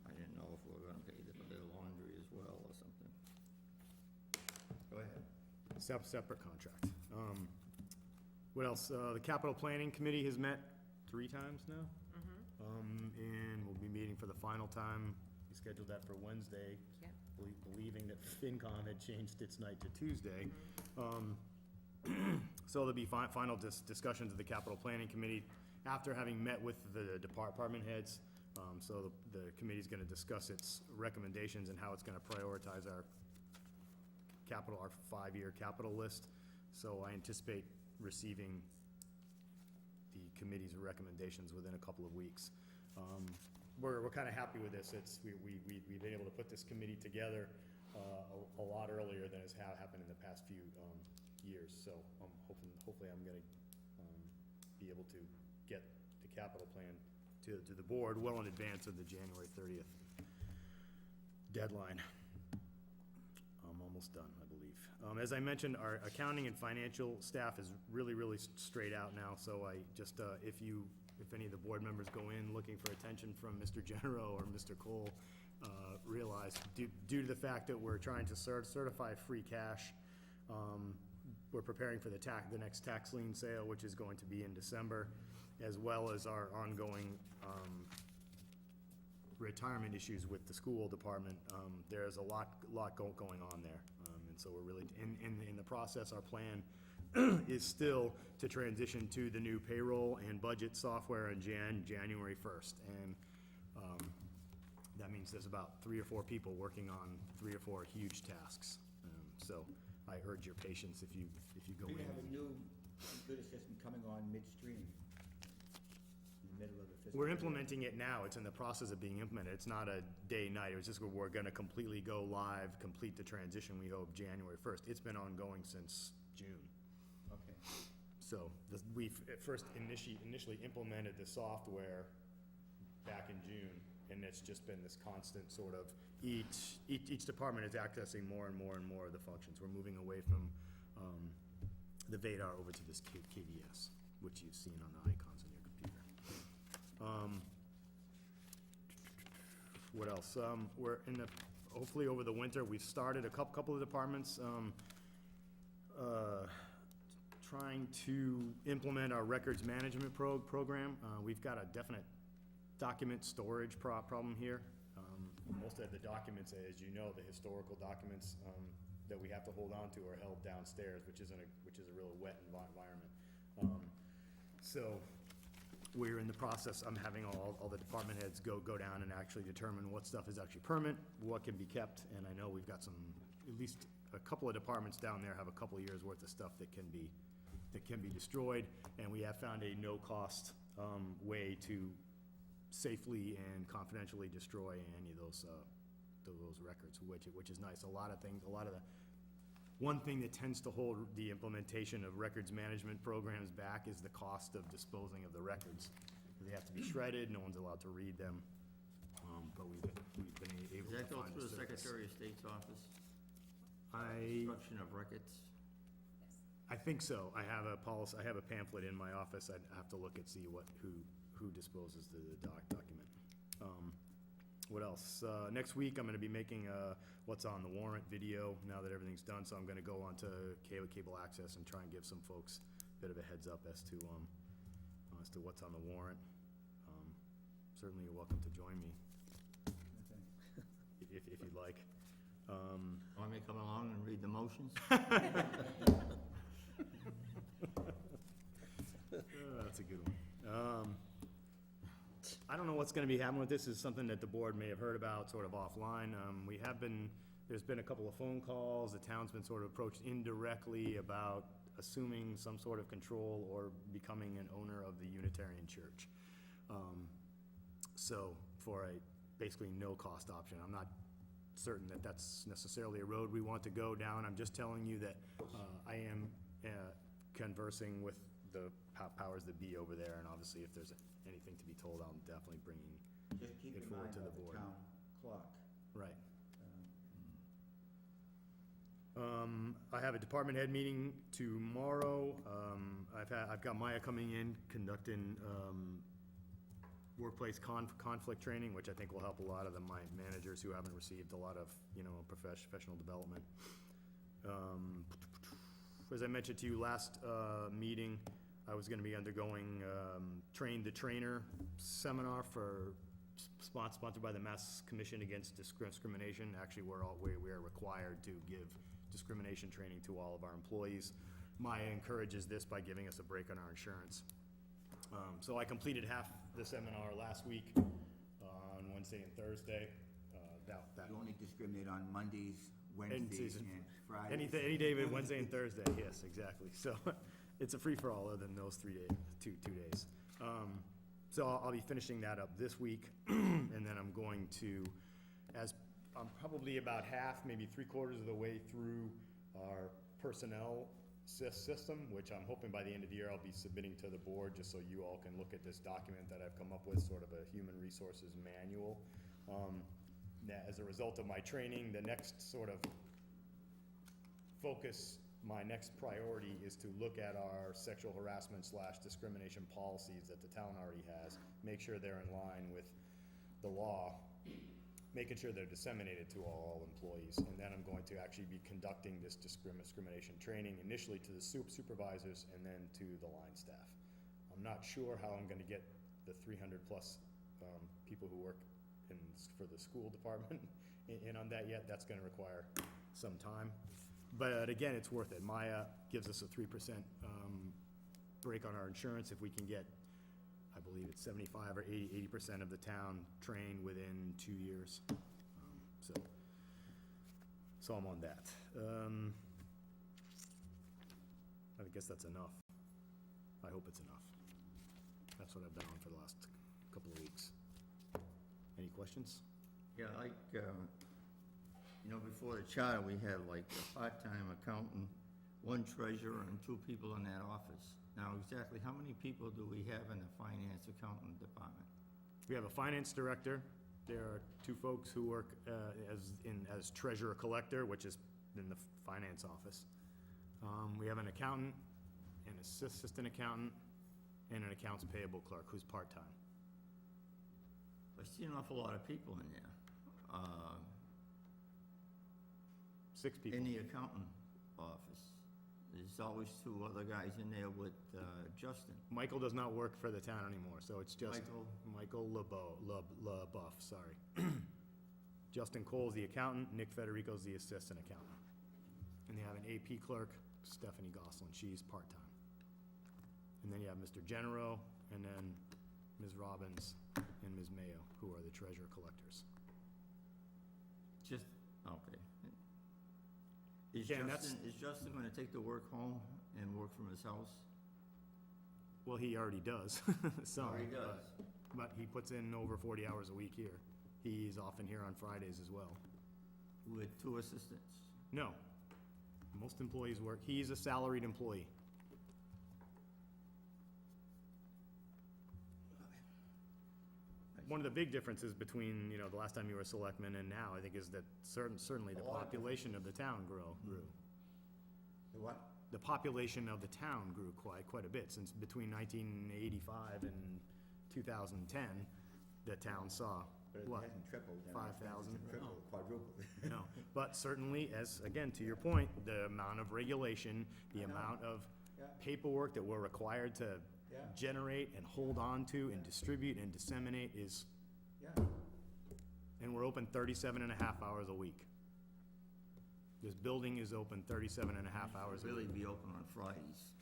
I didn't know if we were gonna pay for their laundry as well or something. Go ahead. Separate contract. What else? The capital planning committee has met 3 times now. And we'll be meeting for the final time. We scheduled that for Wednesday, Yep. believing that FinCom had changed its night to Tuesday. So there'll be final discussions of the capital planning committee after having met with the department heads. So the committee's gonna discuss its recommendations and how it's gonna prioritize our 5-year capital list. So I anticipate receiving the committee's recommendations within a couple of weeks. We're kind of happy with this. We've been able to put this committee together a lot earlier than has happened in the past few years. So I'm hopefully I'm gonna be able to get the capital plan to the board well in advance of the January 30th deadline. I'm almost done, I believe. As I mentioned, our accounting and financial staff is really straight out now, so I just, if any of the board members go in looking for attention from Mr. Genero or Mr. Cole, realize, due to the fact that we're trying to certify free cash, we're preparing for the next tax lien sale, which is going to be in December, as well as our ongoing retirement issues with the school department. There's a lot going on there. And so we're really, in the process, our plan is still to transition to the new payroll and budget software on January 1st. And that means there's about 3 or 4 people working on 3 or 4 huge tasks. So I urge your patience if you go in. We have a new computer system coming on midstream, in the middle of the fiscal We're year. implementing it now. It's in the process of being implemented. It's not a day-night. It was just we're gonna completely go live, complete the transition, we hope, January 1st. It's been ongoing since June. Okay. So we've at first initially implemented the software back in June, and it's just been this constant sort of, each department is accessing more and more and more of the functions. We're moving away from the Vadar over to this KDS, which you've seen on the icons on your computer. What else? We're hopefully over the winter, we've started a couple of departments trying to implement our records management program. We've got a definite document storage problem here. Most of the documents, as you know, the historical documents that we have to hold on to are held downstairs, which is a real wet environment. So we're in the process, I'm having all the department heads go down and actually determine what stuff is actually permanent, what can be kept, and I know we've got at least a couple of departments down there have a couple of years' worth of stuff that can be destroyed, and we have found a no-cost way to safely and confidentially destroy any of those those records, which is nice. A lot of things, one thing that tends to hold the implementation of records management programs back is the cost of disposing of the records. They have to be shredded, no one's allowed to read them, but we've been able Does to that go find a through the surface. Secretary of State's office? I Destruction of records? think so. I have a policy, I have a pamphlet in my office. I'd have to look and see who disposes the document. What else? Next week, I'm gonna be making a what's on the warrant video now that everything's done, so I'm gonna go onto cable access and try and give some folks a bit of a heads up as to what's on the warrant. Certainly, you're welcome to join me if you'd like. Want me to come along and read the motions? That's a good one. I don't know what's gonna be happening with this. Is something that the board may have heard about sort of offline. There's been a couple of phone calls. The town's been sort of approached indirectly about assuming some sort of control or becoming an owner of the Unitarian Church. So for a basically no-cost option. I'm not certain that that's necessarily a road we want to go down. I'm just telling you that I am conversing with the powers that be over there, and obviously if there's anything to be told, I'm definitely bringing Just keep it in forward mind to the about the board. town clock. Right. I have a department head meeting tomorrow. I've got Maya coming in, conducting workplace conflict training, which I think will help a lot of my managers who haven't received a lot of, professional development. As I mentioned to you last meeting, I was gonna be undergoing Train the Trainer seminar sponsored by the Mass Commission Against Discrimination. Actually, we are required to give discrimination training to all of our employees. Maya encourages this by giving us a break on our insurance. So I completed half the seminar last week on Wednesday and Thursday. You only discriminate on Mondays, Wednesdays, and Fridays. Any day but Wednesday and Thursday, yes, exactly. So it's a free-for-all other than those 3 days, two days. So I'll be finishing that up this week, and then I'm going to, I'm probably about half, maybe 3/4 of the way through our personnel system, which I'm hoping by the end of the year I'll be submitting to the board, just so you all can look at this document that I've come up with, sort of a human resources manual. As a result of my training, the next sort of focus, my next priority is to look at our sexual harassment / discrimination policies that the town already has, make sure they're in line with the law, making sure they're disseminated to all employees. And then I'm going to actually be conducting this discrimination training initially to the supervisors and then to the line staff. I'm not sure how I'm gonna get the 300+ people who work for the school department in on that yet. That's gonna require some time. But again, it's worth it. Maya gives us a 3% break on our insurance if we can get, I believe it's 75 or 80% of the town trained within 2 years. So I'm on that. I guess that's enough. I hope it's enough. That's what I've been on for the last couple of weeks. Any questions? Yeah, before the charter, we had like a part-time accountant, 1 treasurer, and 2 people in that office. Now, exactly how many people do we have in the finance accountant department? We have a finance director. There are 2 folks who work as treasurer collector, which is in the finance office. We have an accountant, an assistant accountant, and an accounts payable clerk who's part-time. I see an awful lot of people in there. 6 people. In the accountant office. There's always 2 other guys in there with Justin. Michael does not work for the town anymore, so it's just Michael LeBeouf, sorry. Justin Cole's the accountant, Nick Federico's the assistant accountant. And they have an AP clerk, Stephanie Goslin, she's part-time. And then you have Mr. Genero, and then Ms. Robbins and Ms. Mayo, who are the treasurer collectors. Okay. Is Justin gonna take the work home and work from his house? Well, he already does, some. Already does. But he puts in over 40 hours a week here. He's often here on Fridays as well. with 2 assistants? No. Most employees work, he's a salaried employee. One of the big differences between, you know, the last time you were a selectman and now, I think, is that certainly the A lot of population of the town grew. The what? The population of the town grew quite a bit, since between 1985 and 2010, the town saw, But it what? hasn't tripled. 5,000? Tripled, quadrupled. No, but certainly, as, again, to your point, the amount of regulation, the I know. amount of Yeah. paperwork that we're required to Yeah. generate and hold on to and distribute and disseminate is, Yeah. and we're open 37 and a half hours a week. This building is open 37 and a half hours a Really week. be open on Fridays.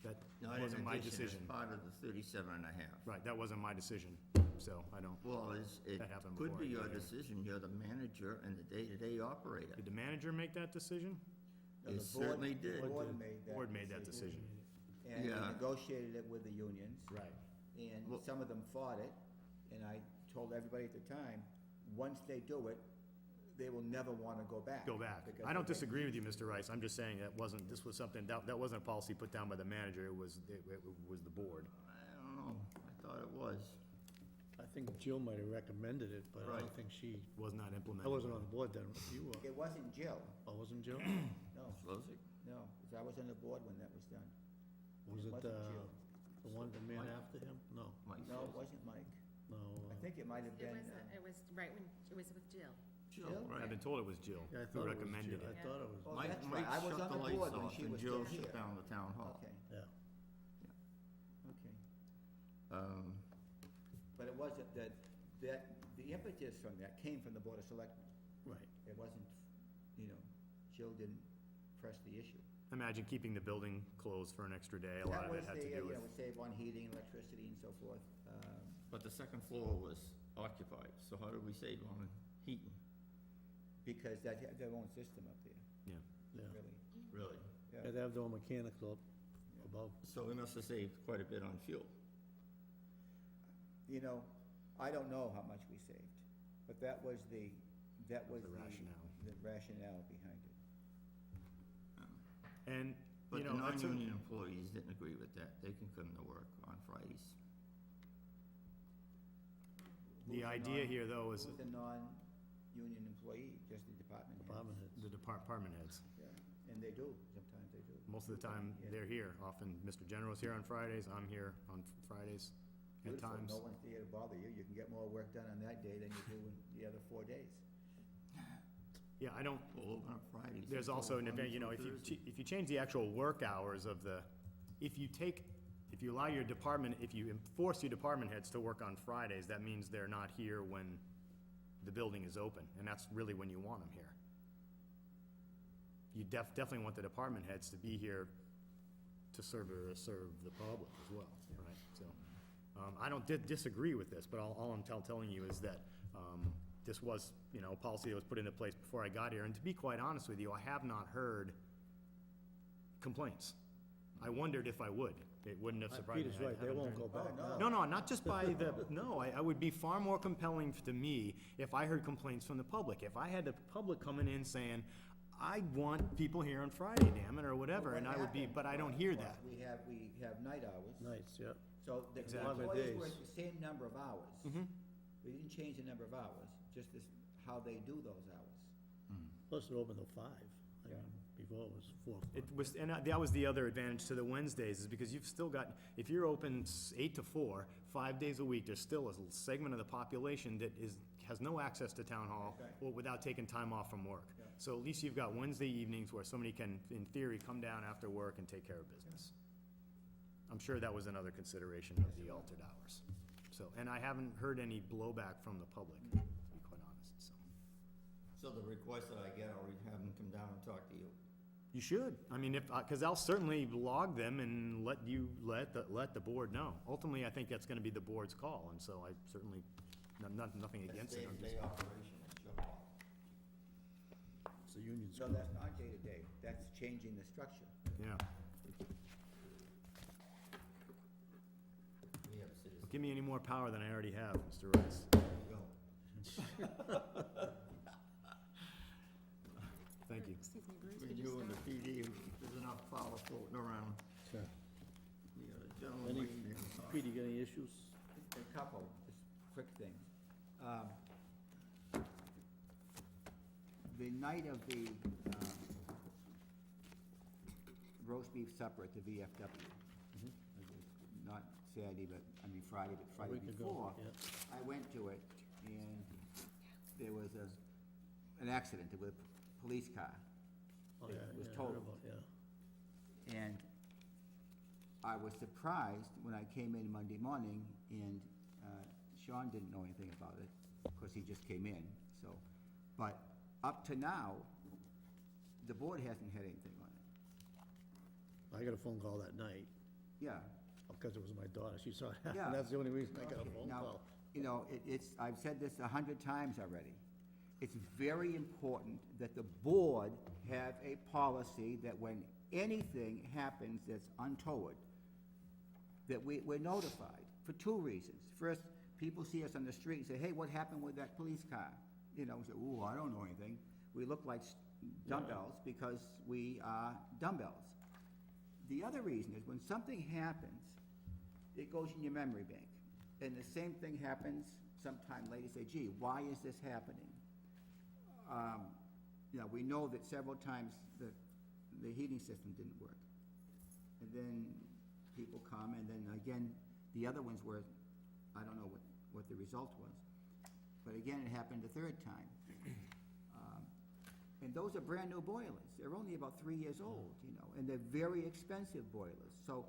That Not in wasn't my addition, decision. as part of the 37 and a half. Right, that wasn't my decision, so I don't, Well, it That happened could before be I your got here. decision. You're the manager and the day-to-day operator. did the manager make that decision? It certainly did. The board Board made that decision. And we Yeah. negotiated it with the unions. Right. And Well- some of them fought it, and I told everybody at the time, once they do it, they will never wanna go back. Go back. because I don't they- disagree with you, Mr. Rice, I'm just saying this was something, that wasn't a policy put down by the manager, it was the board. I don't know. I thought it was. I think Jill might have recommended it, but I Right. don't think she, Was not implemented. I wasn't on the board then, you were. It wasn't Jill, Oh, wasn't Jill? no, Was it? no, because I was on the board when that was done. Was it, wasn't Jill. the one, the man after him? No, Mike No, it says. wasn't Mike. no. I think it might have It been, was, it was right when, it was with Jill. Jill, right. I've been told it was Jill, Yeah, I who thought it was recommended Jill. it. I thought it was, Oh, Mike, that's Mike right. I was shut on the the lights board when off she and was Jill still shut here. down the town hall. okay, yeah. okay. Um, But it wasn't that, the impetus from that came from the Board of Selectmen. Right. It wasn't, you know, Jill didn't press the issue. Imagine keeping the building closed for an extra day, a lot of it had to do That was with. the, you know, save on heating, electricity and so forth. But the second floor was occupied, so how did we save on heating? Because that had their own system up there, Yeah. really. Really? Yeah. Had to have the old mechanical up above. So we must have saved quite a bit on fuel. You know, I don't know how much we saved, but that was the rationale. The rationale behind it. And, But you the know, that's a- non-union employees didn't agree with that. They can come to work on Fridays. the idea here, though, is Who's the non-union employee, just the department head? Department heads. the department heads. Yeah, and they do, sometimes they do. Most of the time, Yeah. they're here. Often, Mr. General's here on Fridays, I'm here on Fridays at Beautiful, times. no one's there to bother you, you can get more work done on that day than you do in the other 4 days. Yeah, I don't, We'll open up Fridays. there's until also an Monday event, you know, through Thursday. if you change the actual work hours of the, if you allow your department, if you enforce your department heads to work on Fridays, that means they're not here when the building is open, and that's really when you want them here. You definitely want the department heads to be here to serve the public as well, right? So, I don't disagree with this, but all I'm telling you is that, this was, you know, a policy that was put into place before I got here, and to be quite honest with you, I have not heard complaints. I wondered if I would. It wouldn't have surprised me. Peter's right, they won't go back. No, not just by the, no, I would be far more compelling to me if I heard complaints from the public. If I had the public coming in saying, I want people here on Friday, damn it, or whatever, Well, and what I would be, happened but I don't hear was that. We have night hours. Nights, yeah. So the Exactly. employees were Days. at the same number of hours. Mhm. We didn't change the number of hours, just as, how they do those hours. Plus it opened till 5. I Yeah. mean, before it was 4 o'clock. It was, and that was the other advantage to the Wednesdays, is because you've still got, if you're open 8 to 4, 5 days a week, there's still a segment of the population that has no access to town hall Right. or without taking time off from work. Yeah. So at least you've got Wednesday evenings where somebody can, in theory, come down after work and take care of business. I'm sure that was another consideration of the altered hours. So, and I haven't heard any blowback from the public, to be quite honest, so. So the request that I get, I'll have them come down and talk to you. You should. I mean, because I'll certainly log them and let the board know. Ultimately, I think that's gonna be the board's call, and so I certainly, nothing against it. I'm just- Day-to-day operation, it's your call. It's a union No, school. that's not day-to-day, that's changing the structure. Yeah. We have citizens. Don't give me any more power than I already have, Mr. Rice. There you go. Pete, you got any issues? A couple, just quick things. The night of the roast beef supper at the VFW, not Saturday, but, I mean Friday, but Friday week ago, before, yeah. I went to it, and there was an accident with a police car. Oh, It yeah, was yeah, I heard totaled. about- yeah. And I was surprised when I came in Monday morning, and Sean didn't know anything about it, because he just came in, so. But up to now, the board hasn't had anything on it. I got a phone call that night, Yeah. because it was my daughter, she saw it happen, Yeah. that's the only reason I got a Okay, phone now, call. you know, I've said this 100 times already. It's very important that the board have a policy that when anything happens that's untoward, that we're notified, for two reasons. First, people see us on the street and say, hey, what happened with that police car? You know, we say, ooh, I don't know anything. We look like dumbbells because we are dumbbells. The other reason is when something happens, it goes in your memory bank. And the same thing happens sometime later, say, gee, why is this happening? You know, we know that several times the heating system didn't work. And then people come, and then again, the other ones were, I don't know what the result was. But again, it happened a third time. And those are brand-new boilers. They're only about 3 years old, you know, and they're very expensive boilers. So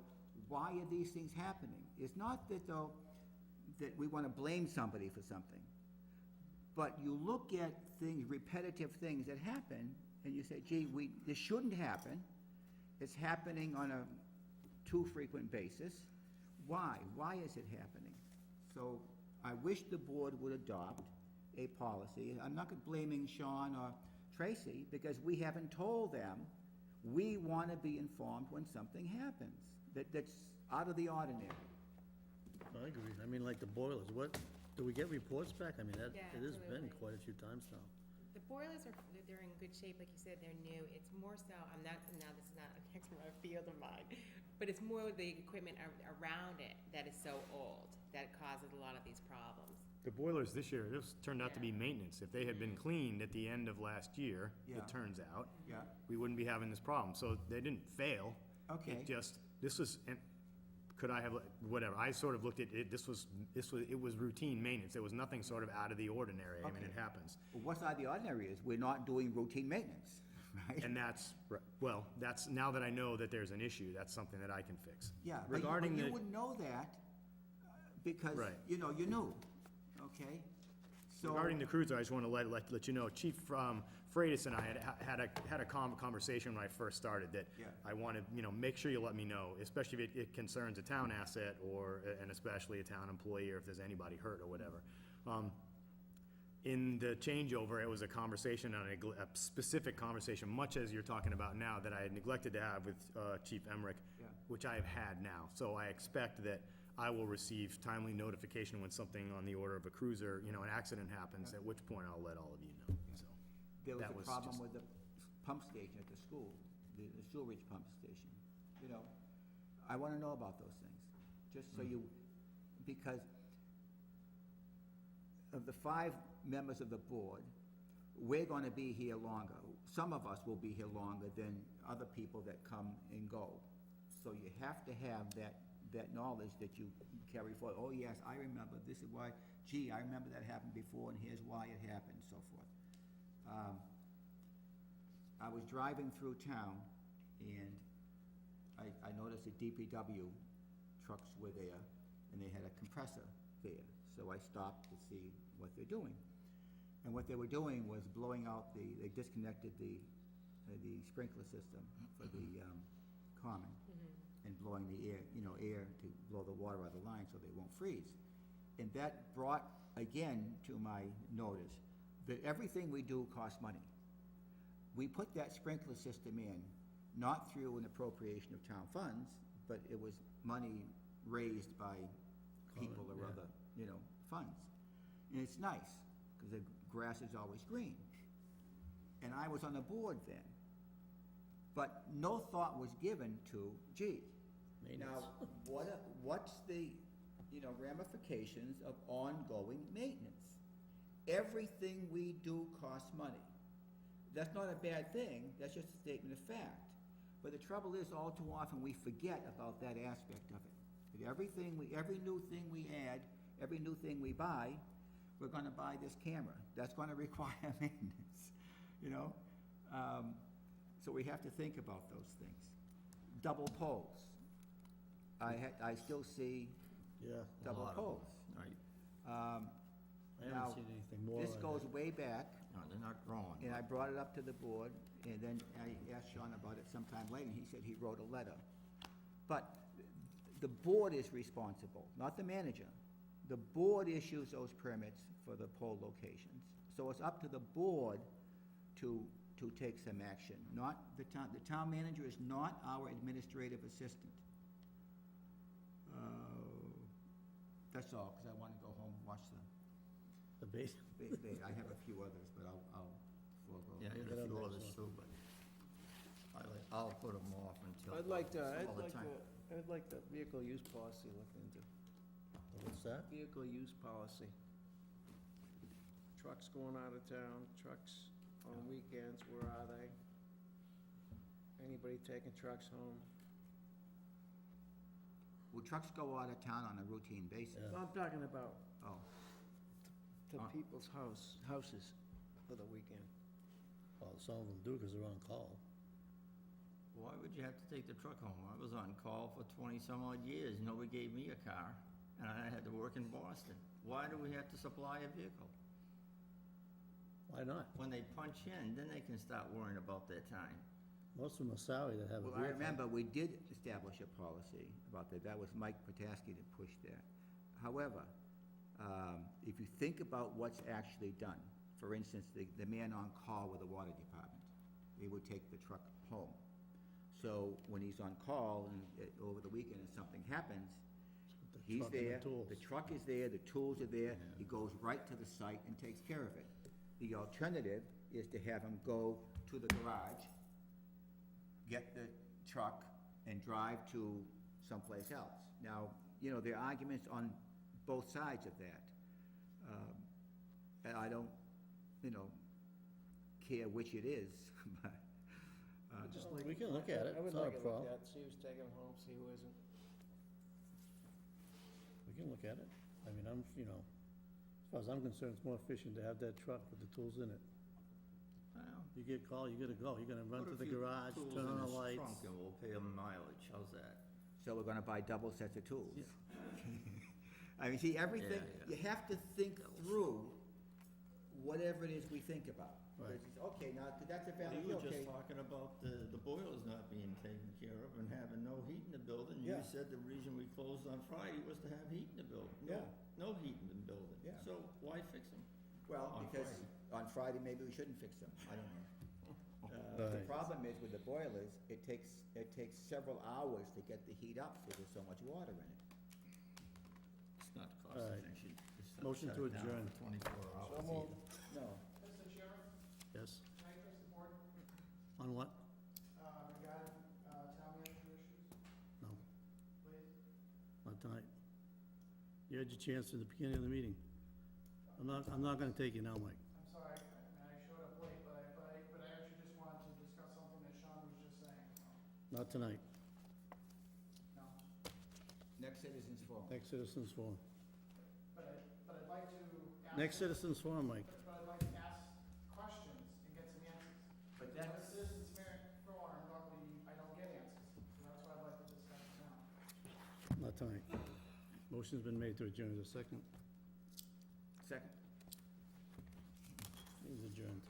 why are these things happening? It's not that, though, that we want to blame somebody for something. But you look at things, repetitive things that happen, and you say, gee, this shouldn't happen. It's happening on a too frequent basis. Why? Why is it happening? So I wish the board would adopt a policy. I'm not blaming Sean or Tracy, because we haven't told them we want to be informed when something happens that's out of the ordinary. I agree, I mean, like the boilers, do we get reports back? I mean, Yeah, it has been absolutely. quite a few times now. The boilers they're in good shape, like you said, they're new. It's more so, now this is not an expert field of mine, but it's more the equipment around it that is so old that causes a lot of these problems. The boilers this year, this turned out to be maintenance. If they had been cleaned at the end of last year, Yeah. it turns out, Yeah. we wouldn't be having this problem. So they didn't fail. Okay. It just, this was, and could I have, whatever, I sort of looked at it, it was routine maintenance. There was nothing sort of out of the ordinary. I mean, it Okay. happens. Well, what's out of the ordinary is we're not doing routine maintenance, right? And that's, well, that's, now that I know that there's an issue, that's something that I can fix. Yeah, but Regarding you the, wouldn't know that because, Right. you know, you knew, okay? So regarding the cruiser, I just want to let you know, Chief Freitas and I had a conversation when I first started that Yeah. I wanted, you know, make sure you let me know, especially if it concerns a town asset and especially a town employee or if there's anybody hurt or whatever. In the changeover, it was a conversation on a specific conversation, much as you're talking about now, that I had neglected to have with Chief Emmerich, Yeah. which I have had now. So I expect that I will receive timely notification when something on the order of a cruiser, you know, an accident happens, at which point I'll let all of you know, so. there was that a was problem just- with the pump station at the school, the sewerage pump station, you know? I want to know about those things, just so you, because of the 5 members of the board, we're going to be here longer. Some of us will be here longer than other people that come and go. So you have to have that knowledge that you carry forward. Oh, yes, I remember, this is why, gee, I remember that happened before, and here's why it happened, and so forth. I was driving through town, and I noticed the DPW trucks were there, and they had a compressor there. So I stopped to see what they're doing. And what they were doing was blowing out they disconnected the sprinkler system for the common, and blowing the air to blow the water out of the line so they won't freeze. And that brought, again, to my notice, that everything we do costs money. We put that sprinkler system in, not through an appropriation of town funds, but it was money raised by people or other, funds. And it's nice, because the grass is always green. And I was on the board then. But no thought was given to, gee, now, what's the ramifications of ongoing maintenance. Everything we do costs money. That's not a bad thing, that's just a statement of fact. But the trouble is, all too often, we forget about that aspect of it. That every new thing we add, every new thing we buy, we're gonna buy this camera. That's gonna require maintenance, you know? So we have to think about those things. Double poles. I still see Yeah. double poles. Right. I Now, haven't seen anything more. this on goes that. way back, No, they're not growing. and I brought it up to the board, and then I asked Sean about it sometime later, and he said he wrote a letter. But the board is responsible, not the manager. The board issues those permits for the pole locations. So it's up to the board to take some action, not the town. The town manager is not our administrative assistant. That's all, because I want to go home and watch The base. I have a few others, but I'll forego. Yeah, I had a few others too, but I'll put them off until. I'd like to, all the time. I'd like the vehicle use policy looked into. What's that? Vehicle use policy. Trucks going out of town, trucks on weekends, where are they? Anybody taking trucks home? Well, trucks go out of town on a routine basis. Yeah. I'm talking about Oh, to people's houses for the weekend. Well, some of them do because they're on call. Why would you have to take the truck home? I was on call for 20-some odd years. Nobody gave me a car, and I had to work in Boston. Why do we have to supply a vehicle? Why not? When they punch in, then they can start worrying about their time. Most of them are salary that have a well, vehicle. I remember we did establish a policy about that. That was Mike Pataski that pushed that. However, if you think about what's actually done, for instance, the man on call with the water department, he would take the truck home. So when he's on call and over the weekend and something happens, The he's truck and the there, tools. the truck is there, the tools are there, he goes right to the site and takes care of it. The alternative is to have him go to the garage, get the truck, and drive to someplace else. Now, there are arguments on both sides of that. And I don't, care which it is, but, Just We can look at it. I would It's not like a to look problem. at, see who's taking them home, see who isn't. We can look at it. I mean, as far as I'm concerned, it's more efficient to have that truck with the tools in it. Well, You get called, you gotta go. You're gonna run put to a the few garage, tools turn in on the his lights. trunk and we'll pay him mileage. How's that? so we're gonna buy double sets of tools. I mean, see, everything, Yeah, you have to think through whatever it is we think about. Right. It's, okay, now, that's a Well, valid, you were okay. just talking about the boilers not being taken care of and having no heat in the building. Yeah. You said the reason we closed on Friday was to have heat in the building. Yeah. No heat in the building. Yeah. So why fix them? Well, on because Friday. on Friday, maybe we shouldn't fix them, I don't know. The Right. problem is with the boilers, it takes several hours to get the heat up because there's so much water in it. It's not cost All right. efficient. Just Motion shut to it down adjourn. for 24 hours. So moved. No. Mr. Chairman, Yes. can I address the board On what? regarding town manager issues, No, please? not tonight. You had your chance at the beginning of the meeting. I'm not gonna take you now, Mike. I'm sorry, I showed up late, but I actually just wanted to discuss something that Sean was just saying. Not tonight. No, Next citizens forum. Next citizens forum. but I'd like to ask. Next citizens forum, Mike. But I'd like to ask questions and get some answers. But At that's, a citizens forum, normally I don't get answers, so that's why I'd like to discuss it now. Not tonight. Motion's been made to adjourn. Is there a second? second. Meeting's adjourned.